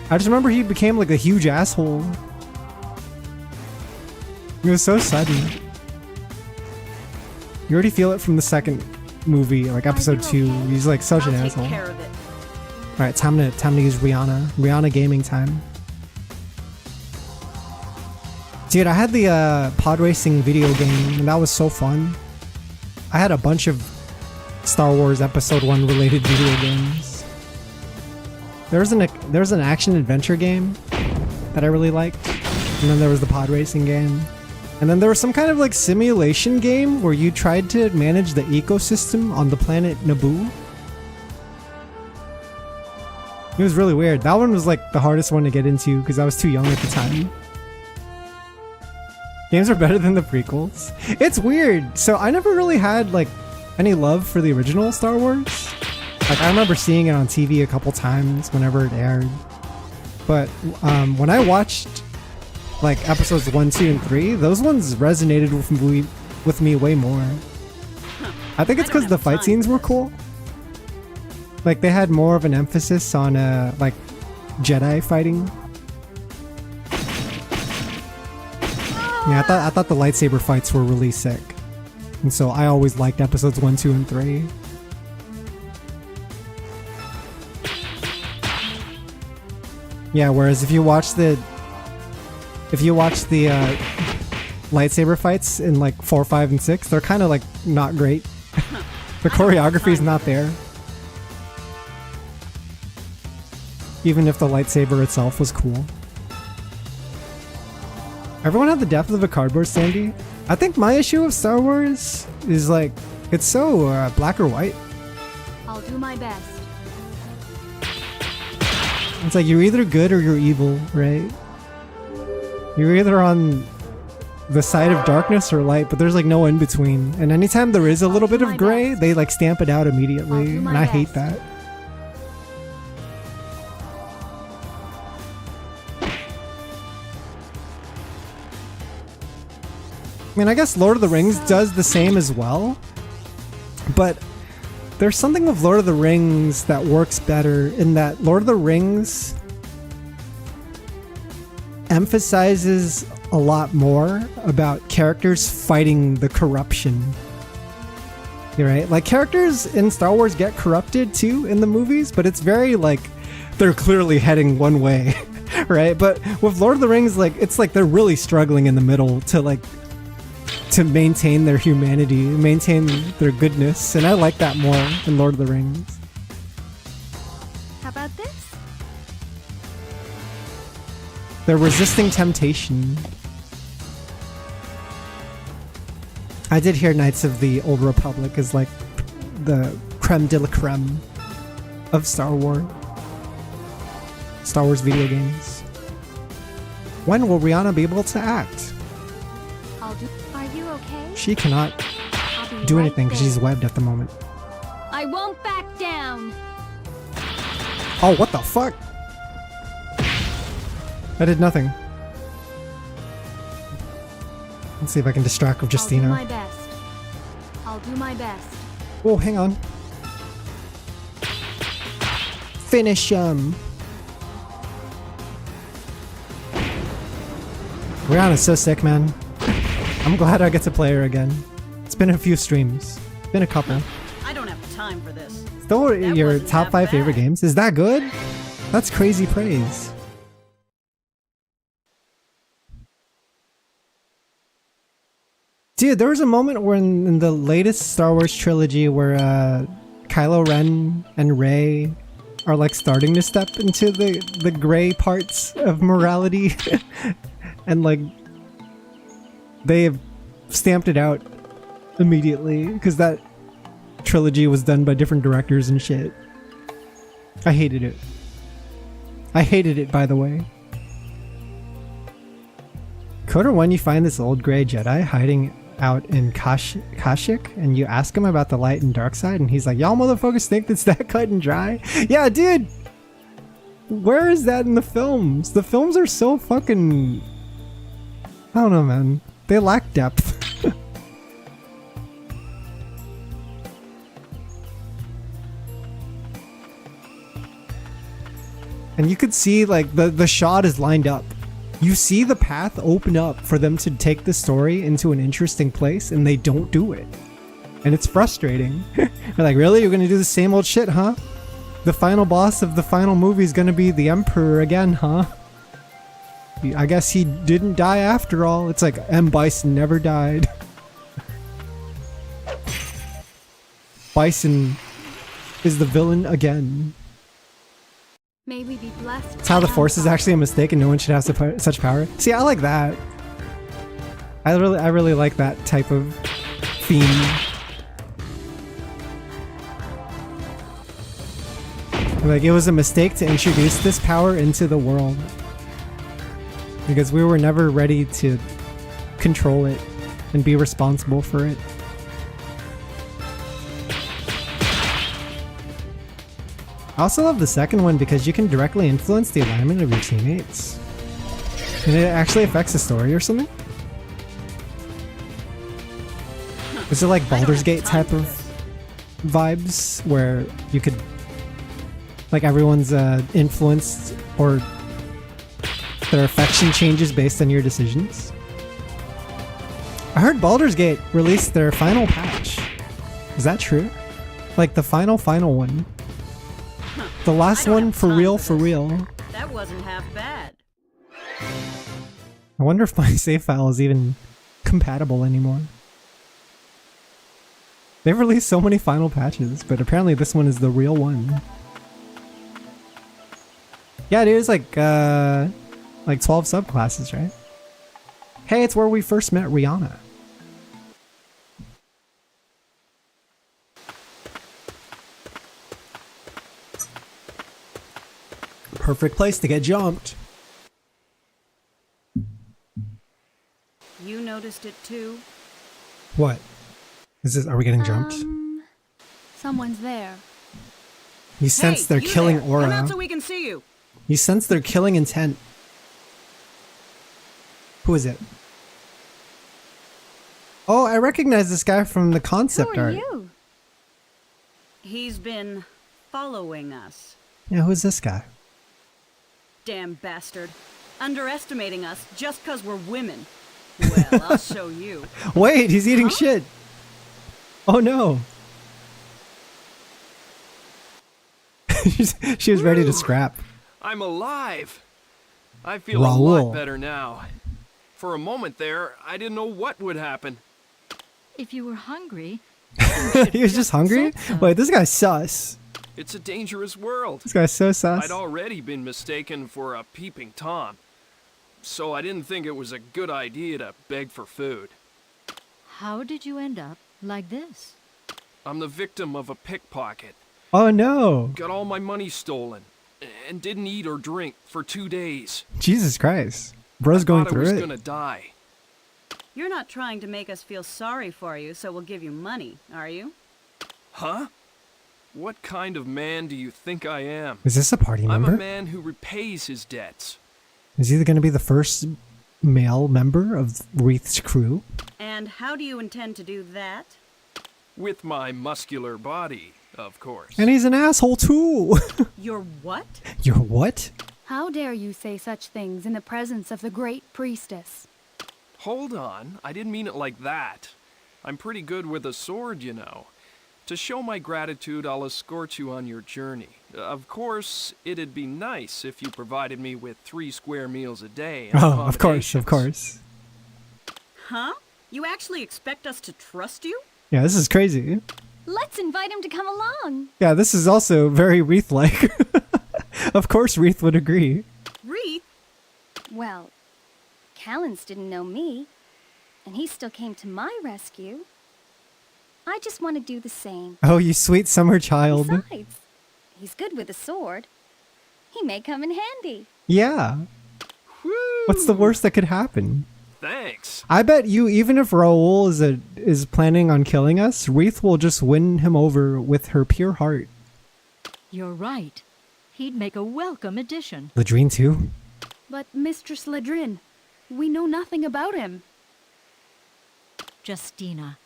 S1: I just remember he became like a huge asshole. It was so sudden. You already feel it from the second movie, like episode 2. He's like such an
S4: I'll
S1: asshole.
S4: take care of it.
S1: All right, time to use Rihanna. Rihanna gaming time. Dude, I had the pod racing video game, and that was so fun. I had a bunch of Star Wars Episode 1 related video games. There's an action adventure game that I really liked, and then there was the pod racing game, and then there was some kind of like simulation game where you tried to manage the ecosystem on the planet Naboo. It was really weird. That one was like the hardest one to get into because I was too young at the time. Games are better than the prequels. It's weird. So I never really had like any love for the original Star Wars. Like I remember seeing it on TV a couple times whenever it aired. But when I watched like episodes 1, 2, and 3, those ones resonated with me way more. I think it's because the fight scenes were cool. Like they had more of an emphasis on like Jedi fighting. Yeah, I thought the lightsaber fights were really sick. And so I always liked episodes 1, 2, and 3. Yeah, whereas if you watch the lightsaber fights in like 4, 5, and 6, they're kind of like not great. The choreography is not there. Even if the lightsaber itself was cool. Everyone had the depth of a cardboard standee. I think my issue with Star Wars is like, it's so black or white.
S8: I'll do my best.
S1: It's like you're either good or you're evil, right? You're either on the side of darkness or light, but there's like no in between. And anytime there is a little bit of gray, they like stamp it out immediately, and I hate that. I mean, I guess Lord of the Rings does the same as well, but there's something with Lord of the Rings that works better in that Lord of the Rings emphasizes a lot more about characters fighting the corruption. You're right? Like, characters in Star Wars get corrupted too in the movies, but it's very like they're clearly heading one way, right? But with Lord of the Rings, like it's like they're really struggling in the middle to maintain their humanity, maintain their goodness, and I like that more in Lord of the Rings.
S8: How about this?
S1: They're resisting temptation. I did hear Knights of the Old Republic is like the creme de la creme of Star Wars video games. When will Rihanna be able to act?
S8: Are you okay?
S1: She cannot
S8: I'll be
S1: do
S8: right
S1: anything because
S8: there.
S1: she's webbed at the moment.
S8: I won't back down.
S1: Oh, what the fuck? I did nothing. Let's see if I can distract with
S8: I'll do
S1: Justina.
S8: my best. I'll do my best.
S1: Oh, hang on. Finish him. Rihanna's so sick, man. I'm glad I get to play her again. It's been a few streams. Been a couple.
S4: I don't have time for this.
S1: Still
S4: That
S1: your
S4: wasn't
S1: top
S4: that
S1: 5 favorite
S4: bad.
S1: games? Is that good? That's crazy praise. Dude, there was a moment where in the latest Star Wars trilogy where Kylo Ren and Rey are like starting to step into the gray parts of morality and like they have stamped it out immediately because that trilogy was done by different directors and shit. I hated it. I hated it, by the way. Coda 1, you find this old gray Jedi hiding out in Kashyyyk, and you ask him about the light and dark side, and he's like, y'all motherfuckers think that's that cut and dry? Yeah, dude! Where is that in the films? The films are so fucking... I don't know, man. They lack depth. And you could see, like, the shot is lined up. You see the path open up for them to take the story into an interesting place, and they don't do it. And it's frustrating. You're like, really? You're gonna do the same old shit, huh? The final boss of the final movie is gonna be the Emperor again, huh? I guess he didn't die after all. It's like M. Bison never died. Bison is the villain again.
S8: May we be blessed.
S1: It's how the Force is actually a mistake and no one should have such power. See, I like that. I really like that type of theme. Like, it was a mistake to introduce this power into the world. Because we were never ready to control it and be responsible for it. I also love the second one because you can directly influence the alignment of your teammates. And it actually affects the story or something? Is it like Baldur's Gate type of vibes where you could, like, everyone's influenced or their affection changes based on your decisions? I heard Baldur's Gate released their final patch. Is that true? Like the final one. The last one for real.
S4: That wasn't half bad.
S1: I wonder if my save file is even compatible anymore. They've released so many final patches, but apparently this one is the real one. Yeah, it is like 12 subclasses, right? Hey, it's where we first met Rihanna. Perfect place to get jumped.
S4: You noticed it too?
S1: What? Is this? Are we getting jumped?
S8: Someone's there.
S1: You sense their killing aura.
S4: Come out so we can see you.
S1: You sense their killing intent. Who is it? Oh, I recognize this guy from the concept art.
S8: Who are you?
S4: He's been following us.
S1: Yeah, who's this guy?
S4: Damn bastard. Underestimating us just because we're women. Well, I'll show you.
S1: Wait, he's eating shit. Oh no. She was ready to scrap.
S9: I'm alive. I feel a
S1: Raul.
S9: lot better now. For a moment there, I didn't know what would happen.
S4: If you were hungry,
S1: He was just hungry? Wait, this guy's sus.
S9: It's a dangerous world.
S1: This guy's so sus.
S9: I'd already been mistaken for a peeping Tom, so I didn't think it was a good idea to beg for food.
S4: how did you end up like this?
S9: I'm the victim of a pickpocket.
S1: Oh no.
S9: Got all my money stolen, and didn't eat or drink for 2 days.
S1: Jesus Christ. Bro's going through
S9: I was
S1: it.
S9: gonna die.
S4: You're not trying to make us feel sorry for you, so we'll give you money, are you?
S9: Huh? What kind of man do you think I am?
S1: Is this a party
S9: I'm
S1: member?
S9: a man who repays his debts.
S1: Is he going to be the first male member of Wreath's crew?
S4: And how do you intend to do that?
S9: With my muscular body, of course.
S1: And he's an asshole too.
S4: Your what?
S1: You're what?
S8: How dare you say such things in the presence of the great priestess?
S9: Hold on, I didn't mean it like that. I'm pretty good with a sword, you know. To show my gratitude, I'll escort you on your journey. Of course, it'd be nice if you provided me with 3 square meals a day. And
S1: Oh, of course, of course.
S4: Huh? You actually expect us to trust you?
S1: Yeah, this is crazy.
S8: Let's invite him to come along.
S1: Yeah, this is also very Wreath-like. Of course Wreath would agree.
S4: Wreath?
S8: Well, Callens didn't know me, and he still came to my rescue. I just want to do the same.
S1: Oh, you sweet summer child.
S8: Besides, he's good with a sword. He may come in handy.
S1: Yeah.
S9: Whew.
S1: What's the worst that could happen?
S9: thanks.
S1: I bet you, even if Raoul is planning on killing us, Wreath will just win him over with her pure heart.
S10: You're right. He'd make a welcome addition.
S1: Ladrine too?
S11: But Mistress Ladrine, we know nothing about him.
S10: Justina,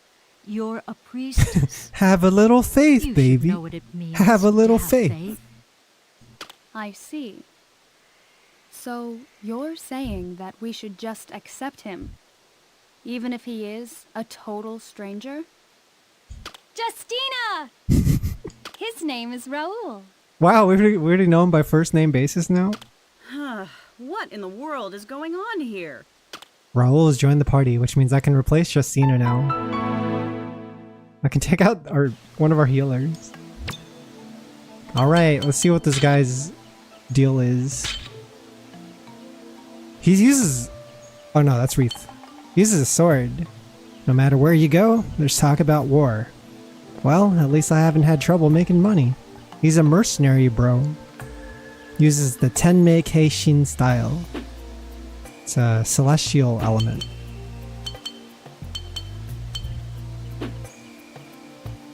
S10: you're a priestess.
S1: Have a little faith,
S10: You should
S1: baby.
S10: know what it means
S1: Have a
S10: to
S1: little
S10: have
S1: faith.
S11: I see. So you're saying that we should just accept him, even if he is a total stranger?
S8: Justina! His name is Raoul.
S1: Wow, we already know him by first name basis now?
S12: What in the world is going on here?
S1: Raoul has joined the party, which means I can replace Justina now. I can take out one of our healers. Alright, let's see what this guy's deal is. He uses... Oh no, that's Wreath. He uses a sword. No matter where you go, there's talk about war. Well, at least I haven't had trouble making money. He's a mercenary, bro. Uses the Tenmei Keishin style. It's a celestial element.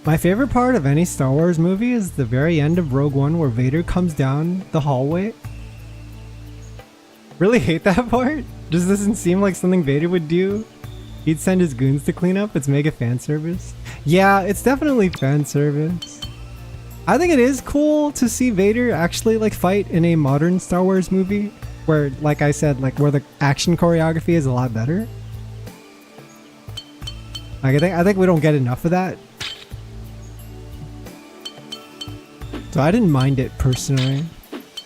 S1: My favorite part of any Star Wars movie is the very end of Rogue One where Vader comes down the hallway. Really hate that part. Just doesn't seem like something Vader would do. He'd send his goons to clean up. It's mega fan service. Yeah, it's definitely fan service. I think it is cool to see Vader actually like fight in a modern Star Wars movie where, like I said, like where the action choreography is a lot better. Like I think we don't get enough of that. So I didn't mind it personally,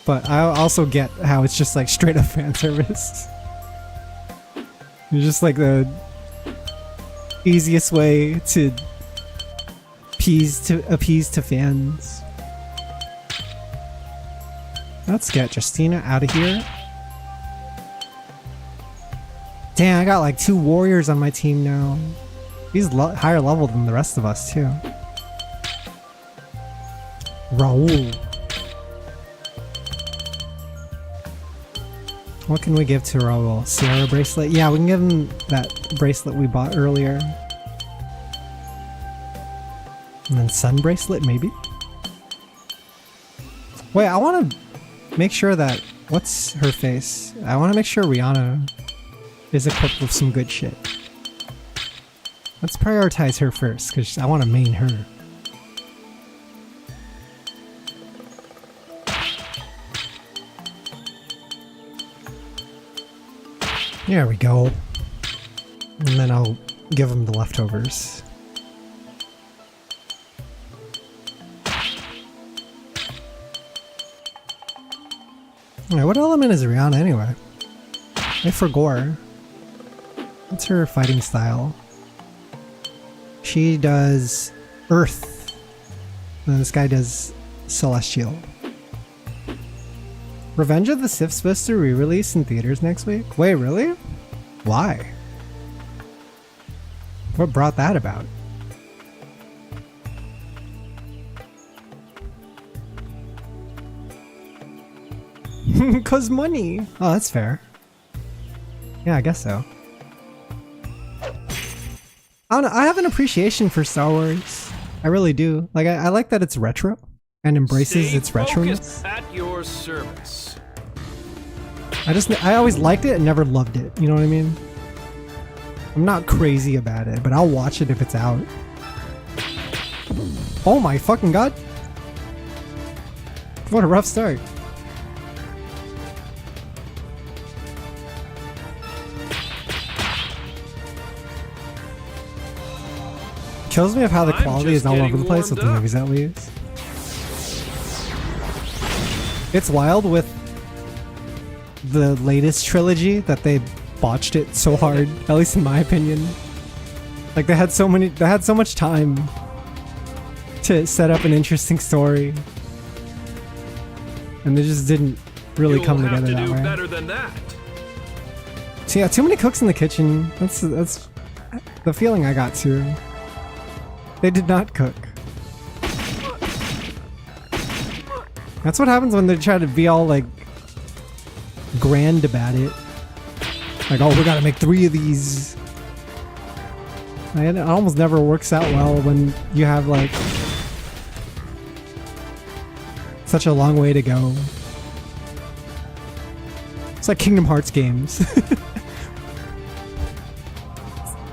S1: but I also get how it's just like straight up fan service. It's just like the easiest way to appease to fans. Let's get Justina out of here. Damn, I got like 2 warriors on my team now. He's higher level than the rest of us too. Raoul. What can we give to Raoul? Sierra bracelet? Yeah, we can give him that bracelet we bought earlier. And then sun bracelet, maybe? Wait, I want to make sure that... What's her face? I want to make sure Rihanna is equipped with some good shit. Let's prioritize her first, because I want to main her. There we go. And then I'll give him the leftovers. Alright, what element is Rihanna anyway? I forgot. What's her fighting style? She does Earth. And this guy does Celestial. Revenge of the Sith's supposed to re-release in theaters next week? Wait, really? Why? What brought that about? Cause money! Oh, that's fair. Yeah, I guess so. I don't know, I have an appreciation for Star Wars. I really do. Like, I like that it's retro and embraces its retroness.
S9: At your service.
S1: I always liked it and never loved it, you know what I mean? I'm not crazy about it, but I'll watch it if it's out. Oh my fucking god! What a rough start. Kills me of how the quality is all over the place with the movies that we use. It's wild with the latest trilogy that they botched it so hard, at least in my opinion. Like they had so much time to set up an interesting story, and they just didn't really come together that way.
S9: Better than that.
S1: So yeah, too many cooks in the kitchen. That's the feeling I got too. They did not cook. That's what happens when they try to be all like grand about it. Like, oh, we gotta make 3 of these. And it almost never works out well when you have like such a long way to go. It's like Kingdom Hearts games.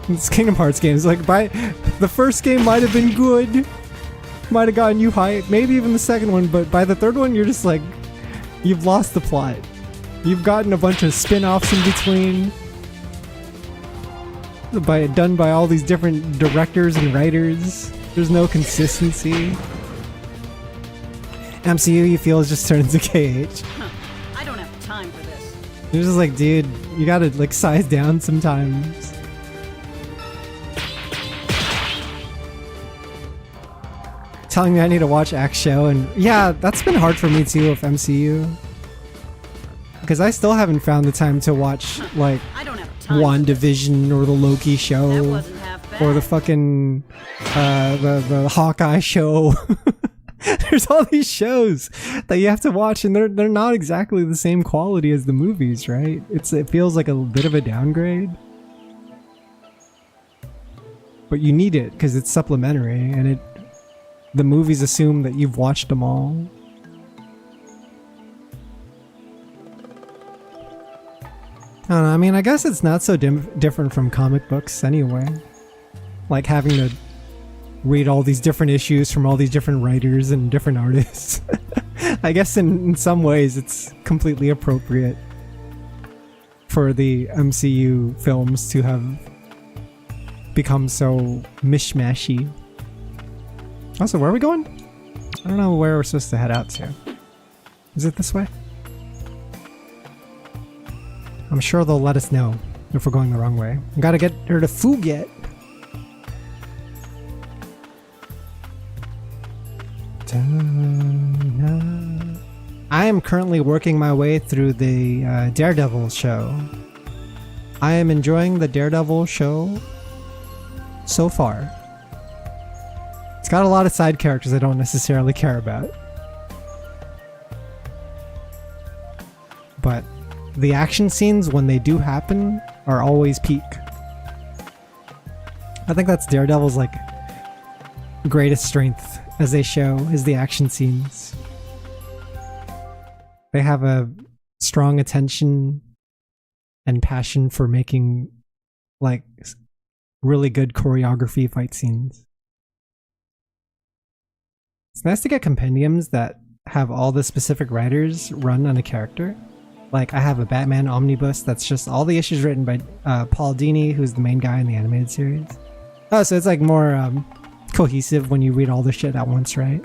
S1: It's Kingdom Hearts games. Like, by the first game might have been good, might have gotten you hype, maybe even the second one, but by the third one, you're just like, you've lost the plot. You've gotten a bunch of spin-offs in between, done by all these different directors and writers. There's no consistency. MCU, you feel, is just turned into KH.
S12: I don't have time for this.
S1: You're just like, dude, you gotta like size down sometimes. Telling me I need to watch Act Show, and yeah, that's been hard for me too with MCU. Because I still haven't found the time to watch like WandaVision or the Loki show or the fucking the Hawkeye show. There's all these shows that you have to watch, and they're not exactly the same quality as the movies, right? It feels like a bit of a downgrade. But you need it because it's supplementary, and the movies assume that you've watched them all. I don't know, I mean, I guess it's not so different from comic books anyway. Like having to read all these different issues from all these different writers and different artists. I guess in some ways it's completely appropriate for the MCU films to have become so mishmashy. Also, where are we going? I don't know where we're supposed to head out to. Is it this way? I'm sure they'll let us know if we're going the wrong way. We gotta get her to Fuget. I am currently working my way through the Daredevil show. I am enjoying the Daredevil show so far. It's got a lot of side characters I don't necessarily care about. But the action scenes, when they do happen, are always peak. I think that's Daredevil's like greatest strength as a show, is the action scenes. They have a strong attention and passion for making like really good choreography fight scenes. It's nice to get compendiums that have all the specific writers run on a character. Like, I have a Batman omnibus that's just all the issues written by Paul Dini, who's the main guy in the animated series. Oh, so it's like more cohesive when you read all the shit at once, right?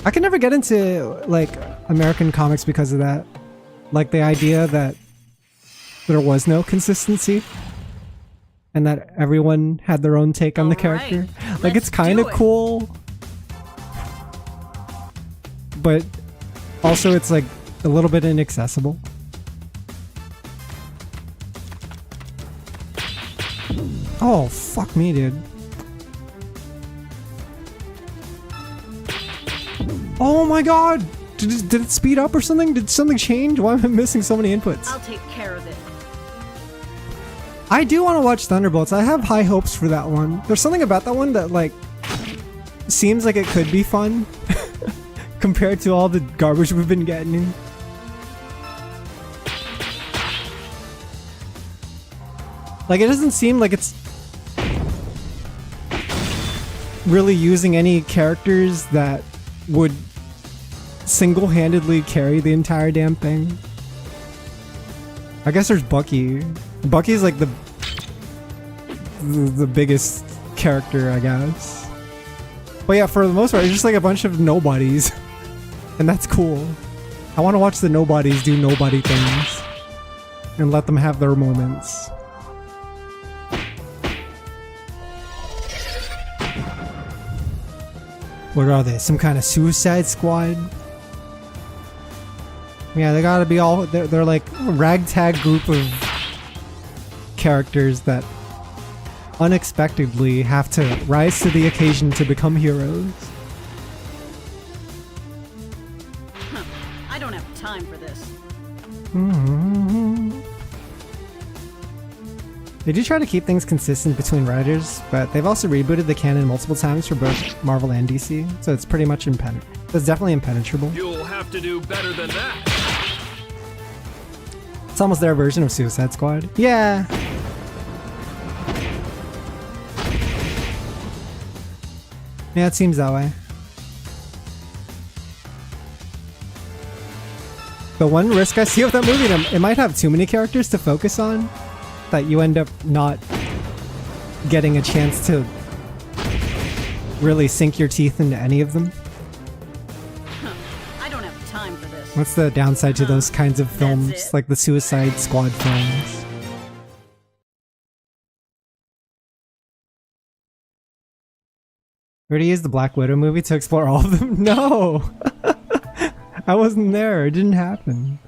S1: I can never get into like American comics because of that. Like the idea that there was no consistency and that everyone had their own take on the character. Like, it's kind of cool, but also it's like a little bit inaccessible. Oh, fuck me, dude. Oh my god! Did it speed up or something? Did something change? Why am I missing so many inputs?
S12: I'll take care of it.
S1: I do want to watch Thunderbolts. I have high hopes for that one. There's something about that one that, like, seems like it could be fun compared to all the garbage we've been getting. Like, it doesn't seem like it's really using any characters that would single-handedly carry the entire damn thing. I guess there's Bucky. Bucky's like the biggest character, I guess. But yeah, for the most part, it's just like a bunch of nobodies. And that's cool. I want to watch the nobodies do nobody things and let them have their moments. What are they? Some kind of Suicide Squad? Yeah, they gotta be all... They're like a ragtag group of characters that unexpectedly have to rise to the occasion to become heroes.
S12: I don't have time for this.
S1: They do try to keep things consistent between writers, but they've also rebooted the canon multiple times for both Marvel and DC, so it's pretty much it's definitely impenetrable.
S9: You'll have to do better than that.
S1: It's almost their version of Suicide Squad. Yeah. Yeah, it seems that way. The one risk I see with that movie, it might have too many characters to focus on, that you end up not getting a chance to really sink your teeth into any of them.
S12: I don't have time for this.
S1: What's the downside to those kinds of films, like the Suicide Squad films? We already used the Black Widow movie to explore all of them? No! I wasn't there, it didn't happen.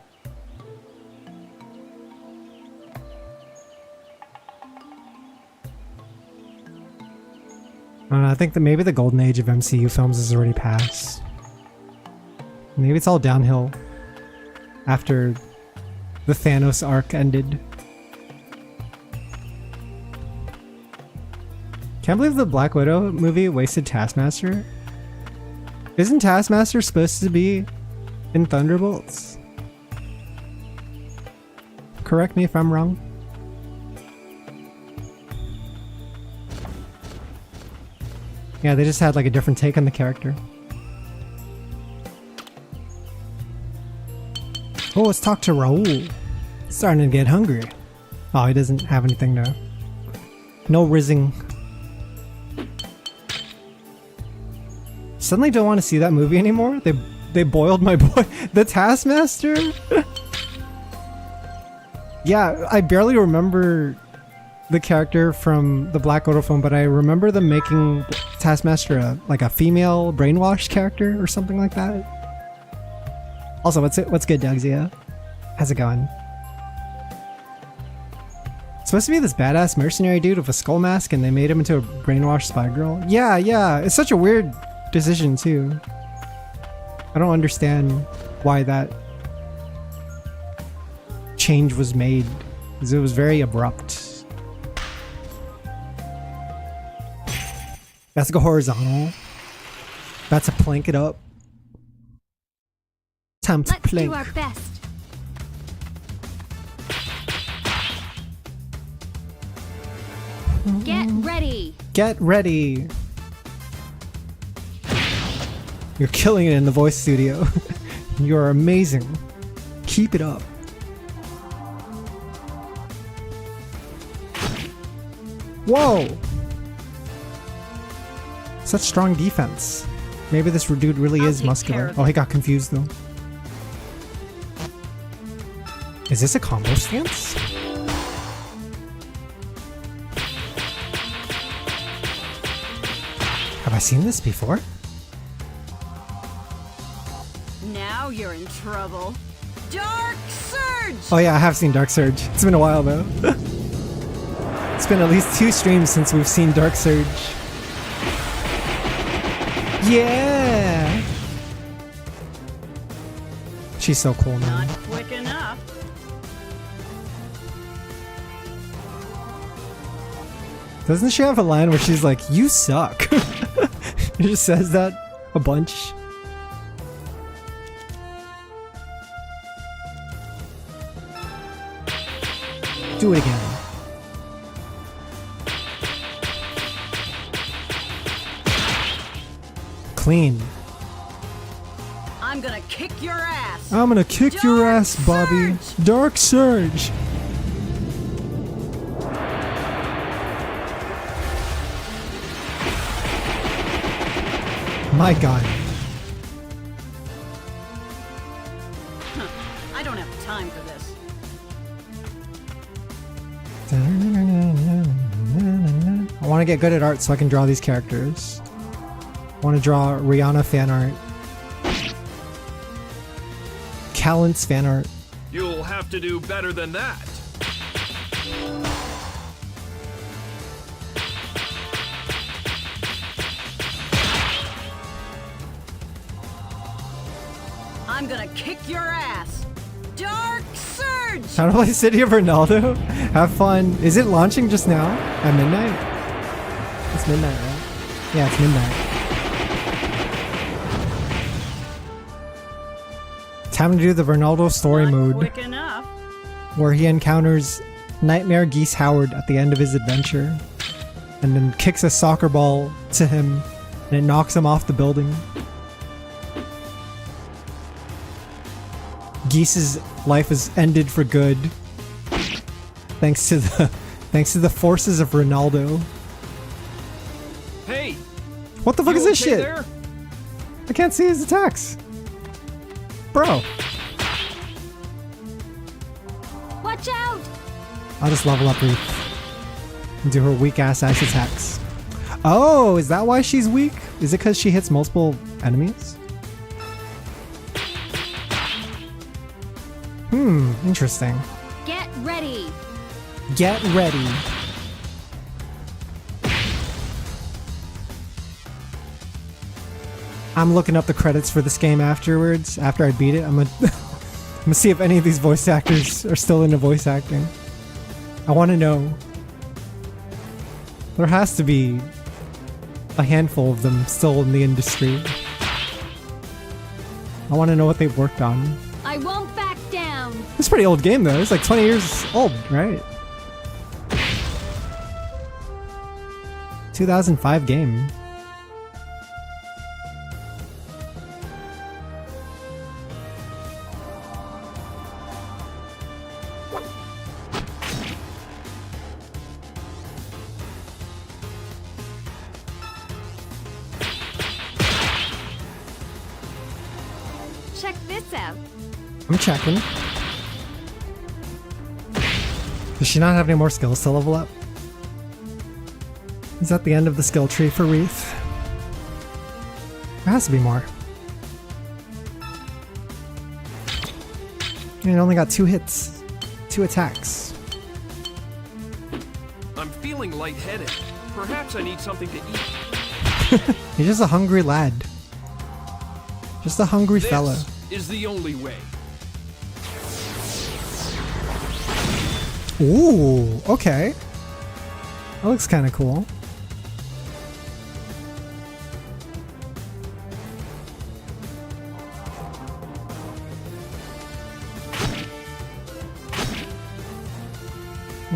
S1: I don't know, I think that maybe the golden age of MCU films has already passed. Maybe it's all downhill after the Thanos arc ended. Can't believe the Black Widow movie wasted Taskmaster. Isn't Taskmaster supposed to be in Thunderbolts? Correct me if I'm wrong. Yeah, they just had like a different take on the character. Oh, let's talk to Raoul. Starting to get hungry. Oh, he doesn't have anything to... No rizzing. Suddenly don't want to see that movie anymore? They boiled my boy. The Taskmaster? Yeah, I barely remember the character from the Black Widow film, but I remember them making Taskmaster like a female brainwashed character or something like that. Also, what's good, Dougsia? How's it going? It's supposed to be this badass mercenary dude with a skull mask, and they made him into a brainwashed spy girl. Yeah, it's such a weird decision too. I don't understand why that change was made, because it was very abrupt. That's go horizontal. That's a plank it up. Time to
S8: Let's
S1: plank.
S8: do our best. Get ready.
S1: Get ready. You're killing it in the voice studio. You're amazing. Keep it up. Whoa! Such strong defense. Maybe this dude really is muscular. Oh, he got confused though. Is this a combo stance? Have I seen this before?
S12: Now you're in trouble. Dark Surge!
S1: Oh yeah, I have seen Dark Surge. It's been a while though. It's been at least 2 streams since we've seen Dark Surge. Yeah! She's so cool, man.
S12: Not quick enough.
S1: Doesn't she have a line where she's like, "You suck"? She just says that a bunch. Do it again. Clean.
S12: I'm gonna kick your ass.
S1: I'm gonna kick your ass, Bobby. Dark Surge. My god.
S12: I don't have time for this.
S1: I want to get good at art so I can draw these characters. I want to draw Rihanna fan art. Callant's fan art.
S9: You'll have to do better than that.
S12: I'm gonna kick your ass. Dark Surge!
S1: How to play City of Ronaldo? Have fun. Is it launching just now? At midnight? It's midnight, right? Yeah, it's midnight. Time to do the Ronaldo story mode,
S12: Quick enough.
S1: where he encounters Nightmare Geese Howard at the end of his adventure, and then kicks a soccer ball to him, and it knocks him off the building. Geese's life is ended for good, thanks to the forces of Ronaldo.
S9: Hey!
S1: What the fuck
S9: you
S1: is this
S9: okay
S1: shit?
S9: there?
S1: I can't see his attacks. Bro.
S8: Watch out!
S1: I'll just level up Ruth and do her weak ass ice attacks. Oh, is that why she's weak? Is it because she hits multiple enemies? Interesting.
S8: Get ready!
S1: Get ready. I'm looking up the credits for this game afterwards. After I beat it, I'm gonna see if any of these voice actors are still into voice acting. I want to know. There has to be a handful of them still in the industry. I want to know what they've worked on.
S8: I won't back down!
S1: It's a pretty old game though. It's like 20 years old, right? 2005 game.
S8: Check this out.
S1: I'm checking. Does she not have any more skills to level up? Is that the end of the skill tree for Wreath? There has to be more. And it only got 2 hits. 2 attacks.
S9: I'm feeling lightheaded. Perhaps I need something to eat.
S1: He's just a hungry lad. Just a hungry
S9: This
S1: fella.
S9: is the only way.
S1: Ooh, okay. That looks kind of cool.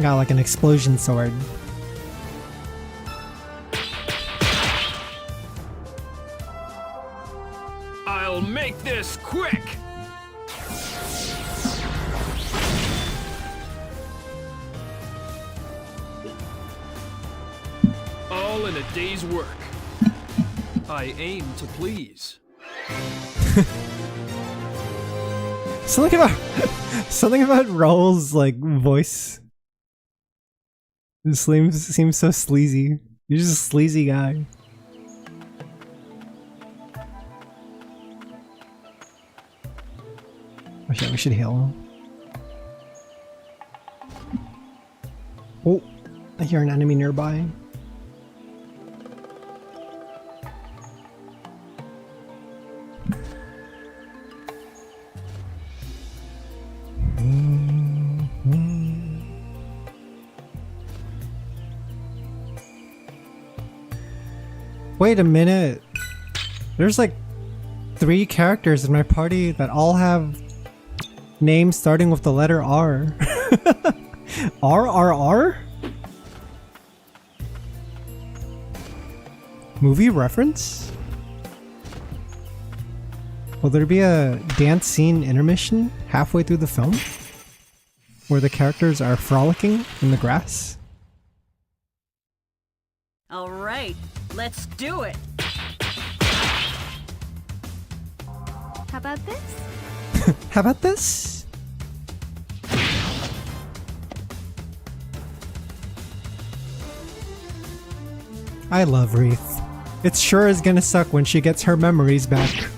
S1: Got like an explosion sword.
S9: I'll make this quick! All in a day's work. I aim to please.
S1: Something about Raul's like voice. It seems so sleazy. You're just a sleazy guy. Oh shit, we should heal him. Oh, I hear an enemy nearby. Wait a minute. There's like 3 characters in my party that all have names starting with the letter R. R? Movie reference? Will there be a dance scene intermission halfway through the film? Where the characters are frolicking in the grass?
S12: All right, let's do it.
S8: How about this?
S1: How about this? I love Wreath. It sure is gonna suck when she gets her memories back.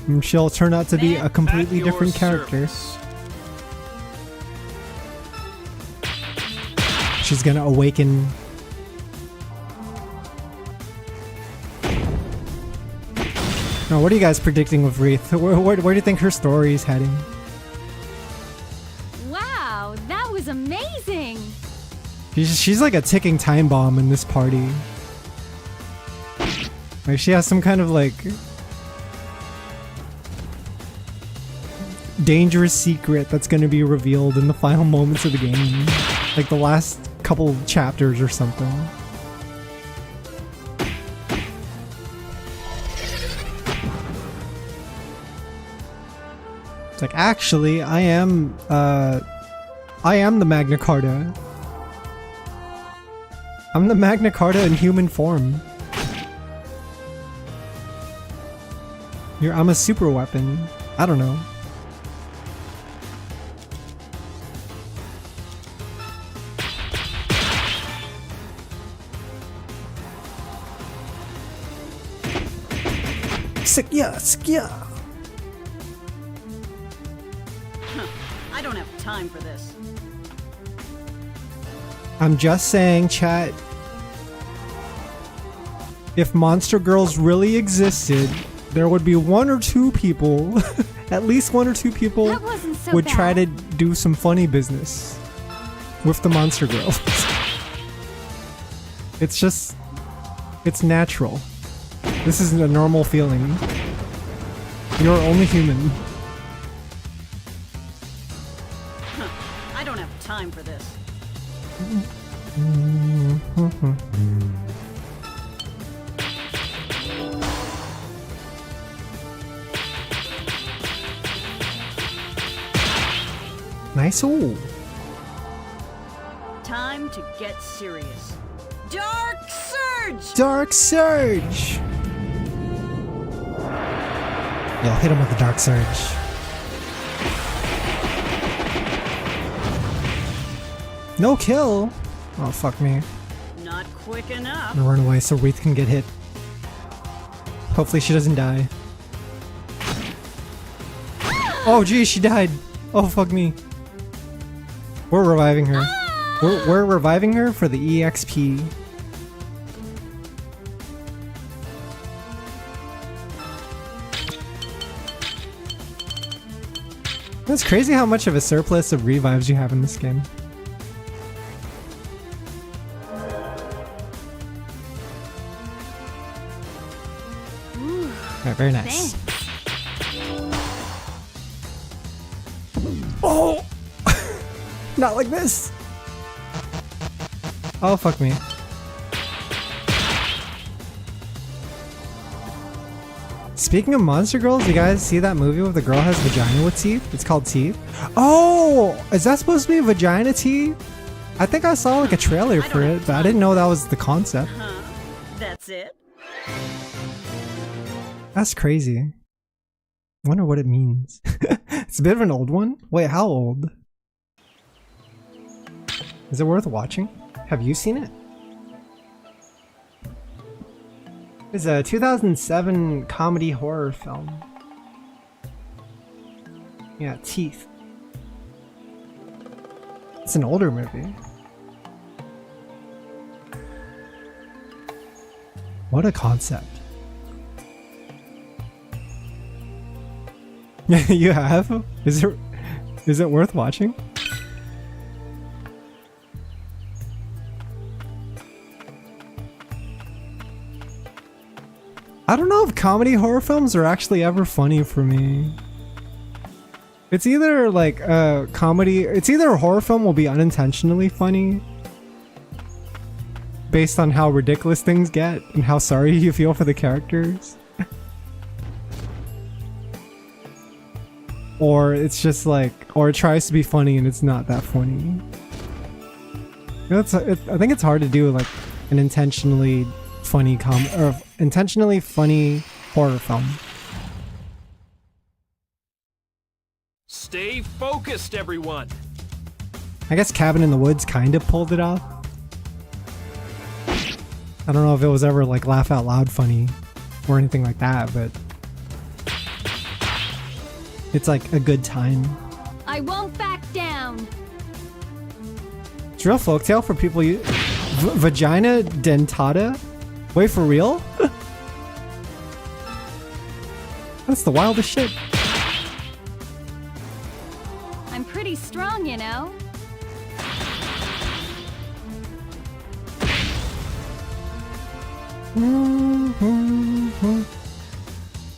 S1: And she'll turn out to be a completely different character. She's gonna awaken. Now, what are you guys predicting with Wreath? Where do you think her story is heading?
S8: Wow, that was amazing!
S1: She's like a ticking time bomb in this party. Like she has some kind of like dangerous secret that's gonna be revealed in the final moments of the game. Like the last couple chapters or something. It's like, actually, I am the Magna Carta. I'm the Magna Carta in human form. I'm a super weapon. I don't know. Sikya.
S12: I don't have time for this.
S1: I'm just saying, chat. If Monster Girls really existed, there would be one or two people, at least one or two people,
S8: That wasn't so
S1: would
S8: bad.
S1: try to do some funny business with the Monster Girls. It's just, it's natural. This isn't a normal feeling. You're only human.
S12: I don't have time for this.
S1: Nice-o.
S12: Time to get serious. Dark Surge!
S1: Dark Surge! Yo, hit him with the Dark Surge. No kill! Oh, fuck me.
S12: Not quick enough.
S1: I'm gonna run away so Wreath can get hit. Hopefully she doesn't die. Oh geez, she died! Oh fuck me. We're reviving her. We're reviving her for the EXP. It's crazy how much of a surplus of revives you have in this game. Alright, very nice. Oh! Not like this! Oh, fuck me. Speaking of Monster Girls, you guys see that movie where the girl has vagina with teeth? It's called Teeth. Oh! Is that supposed to be a vagina teeth? I think I saw like a trailer for it, but I didn't know that was the concept.
S12: Huh? That's it?
S1: That's crazy. Wonder what it means. It's a bit of an old one. Wait, how old? Is it worth watching? Have you seen it? It's a 2007 comedy horror film. Yeah, Teeth. It's an older movie. What a concept. You have? Is it worth watching? I don't know if comedy horror films are actually ever funny for me. It's either like a comedy, it's either a horror film will be unintentionally funny based on how ridiculous things get and how sorry you feel for the characters. Or it's just like, or it tries to be funny and it's not that funny. I think it's hard to do like an intentionally funny or intentionally funny horror film.
S9: Stay focused, everyone.
S1: I guess Cabin in the Woods kind of pulled it off. I don't know if it was ever like laugh out loud funny or anything like that, but it's like a good time.
S8: I won't back down.
S1: It's a real folktale for people vagina dentata? Wait, for real? That's the wildest shit.
S8: I'm pretty strong, you know.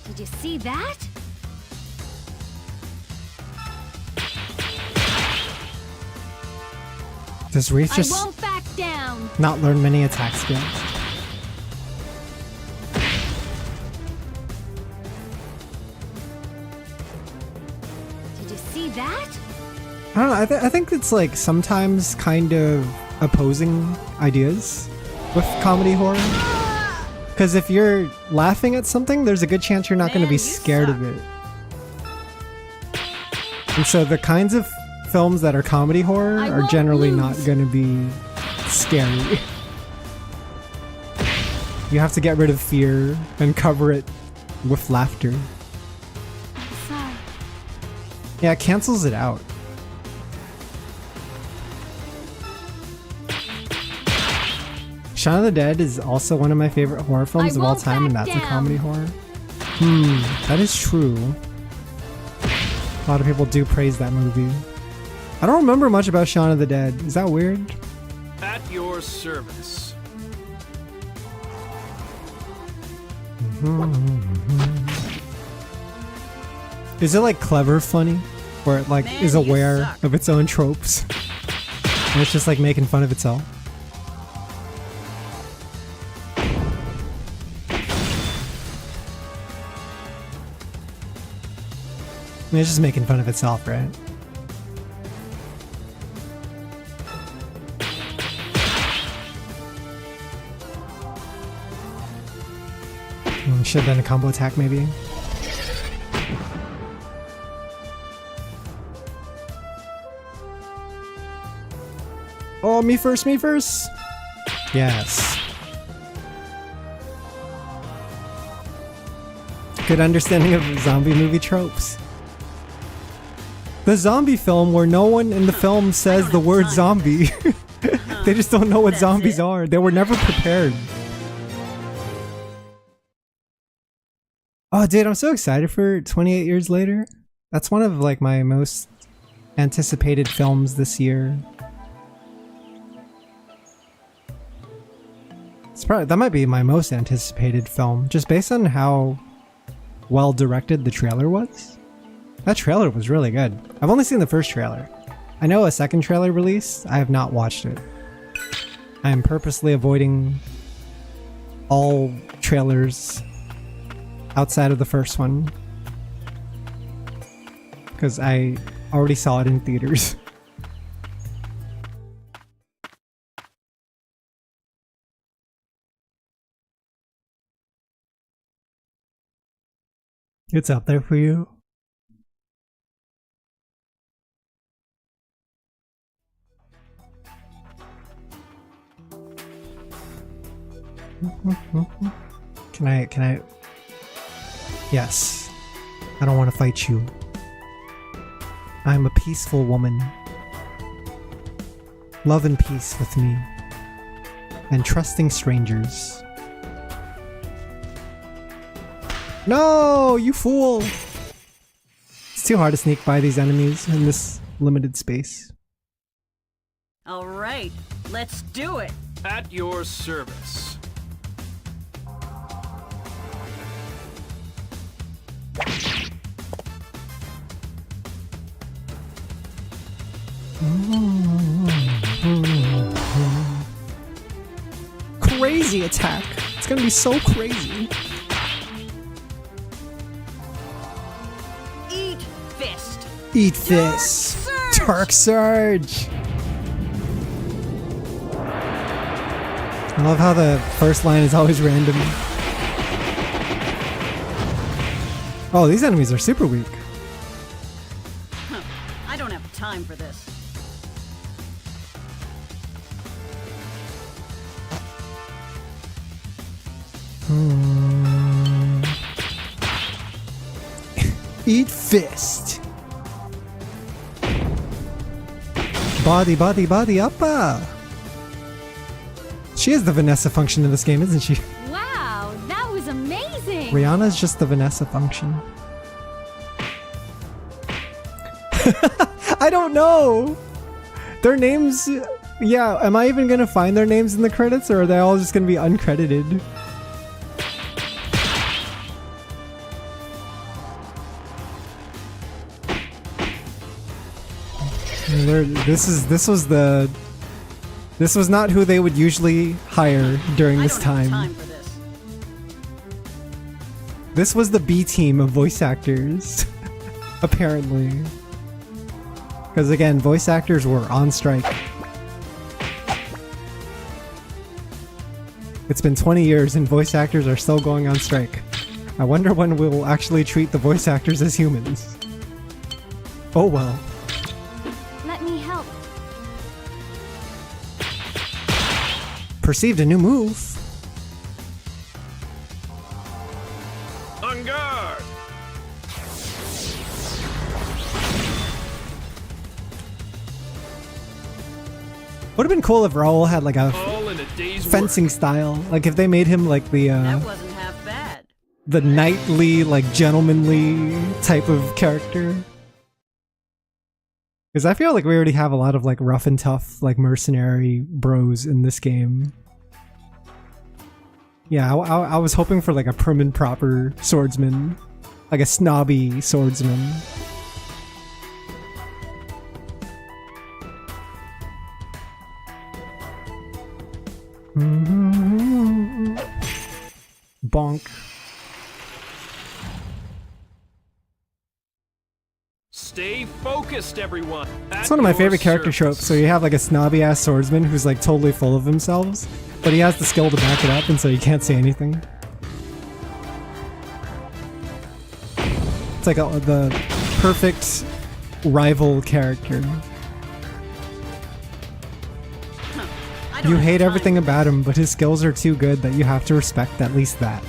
S8: Did you see that?
S1: Does Reef
S8: I
S1: just
S8: won't back down.
S1: not learn many attack skills?
S8: Did you see that?
S1: I don't know. I think it's like sometimes kind of opposing ideas with comedy horror. Because if you're laughing at something, there's a good chance you're not going to be scared of it. And so the kinds of films that are comedy horror are generally not going to be scary. You have to get rid of fear and cover it with laughter.
S8: Sorry.
S1: Yeah, it cancels it out. Shaun of the Dead is also one of my favorite horror films of all time, and that's a comedy horror. That is true. A lot of people do praise that movie. I don't remember much about Shaun of the Dead. Is that weird?
S9: At your service.
S1: Is it like clever funny? Where it like is aware of its own tropes? And it's just like making fun of itself? I mean, it's just making fun of itself, right? Should have done a combo attack, maybe. Oh, me first, me first! Yes. Good understanding of zombie movie tropes. The zombie film where no one in the film says the word zombie. They just don't know what zombies are. They were never prepared. Oh, dude, I'm so excited for 28 Years Later. That's one of like my most anticipated films this year. It's probably, that might be my most anticipated film, just based on how well directed the trailer was. That trailer was really good. I've only seen the first trailer. I know a second trailer released. I have not watched it. I am purposely avoiding all trailers outside of the first one because I already saw it in theaters. It's up there for you. Can I? Yes. I don't want to fight you. I'm a peaceful woman. Love and peace with me. And trusting strangers. No, you fool! It's too hard to sneak by these enemies in this limited space.
S12: All right, let's do it.
S9: At your service.
S1: Crazy attack. It's gonna be so crazy.
S12: Eat fist.
S1: Eat fist. Dark Surge. I love how the first line is always random. Oh, these enemies are super weak.
S12: Huh. I don't have time for this.
S1: Eat fist. Body, body, body, uppa. She is the Vanessa function in this game, isn't she?
S8: Wow, that was amazing.
S1: Rihanna's just the Vanessa function. I don't know. Their names... Yeah, am I even gonna find their names in the credits, or are they all just gonna be uncredited? This was not who they would usually hire during this time. This was the B team of voice actors, apparently. Because again, voice actors were on strike. It's been 20 years and voice actors are still going on strike. I wonder when we'll actually treat the voice actors as humans. Oh well.
S8: Let me help.
S1: Perceived a new move.
S9: On guard!
S1: Would have been cool if Raoul had like a
S9: All in a day's
S1: fencing
S9: work.
S1: style. Like if they made him like the
S12: That wasn't half bad.
S1: the knightly, like gentlemanly type of character. Because I feel like we already have a lot of like rough and tough, like mercenary bros in this game. Yeah, I was hoping for like a prim and proper swordsman, like a snobby swordsman. Bonk.
S9: Stay focused, everyone.
S1: It's one of my favorite character tropes. So you have like a snobby ass swordsman who's like totally full of themselves, but he has the skill to back it up, and so you can't say anything. It's like the perfect rival character. You hate everything about him, but his skills are too good that you have to respect at least that.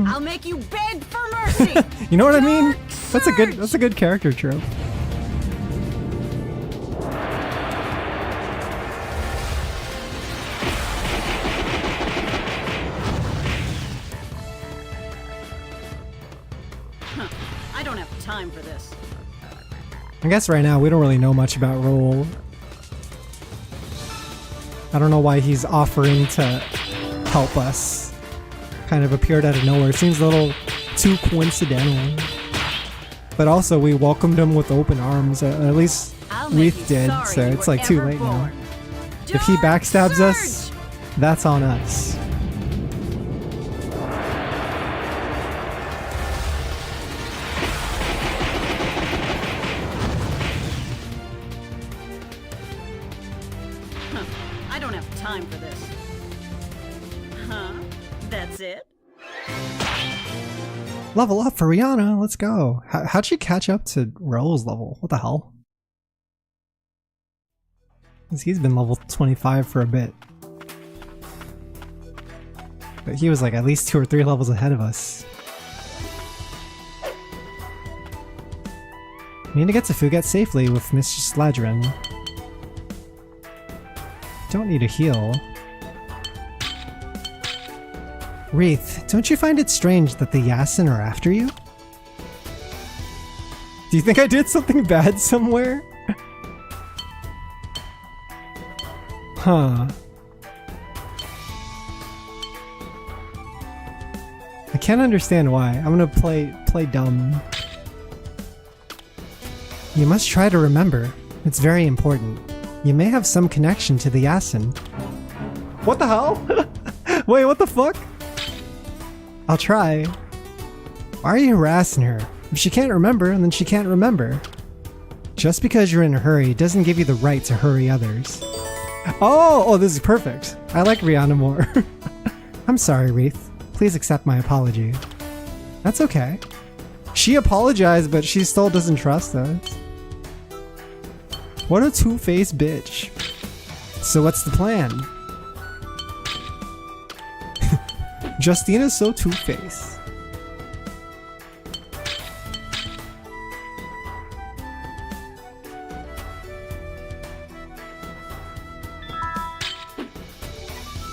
S12: I'll make you beg for mercy.
S1: You know what I mean? That's a good character trope.
S12: I don't have time for this.
S1: I guess right now we don't really know much about Raoul. I don't know why he's offering to help us. Kind of appeared out of nowhere. It seems a little too coincidental. But also we welcomed him with open arms. At least Wreath did, so it's like too late now. If he backstabs us, that's on us.
S12: I don't have time for this. Huh? That's it?
S1: Level up for Rihanna, let's go. How'd she catch up to Raoul's level? What the hell? 'Cause he's been level 25 for a bit. But he was like at least 2 or 3 levels ahead of us. We need to get to Fuget safely with Mistress Ladrin. Don't need a heal. Wreath, don't you find it strange that the Yasin are after you? Do you think I did something bad somewhere? Huh. I can't understand why. I'm gonna play dumb. You must try to remember. It's very important. You may have some connection to the Yasin. What the hell? Wait, what the fuck? I'll try. Why are you harassing her? If she can't remember, then she can't remember. Just because you're in a hurry doesn't give you the right to hurry others. Oh, this is perfect. I like Rihanna more. I'm sorry, Wreath. Please accept my apology. That's okay. She apologized, but she still doesn't trust us. What a two-faced bitch. So what's the plan? Justina's so two-faced.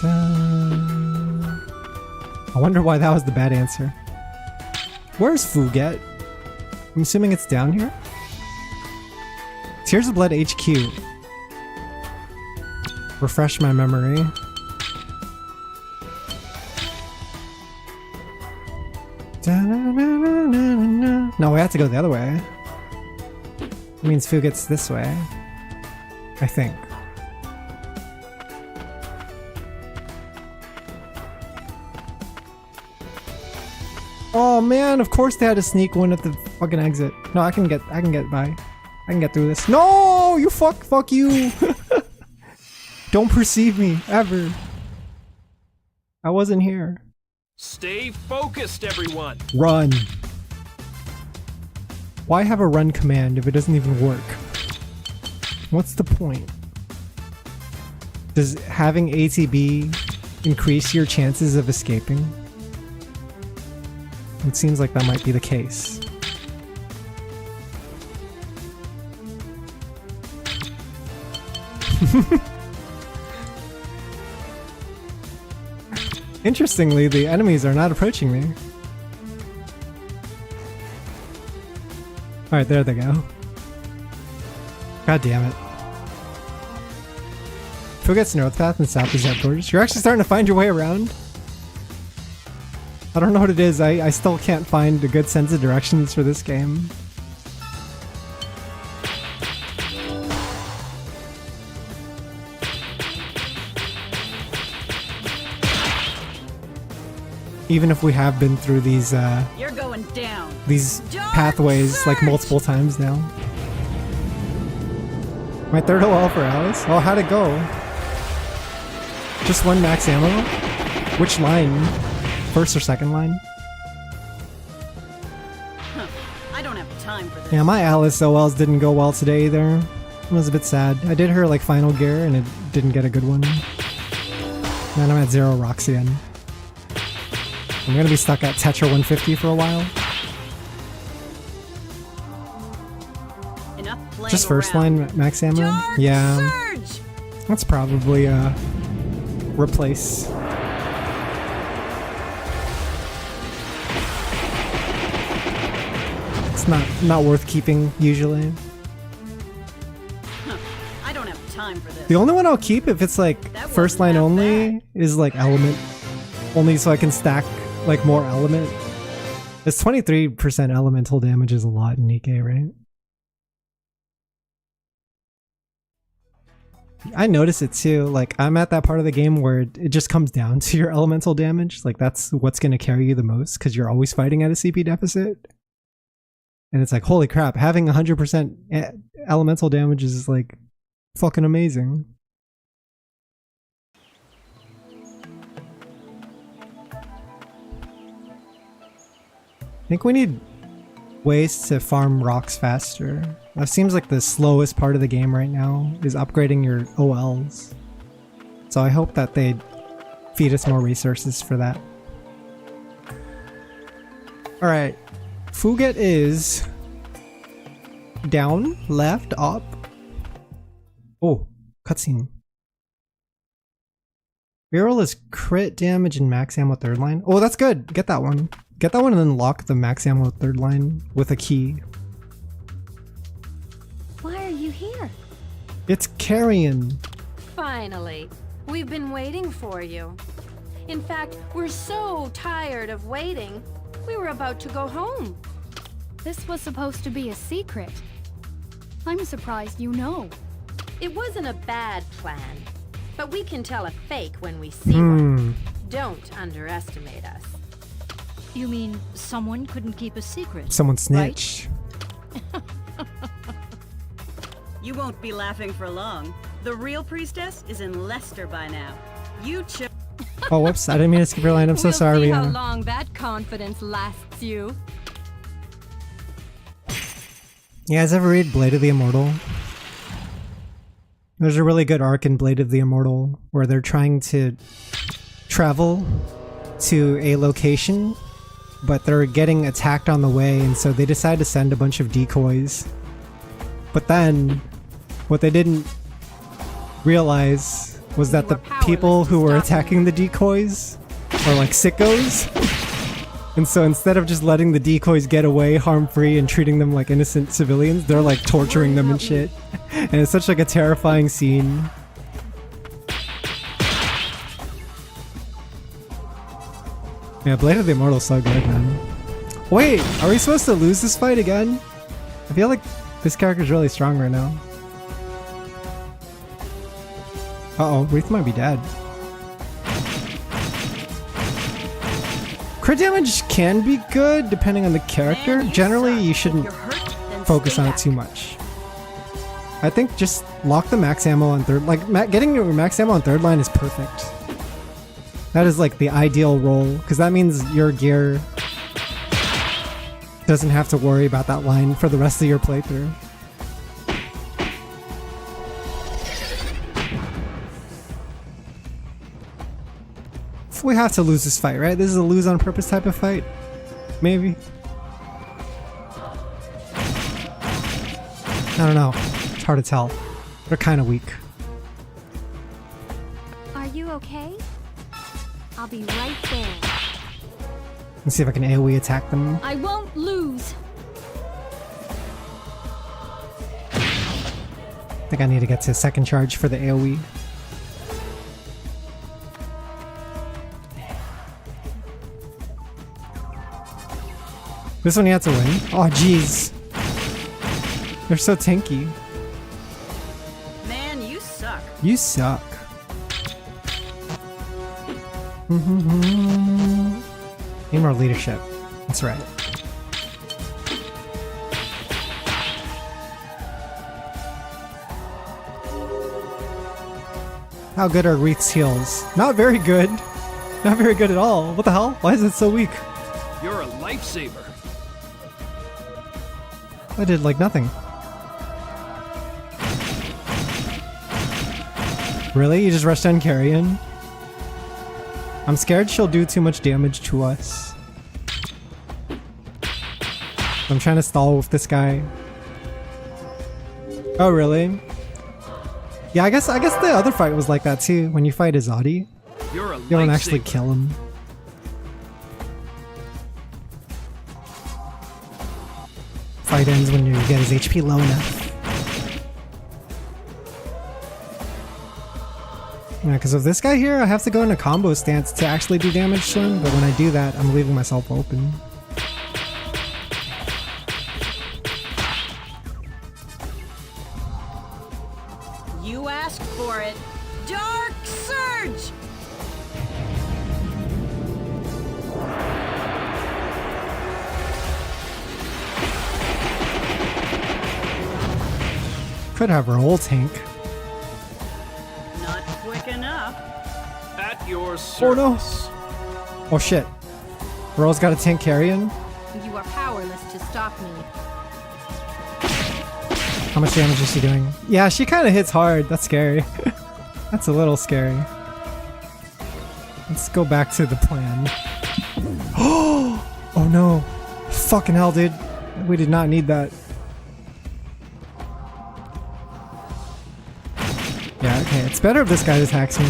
S1: I wonder why that was the bad answer. Where's Fuget? I'm assuming it's down here? Tears of Blood HQ. Refresh my memory. No, we have to go the other way. It means Fuget's this way. I think. Oh man, of course they had to sneak one at the fucking exit. No, I can get by. I can get through this. No, you fuck you. Don't perceive me ever. I wasn't here.
S9: Stay focused, everyone.
S1: Run. Why have a run command if it doesn't even work? What's the point? Does having ATB increase your chances of escaping? It seems like that might be the case. Interestingly, the enemies are not approaching me. Alright, there they go. God damn it. Fuget's north path and south is outdoors. You're actually starting to find your way around? I don't know what it is. I still can't find a good sense of directions for this game. Even if we have been through these
S12: You're going down.
S1: These pathways like multiple times now. My third OL for Alice? Oh, how'd it go? Just one max ammo? Which line? First or second line?
S12: Huh. I don't have time for this.
S1: Yeah, my Alice OLs didn't go well today either. It was a bit sad. I did her like final gear and it didn't get a good one. Man, I'm at 0 rocks again. I'm gonna be stuck at Tetra 150 for a while. Just first line max ammo?
S12: Charge,
S1: yeah.
S12: surge!
S1: That's probably replace. It's not worth keeping usually.
S12: Huh. I don't have time for this.
S1: The only one I'll keep if it's like first line only is like element. Only so I can stack like more element. It's 23% elemental damage is a lot in Nikke, right? I notice it too. Like I'm at that part of the game where it just comes down to your elemental damage. Like that's what's going to carry you the most because you're always fighting at a CP deficit. And it's like, holy crap, having 100% elemental damage is like fucking amazing. I think we need ways to farm rocks faster. That seems like the slowest part of the game right now is upgrading your OLs. So I hope that they feed us more resources for that. Alright. Fuget is down, left, up. Oh, cutscene. Barrel is crit damage and max ammo third line. Oh, that's good. Get that one. Get that one and then lock the max ammo third line with a key.
S3: Why are you here?
S1: It's Carrion.
S3: Finally. We've been waiting for you. In fact, we're so tired of waiting. We were about to go home.
S11: This was supposed to be a secret. I'm surprised you know.
S3: It wasn't a bad plan, but we can tell a fake when we see one. Don't underestimate us.
S10: You mean someone couldn't keep a secret?
S1: Someone snitch.
S10: Right?
S12: You won't be laughing for long. The real priestess is in Leicester by now. You
S1: Oh, whoops. I didn't mean to skip your line. I'm so
S3: We'll
S1: sorry,
S3: see how
S1: Rihanna.
S3: long that confidence lasts you.
S1: You guys ever read Blade of the Immortal? There's a really good arc in Blade of the Immortal where they're trying to travel to a location, but they're getting attacked on the way, and so they decide to send a bunch of decoys. But then, what they didn't realize was that the people who were attacking the decoys are like sickos. And so instead of just letting the decoys get away harm-free and treating them like innocent civilians, they're like torturing them and shit. And it's such like a terrifying scene. Yeah, Blade of the Immortal's so good, man. Wait, are we supposed to lose this fight again? I feel like this character's really strong right now. Uh-oh, Wreath might be dead. Crit damage can be good depending on the character. Generally, you shouldn't focus on it too much. I think just lock the max ammo on third. Like, getting your max ammo on third line is perfect. That is like the ideal role, because that means your gear doesn't have to worry about that line for the rest of your playthrough. We have to lose this fight, right? This is a lose on purpose type of fight. Maybe. I don't know. It's hard to tell. They're kind of weak.
S8: Are you okay? I'll be right there.
S1: Let's see if I can AoE attack them.
S11: I won't lose.
S1: I think I need to get to second charge for the AoE. This one you have to win. Oh, jeez. They're so tanky.
S12: Man, you suck.
S1: You suck. Need more leadership. That's right. How good are Wreath's heals? Not very good. Not very good at all. What the hell? Why is it so weak?
S9: You're a lifesaver.
S1: I did like nothing. Really? You just rushed on Carrion? I'm scared she'll do too much damage to us. I'm trying to stall with this guy. Oh, really? Yeah, I guess the other fight was like that too. When you fight Azadi,
S9: You're a
S1: you don't actually kill him. Fight ends when you get his HP low enough. Yeah, because with this guy here, I have to go in a combo stance to actually do damage to him, but when I do that, I'm leaving myself open.
S12: You asked for it. Dark Surge!
S1: Could have her whole tank.
S12: Not quick enough.
S9: At your service.
S1: Oh no! Oh shit. Roll's got a tank Carrion.
S3: You are powerless to stop me.
S1: How much damage is she doing? Yeah, she kind of hits hard. That's scary. That's a little scary. Let's go back to the plan. Oh no. Fucking hell, dude. We did not need that. Yeah, okay. It's better if this guy attacks me.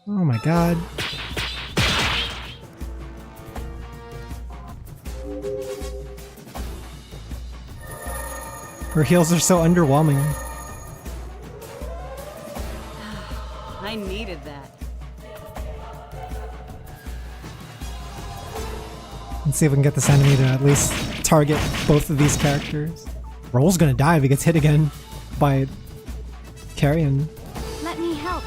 S1: Oh my god. Her heals are so underwhelming.
S12: I needed that.
S1: Let's see if we can get this enemy to at least target both of these characters. Roll's gonna die if he gets hit again by Carrion.
S8: Let me help.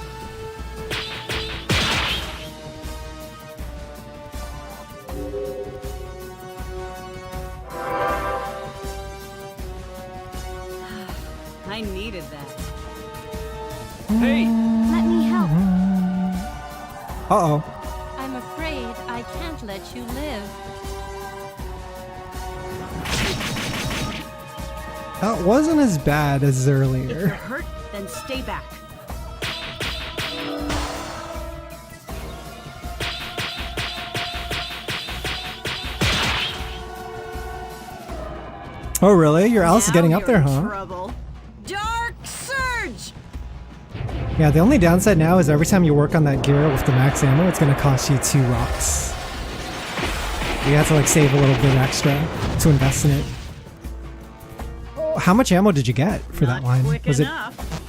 S12: I needed that.
S9: Hey!
S8: Let me help.
S1: Uh-oh.
S3: I'm afraid I can't let you live.
S1: That wasn't as bad as
S12: If you're
S1: earlier.
S12: hurt, then stay back.
S1: Oh, really? Your Alice is getting up there, huh?
S12: Trouble. Dark Surge!
S1: Yeah, the only downside now is every time you work on that gear with the max ammo, it's gonna cost you 2 rocks. You have to like save a little bit extra to invest in it. How much ammo did you get for that line? Was it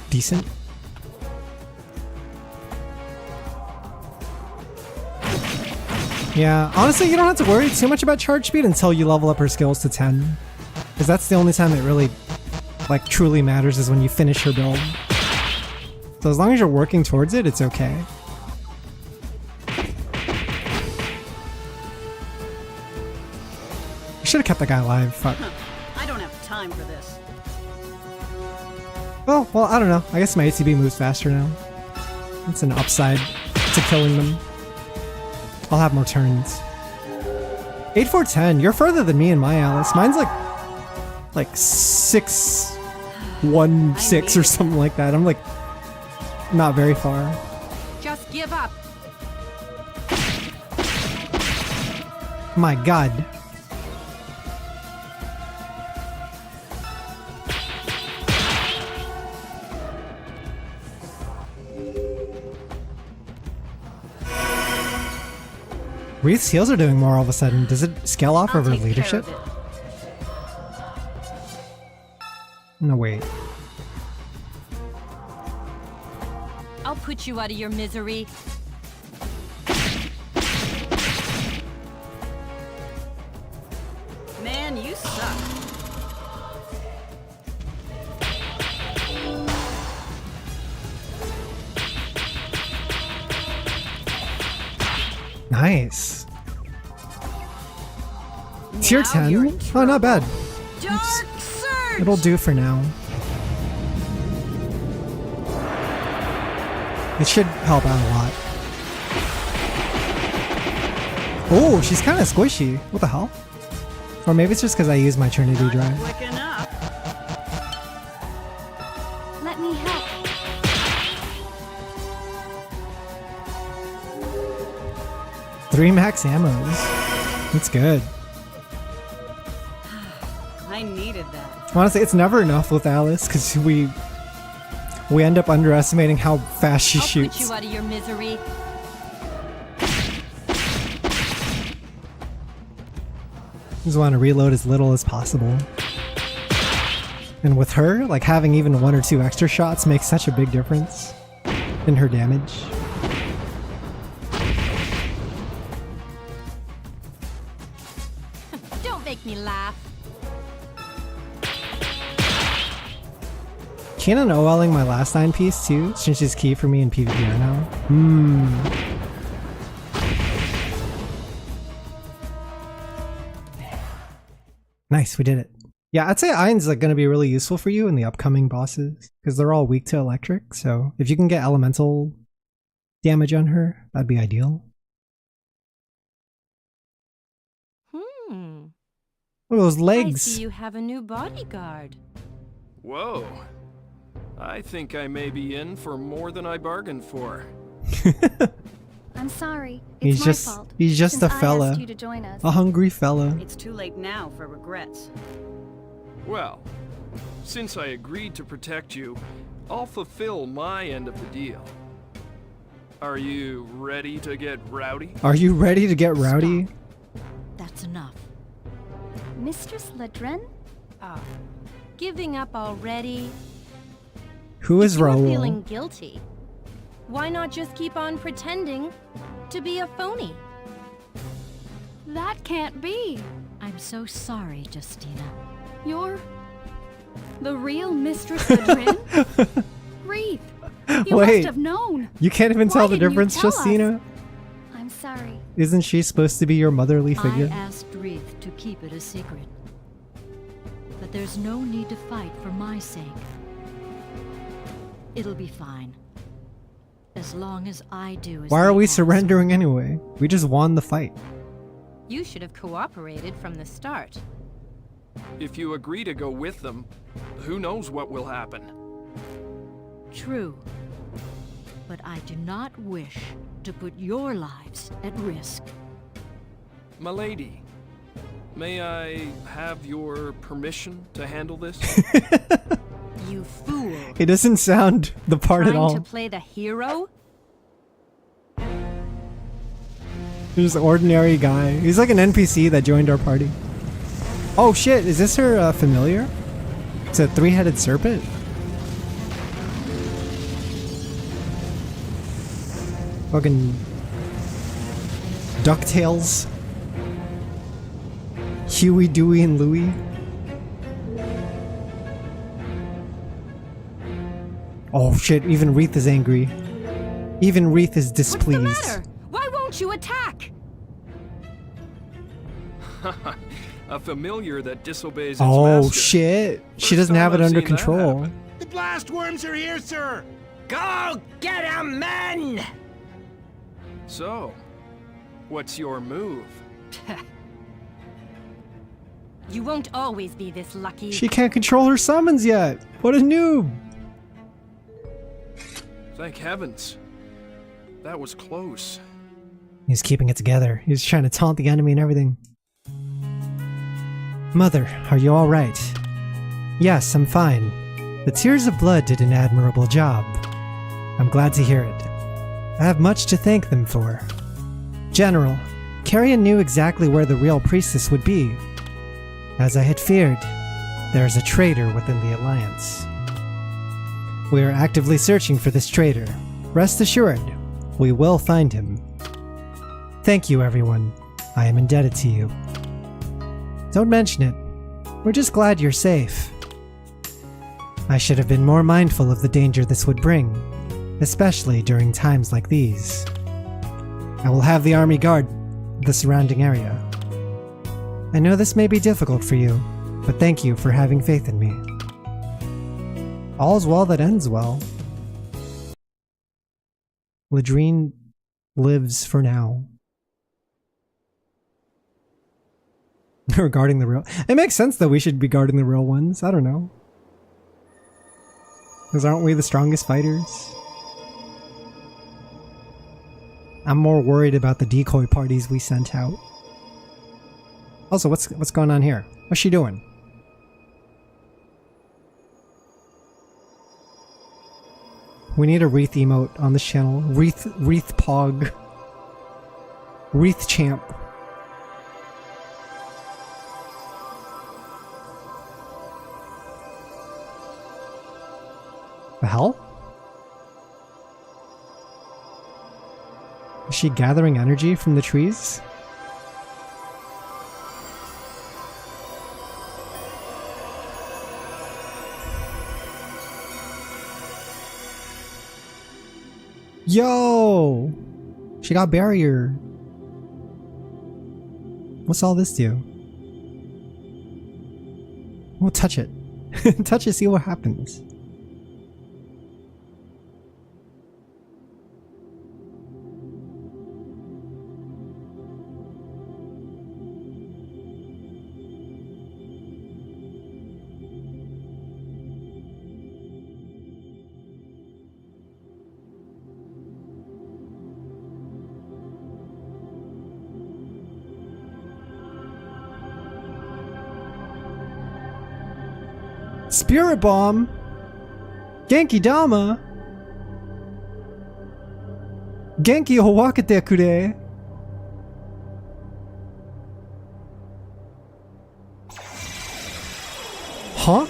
S1: decent? Yeah, honestly, you don't have to worry too much about charge speed until you level up her skills to 10. Because that's the only time it really, like, truly matters is when you finish her build. So as long as you're working towards it, it's okay. You should have kept that guy alive. Fuck.
S12: I don't have time for this.
S1: Oh, well, I don't know. I guess my ATB moves faster now. It's an upside to killing them. I'll have more turns. 8-4-10. You're further than me and my Alice. Mine's like 6-1-6 or something like that. I'm like not very far.
S3: Just give up.
S1: My God. Wreath's heals are doing more all of a sudden. Does it scale off of her leadership? No, wait.
S3: I'll put you out of your misery.
S12: Man, you suck.
S1: Nice. Tier 10? Oh, not bad. It'll do for now. It should help out a lot. Oh, she's kind of squishy. What the hell? Or maybe it's just because I use my Trinity Drive.
S8: Let me help.
S1: 3 max ammos. That's good.
S12: I needed that.
S1: Honestly, it's never enough with Alice because we end up underestimating how fast she shoots.
S3: Put you out of your misery.
S1: Just want to reload as little as possible. And with her, like having even 1 or 2 extra shots makes such a big difference in her damage.
S3: Don't make me laugh.
S1: Keenan OLing my last 9 piece too, since she's key for me in PvP right now. Nice, we did it. Yeah, I'd say Iron's like going to be really useful for you in the upcoming bosses because they're all weak to electric. So if you can get elemental damage on her, that'd be ideal. Look at those legs.
S3: I see you have a new bodyguard.
S9: Whoa. I think I may be in for more than I bargained for.
S8: I'm sorry. It's my fault.
S1: He's just
S8: since
S1: a fella.
S8: I asked you to join us.
S1: A hungry fella.
S12: It's too late now for regrets.
S9: Well, since I agreed to protect you, I'll fulfill my end of the deal. Are you ready to get rowdy?
S1: Are you ready to get rowdy?
S10: Stop. That's enough.
S8: Mistress Ledren?
S3: Giving up already?
S1: Who is
S3: If you're
S1: Raoul?
S3: feeling guilty, why not just keep on pretending to be a phony?
S11: That can't be.
S10: I'm so sorry, Justina.
S11: You're the real Mistress Ledren? Wreath, you
S1: Wait,
S11: must have known.
S1: You can't even tell the
S11: didn't you
S1: difference,
S11: tell us?
S1: Justina?
S8: I'm sorry.
S1: Isn't she supposed to be your motherly figure?
S10: I asked Wreath to keep it a secret. But there's no need to fight for my sake. It'll be fine. As long as I do as
S1: Why are we
S10: ask.
S1: surrendering anyway? We just won the fight.
S3: You should have cooperated from the start.
S9: If you agree to go with them, who knows what will happen?
S10: True. But I do not wish to put your lives at risk.
S9: Milady, May I have your permission to handle this?
S3: You fool.
S1: He doesn't sound the part at all.
S3: Trying to play the hero?
S1: He's an ordinary guy. He's like an NPC that joined our party. Oh shit, is this her familiar? It's a three-headed serpent? Fucking DuckTales. Huey, Dewey, and Louie. Oh shit, even Wreath is angry. Even Wreath is displeased.
S3: What's the matter? Why won't you attack?
S9: A familiar that disobeys its
S1: Oh
S9: master.
S1: shit. She
S9: First
S1: doesn't have
S9: time
S1: it
S9: I've
S1: under
S9: seen that
S1: control.
S9: happen.
S6: The blast worms are here, sir!
S2: Go get 'em, men!
S9: So, what's your move?
S3: You won't always be this lucky.
S1: She can't control her summons yet. What a noob.
S9: Thank heavens. That was close.
S1: He's keeping it together. He's trying to taunt the enemy and everything. Mother, are you alright? Yes, I'm fine. The Tears of Blood did an admirable job. I'm glad to hear it. I have much to thank them for. General, Carrion knew exactly where the real priestess would be. As I had feared, there is a traitor within the Alliance. We are actively searching for this traitor. Rest assured, we will find him. Thank you, everyone. I am indebted to you. Don't mention it. We're just glad you're safe. I should have been more mindful of the danger this would bring, especially during times like these. I will have the army guard the surrounding area. I know this may be difficult for you, but thank you for having faith in me. All's well that ends well. Ladrine lives for now. We're guarding the real... It makes sense that we should be guarding the real ones. I don't know. Because aren't we the strongest fighters? I'm more worried about the decoy parties we sent out. Also, what's going on here? What's she doing? We need a Wreath emote on this channel. Wreath Pog. Wreath Champ. The hell? Is she gathering energy from the trees? Yo! She got barrier. What's all this do? We'll touch it. Touch it, see what happens. Spirit Bomb? Genki Dama? Genki o wakate kure? Huh?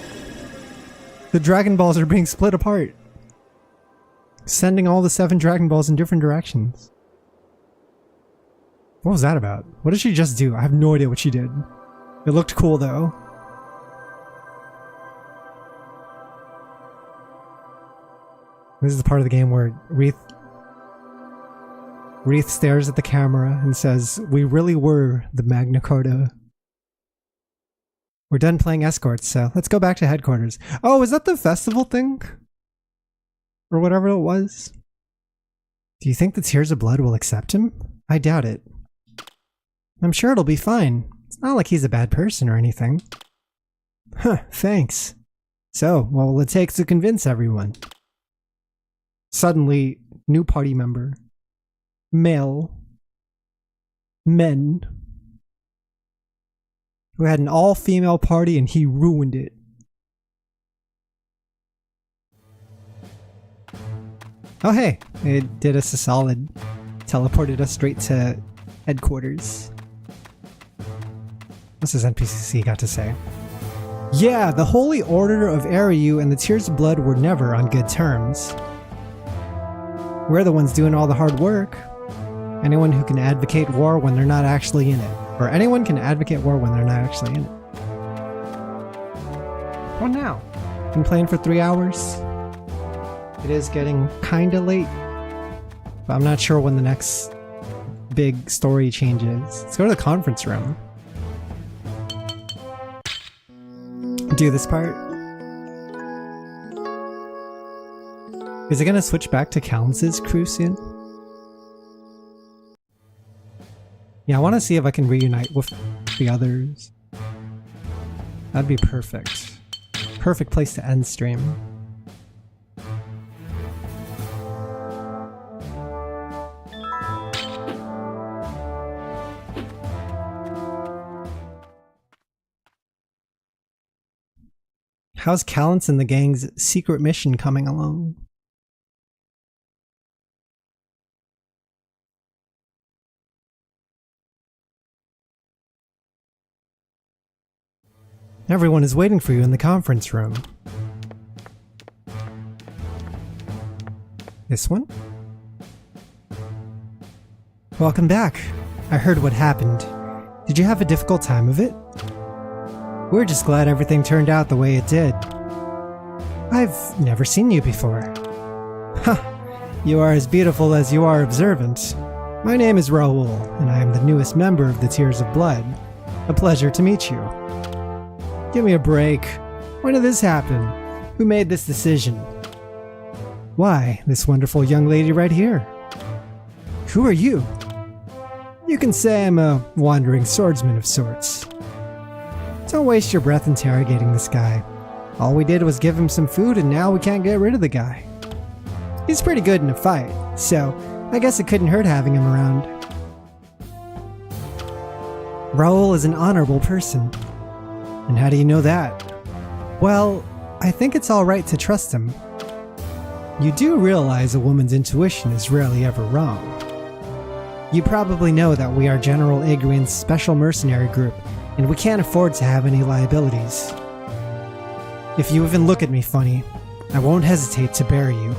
S1: The Dragon Balls are being split apart. Sending all the 7 Dragon Balls in different directions. What was that about? What did she just do? I have no idea what she did. It looked cool though. This is the part of the game where Wreath stares at the camera and says, "We really were the Magna Carta." We're done playing escorts, so let's go back to headquarters. Oh, is that the festival thing? Or whatever it was? Do you think the Tears of Blood will accept him? I doubt it. I'm sure it'll be fine. It's not like he's a bad person or anything. Huh, thanks. So, what will it take to convince everyone? Suddenly, new party member. Male. Men. who had an all-female party and he ruined it. Oh hey, it did us a solid. Teleported us straight to headquarters. What's this NPC got to say? Yeah, the Holy Order of Ariu and the Tears of Blood were never on good terms. We're the ones doing all the hard work. Anyone who can advocate war when they're not actually in it. Or anyone can advocate war when they're not actually in it. What now? Been playing for 3 hours. It is getting kinda late. But I'm not sure when the next big story changes. Let's go to the conference room. Do this part. Is it gonna switch back to Callance's crew soon? Yeah, I want to see if I can reunite with the others. That'd be perfect. Perfect place to end stream. How's Callance and the gang's secret mission coming along? Everyone is waiting for you in the conference room. This one? Welcome back. I heard what happened. Did you have a difficult time of it? We're just glad everything turned out the way it did. I've never seen you before. Huh. You are as beautiful as you are observant. My name is Raoul, and I am the newest member of the Tears of Blood. A pleasure to meet you. Give me a break. When did this happen? Who made this decision? Why, this wonderful young lady right here. Who are you? You can say I'm a wandering swordsman of sorts. Don't waste your breath interrogating this guy. All we did was give him some food and now we can't get rid of the guy. He's pretty good in a fight, so I guess it couldn't hurt having him around. Raoul is an honorable person. And how do you know that? Well, I think it's alright to trust him. You do realize a woman's intuition is rarely ever wrong. You probably know that we are General Agrian's special mercenary group, and we can't afford to have any liabilities. If you even look at me funny, I won't hesitate to bury you.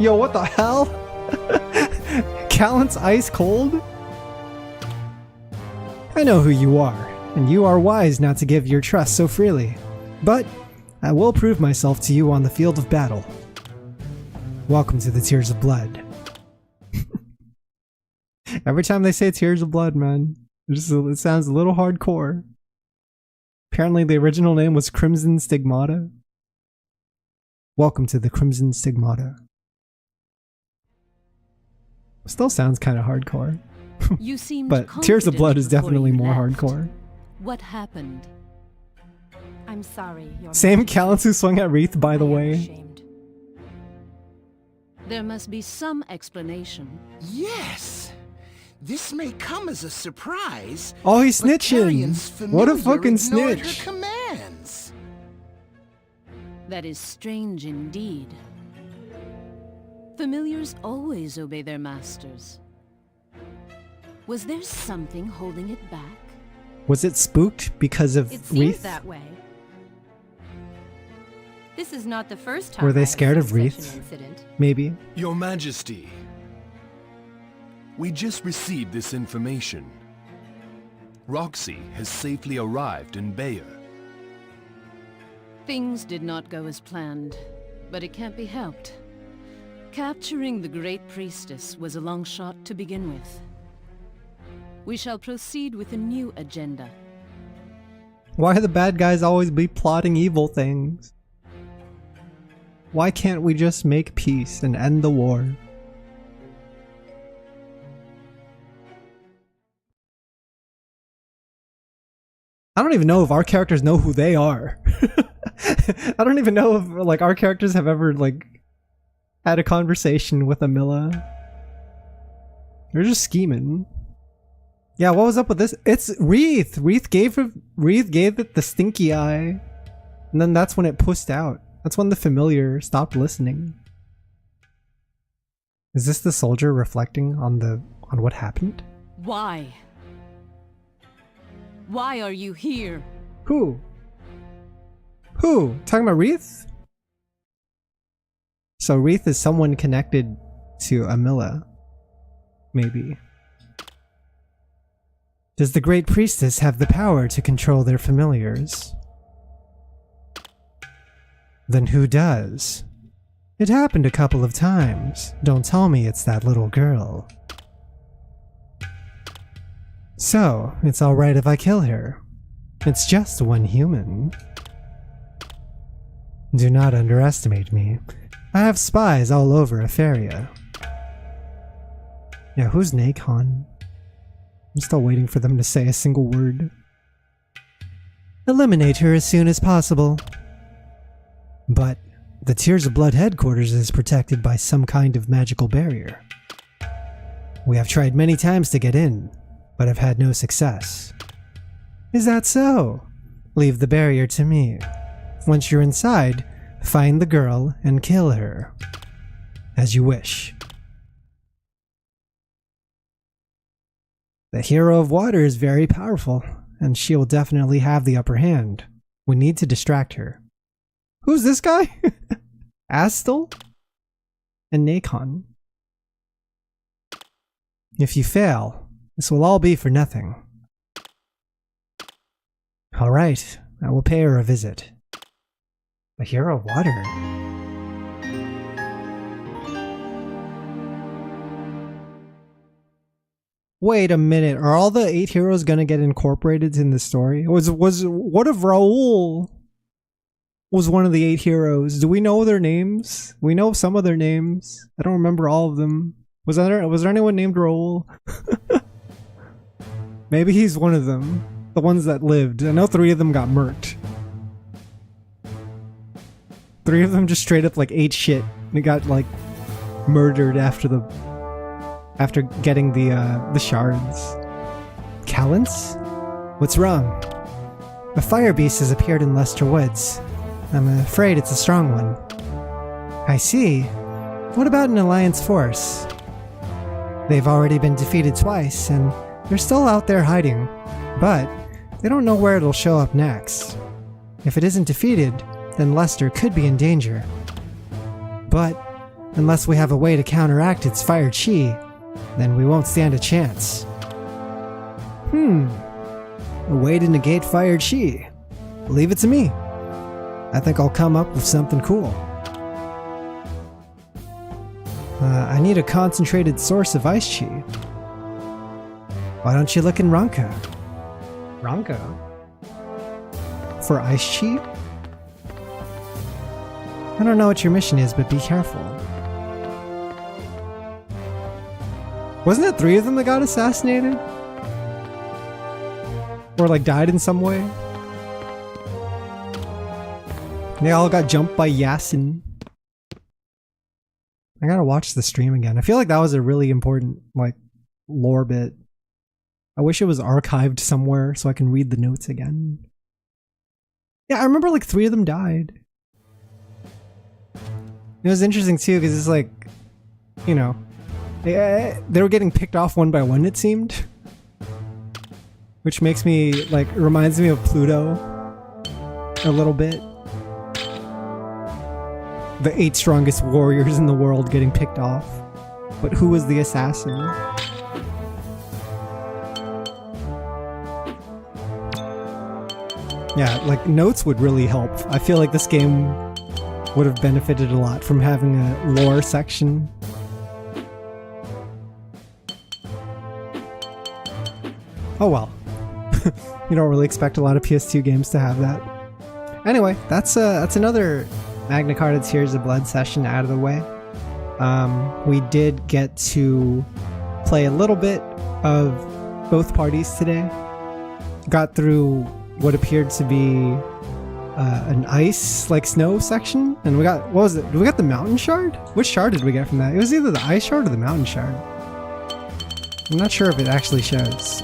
S1: Yo, what the hell? Callance ice cold? I know who you are. And you are wise not to give your trust so freely. But I will prove myself to you on the field of battle. Welcome to the Tears of Blood. Every time they say Tears of Blood, man, it sounds a little hardcore. Apparently the original name was Crimson Stigmata. Welcome to the Crimson Stigmata. Still sounds kind of hardcore.
S4: You seemed
S1: but Tears of Blood is
S4: confident
S1: definitely
S4: before
S1: more
S4: you left.
S1: hardcore.
S4: What happened?
S3: I'm sorry, Your
S1: Same
S3: Majesty.
S1: Callance who swung at Wreath, by the
S3: I am
S1: way.
S3: ashamed.
S4: There must be some explanation.
S6: Yes! This may come as a surprise.
S1: Oh, he's
S6: but
S1: snitching!
S6: Carrion's
S1: What a
S6: familiar
S1: fucking
S6: ignored
S1: snitch!
S6: Her commands.
S4: That is strange indeed. Familiars always obey their masters. Was there something holding it back?
S1: Was it spooked because of
S3: It seems
S1: Wreath?
S3: that way. This is not the first time
S1: Were they
S3: I have
S1: scared
S3: seen
S1: of
S3: such
S1: Wreath?
S3: an incident.
S1: Maybe.
S5: Your Majesty, we just received this information. Roxy has safely arrived in Bayer.
S4: Things did not go as planned, but it can't be helped. Capturing the Great Priestess was a long shot to begin with. We shall proceed with a new agenda.
S1: Why do the bad guys always be plotting evil things? Why can't we just make peace and end the war? I don't even know if our characters know who they are. I don't even know if like our characters have ever like had a conversation with Amilla. They're just scheming. Yeah, what was up with this? It's Wreath. Wreath gave it the stinky eye, and then that's when it pushed out. That's when the familiar stopped listening. Is this the soldier reflecting on what happened?
S4: Why? Why are you here?
S1: Who? Talking about Wreath? So Wreath is someone connected to Amilla. Maybe. Does the Great Priestess have the power to control their familiars? Then who does? It happened a couple of times. Don't tell me it's that little girl. So, it's alright if I kill her. It's just one human. Do not underestimate me. I have spies all over Etheria. Yeah, who's Nacon? I'm still waiting for them to say a single word. Eliminate her as soon as possible. But the Tears of Blood headquarters is protected by some kind of magical barrier. We have tried many times to get in, but have had no success. Is that so? Leave the barrier to me. Once you're inside, find the girl and kill her. As you wish. The Hero of Water is very powerful, and she will definitely have the upper hand. We need to distract her. Who's this guy? Astel? And Nacon. If you fail, this will all be for nothing. Alright, I will pay her a visit. The Hero of Water? Wait a minute, are all the 8 heroes gonna get incorporated in the story? What if Raoul was one of the 8 heroes? Do we know their names? We know some of their names. I don't remember all of them. Was there anyone named Raoul? Maybe he's one of them. The ones that lived. I know 3 of them got murked. 3 of them just straight up like ate shit. They got like murdered after getting the shards. Callants? What's wrong? A fire beast has appeared in Leicester Woods. I'm afraid it's a strong one. I see. What about an alliance force? They've already been defeated twice, and they're still out there hiding. But they don't know where it'll show up next. If it isn't defeated, then Leicester could be in danger. But unless we have a way to counteract its fire chi, then we won't stand a chance. A way to negate fire chi. Leave it to me. I think I'll come up with something cool. I need a concentrated source of ice chi. Why don't you look in Ranka? Ranka? For ice chi? I don't know what your mission is, but be careful. Wasn't it 3 of them that got assassinated? Or like died in some way? They all got jumped by Yasin. I gotta watch the stream again. I feel like that was a really important, like, lore bit. I wish it was archived somewhere so I can read the notes again. Yeah, I remember like 3 of them died. It was interesting too, because it's like, you know, they were getting picked off one by one, it seemed. Which makes me, like, reminds me of Pluto a little bit. The 8 strongest warriors in the world getting picked off. But who was the assassin? Yeah, like, notes would really help. I feel like this game would have benefited a lot from having a lore section. Oh well. You don't really expect a lot of PS2 games to have that. Anyway, that's another Magna Carta Tears of Blood session out of the way. We did get to play a little bit of both parties today. Got through what appeared to be an ice, like snow section, and we got, what was it? We got the mountain shard? Which shard did we get from that? It was either the ice shard or the mountain shard. I'm not sure if it actually shows.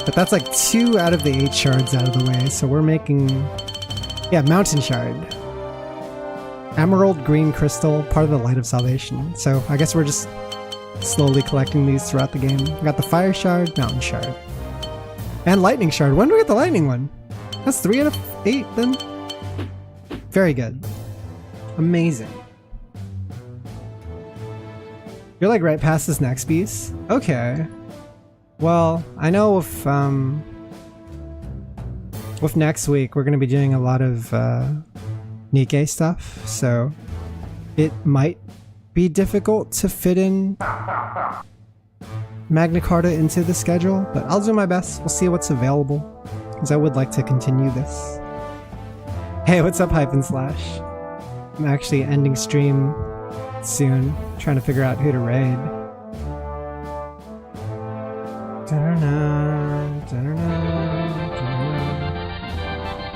S1: But that's like 2 out of the 8 shards out of the way, so we're making... Yeah, Mountain Shard. Emerald Green Crystal, part of the Light of Salvation. So I guess we're just slowly collecting these throughout the game. We got the Fire Shard, Mountain Shard. And Lightning Shard. When do we get the Lightning one? That's 3 out of 8 then? Very good. Amazing. You're like right past this next piece? Okay. Well, I know with next week we're going to be doing a lot of Nikke stuff, so it might be difficult to fit in Magna Carta into the schedule, but I'll do my best. We'll see what's available, because I would like to continue this. Hey, what's up, Hype and Slash? I'm actually ending stream soon, trying to figure out who to raid.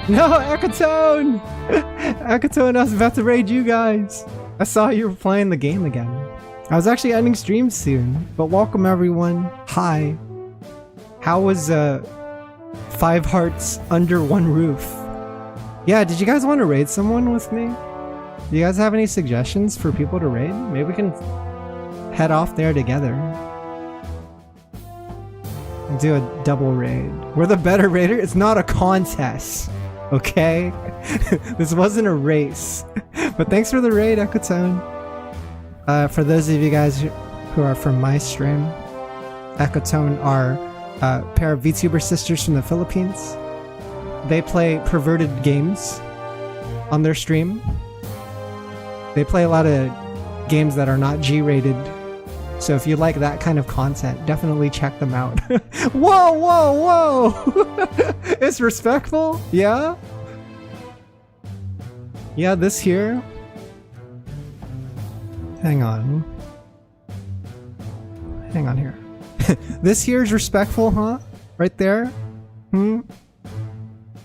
S1: No, Akatone! Akatone, I was about to raid you guys! I saw you were playing the game again. I was actually ending stream soon, but welcome everyone. Hi. How was 5 hearts under 1 roof? Yeah, did you guys want to raid someone with me? Do you guys have any suggestions for people to raid? Maybe we can head off there together. And do a double raid. We're the better raider? It's not a contest, okay? This wasn't a race. But thanks for the raid, Ekotone. For those of you guys who are from my stream, Ekotone are a pair of VTuber sisters from the Philippines. They play perverted games on their stream. They play a lot of games that are not G-rated. So if you like that kind of content, definitely check them out. Whoa, whoa, whoa! It's respectful? Yeah? Yeah, this here? Hang on. Hang on here. This here is respectful, huh? Right there?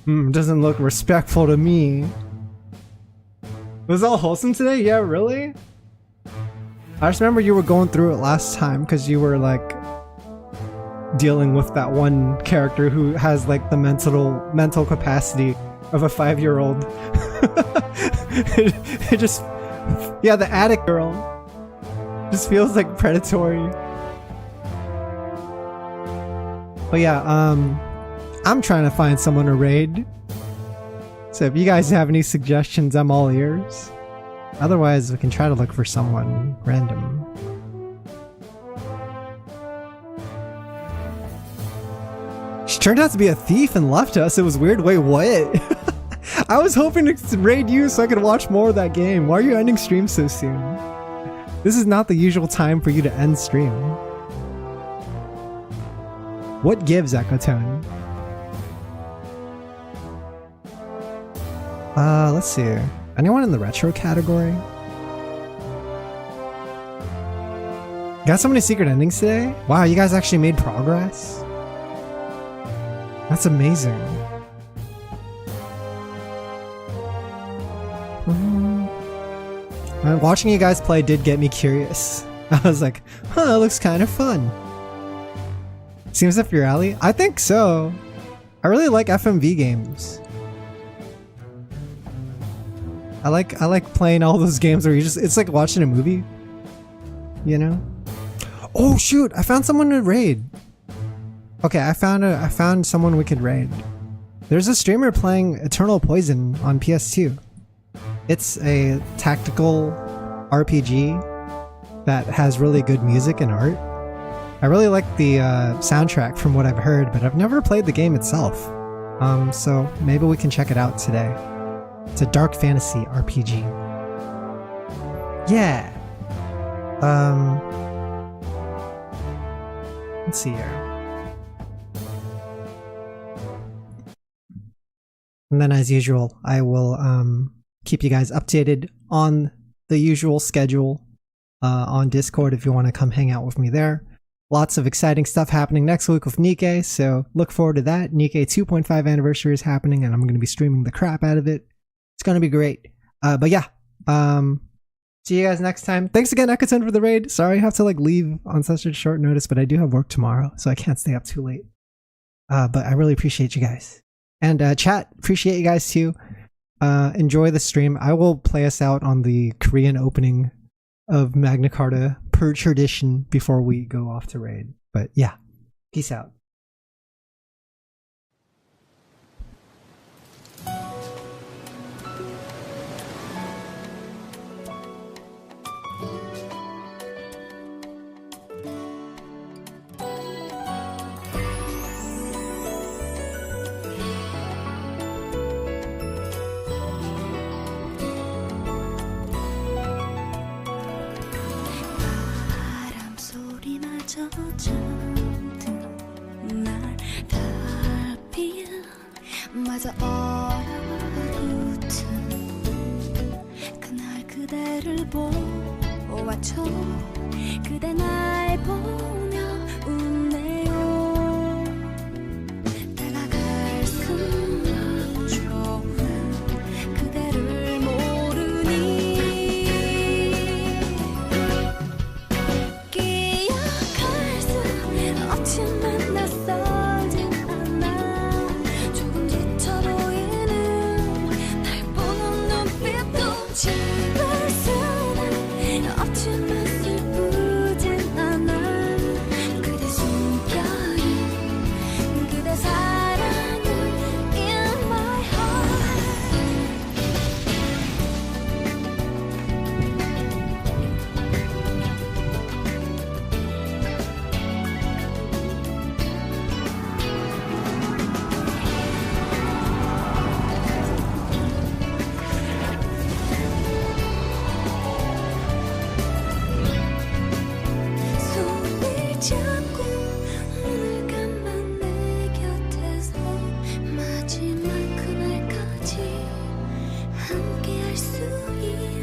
S1: Doesn't look respectful to me. Was it all wholesome today? Yeah, really? I just remember you were going through it last time because you were like dealing with that one character who has like the mental capacity of a 5-year-old. It just, yeah, the attic girl just feels like predatory. But yeah, I'm trying to find someone to raid. So if you guys have any suggestions, I'm all ears. Otherwise, we can try to look for someone random. She turned out to be a thief and left us. It was weird. Wait, what? I was hoping to raid you so I could watch more of that game. Why are you ending stream so soon? This is not the usual time for you to end stream. What gives, Ekotone? Let's see. Anyone in the retro category? Got so many secret endings today? Wow, you guys actually made progress? That's amazing. Watching you guys play did get me curious. I was like, huh, that looks kind of fun. Seems up your alley? I think so. I really like FMV games. I like playing all those games where you just, it's like watching a movie, you know? Oh shoot, I found someone to raid. Okay, I found someone we could raid. There's a streamer playing Eternal Poison on PS2. It's a tactical RPG that has really good music and art. I really like the soundtrack from what I've heard, but I've never played the game itself. So maybe we can check it out today. It's a dark fantasy RPG. Yeah. Let's see here. And then as usual, I will keep you guys updated on the usual schedule on Discord if you want to come hang out with me there. Lots of exciting stuff happening next week with Nikke, so look forward to that. Nikke 2.5 anniversary is happening and I'm going to be streaming the crap out of it. It's going to be great. But yeah, see you guys next time. Thanks again, Ekatan, for the raid. Sorry I have to like leave on such a short notice, but I do have work tomorrow, so I can't stay up too late. But I really appreciate you guys. And chat, appreciate you guys too. Enjoy the stream. I will play us out on the Korean opening of Magna Carta per tradition before we go off to raid. But yeah, peace out.
S13: 마저 얼어붙은 그날 그대를 보았죠. 그대 날 보며 웃네요. 다가갈 수는 좋은 그대를 모르니 기억할 수 없지만 낯설진 않아. 조금 지쳐 보이는 날 보는 눈빛도 지울 수는 없지만 슬프진 않아. 그대 숨결이 그대 사랑은 in my 손을 잡고 눈을 감은 내 곁에서 마지막 그날까지 함께할 수 있는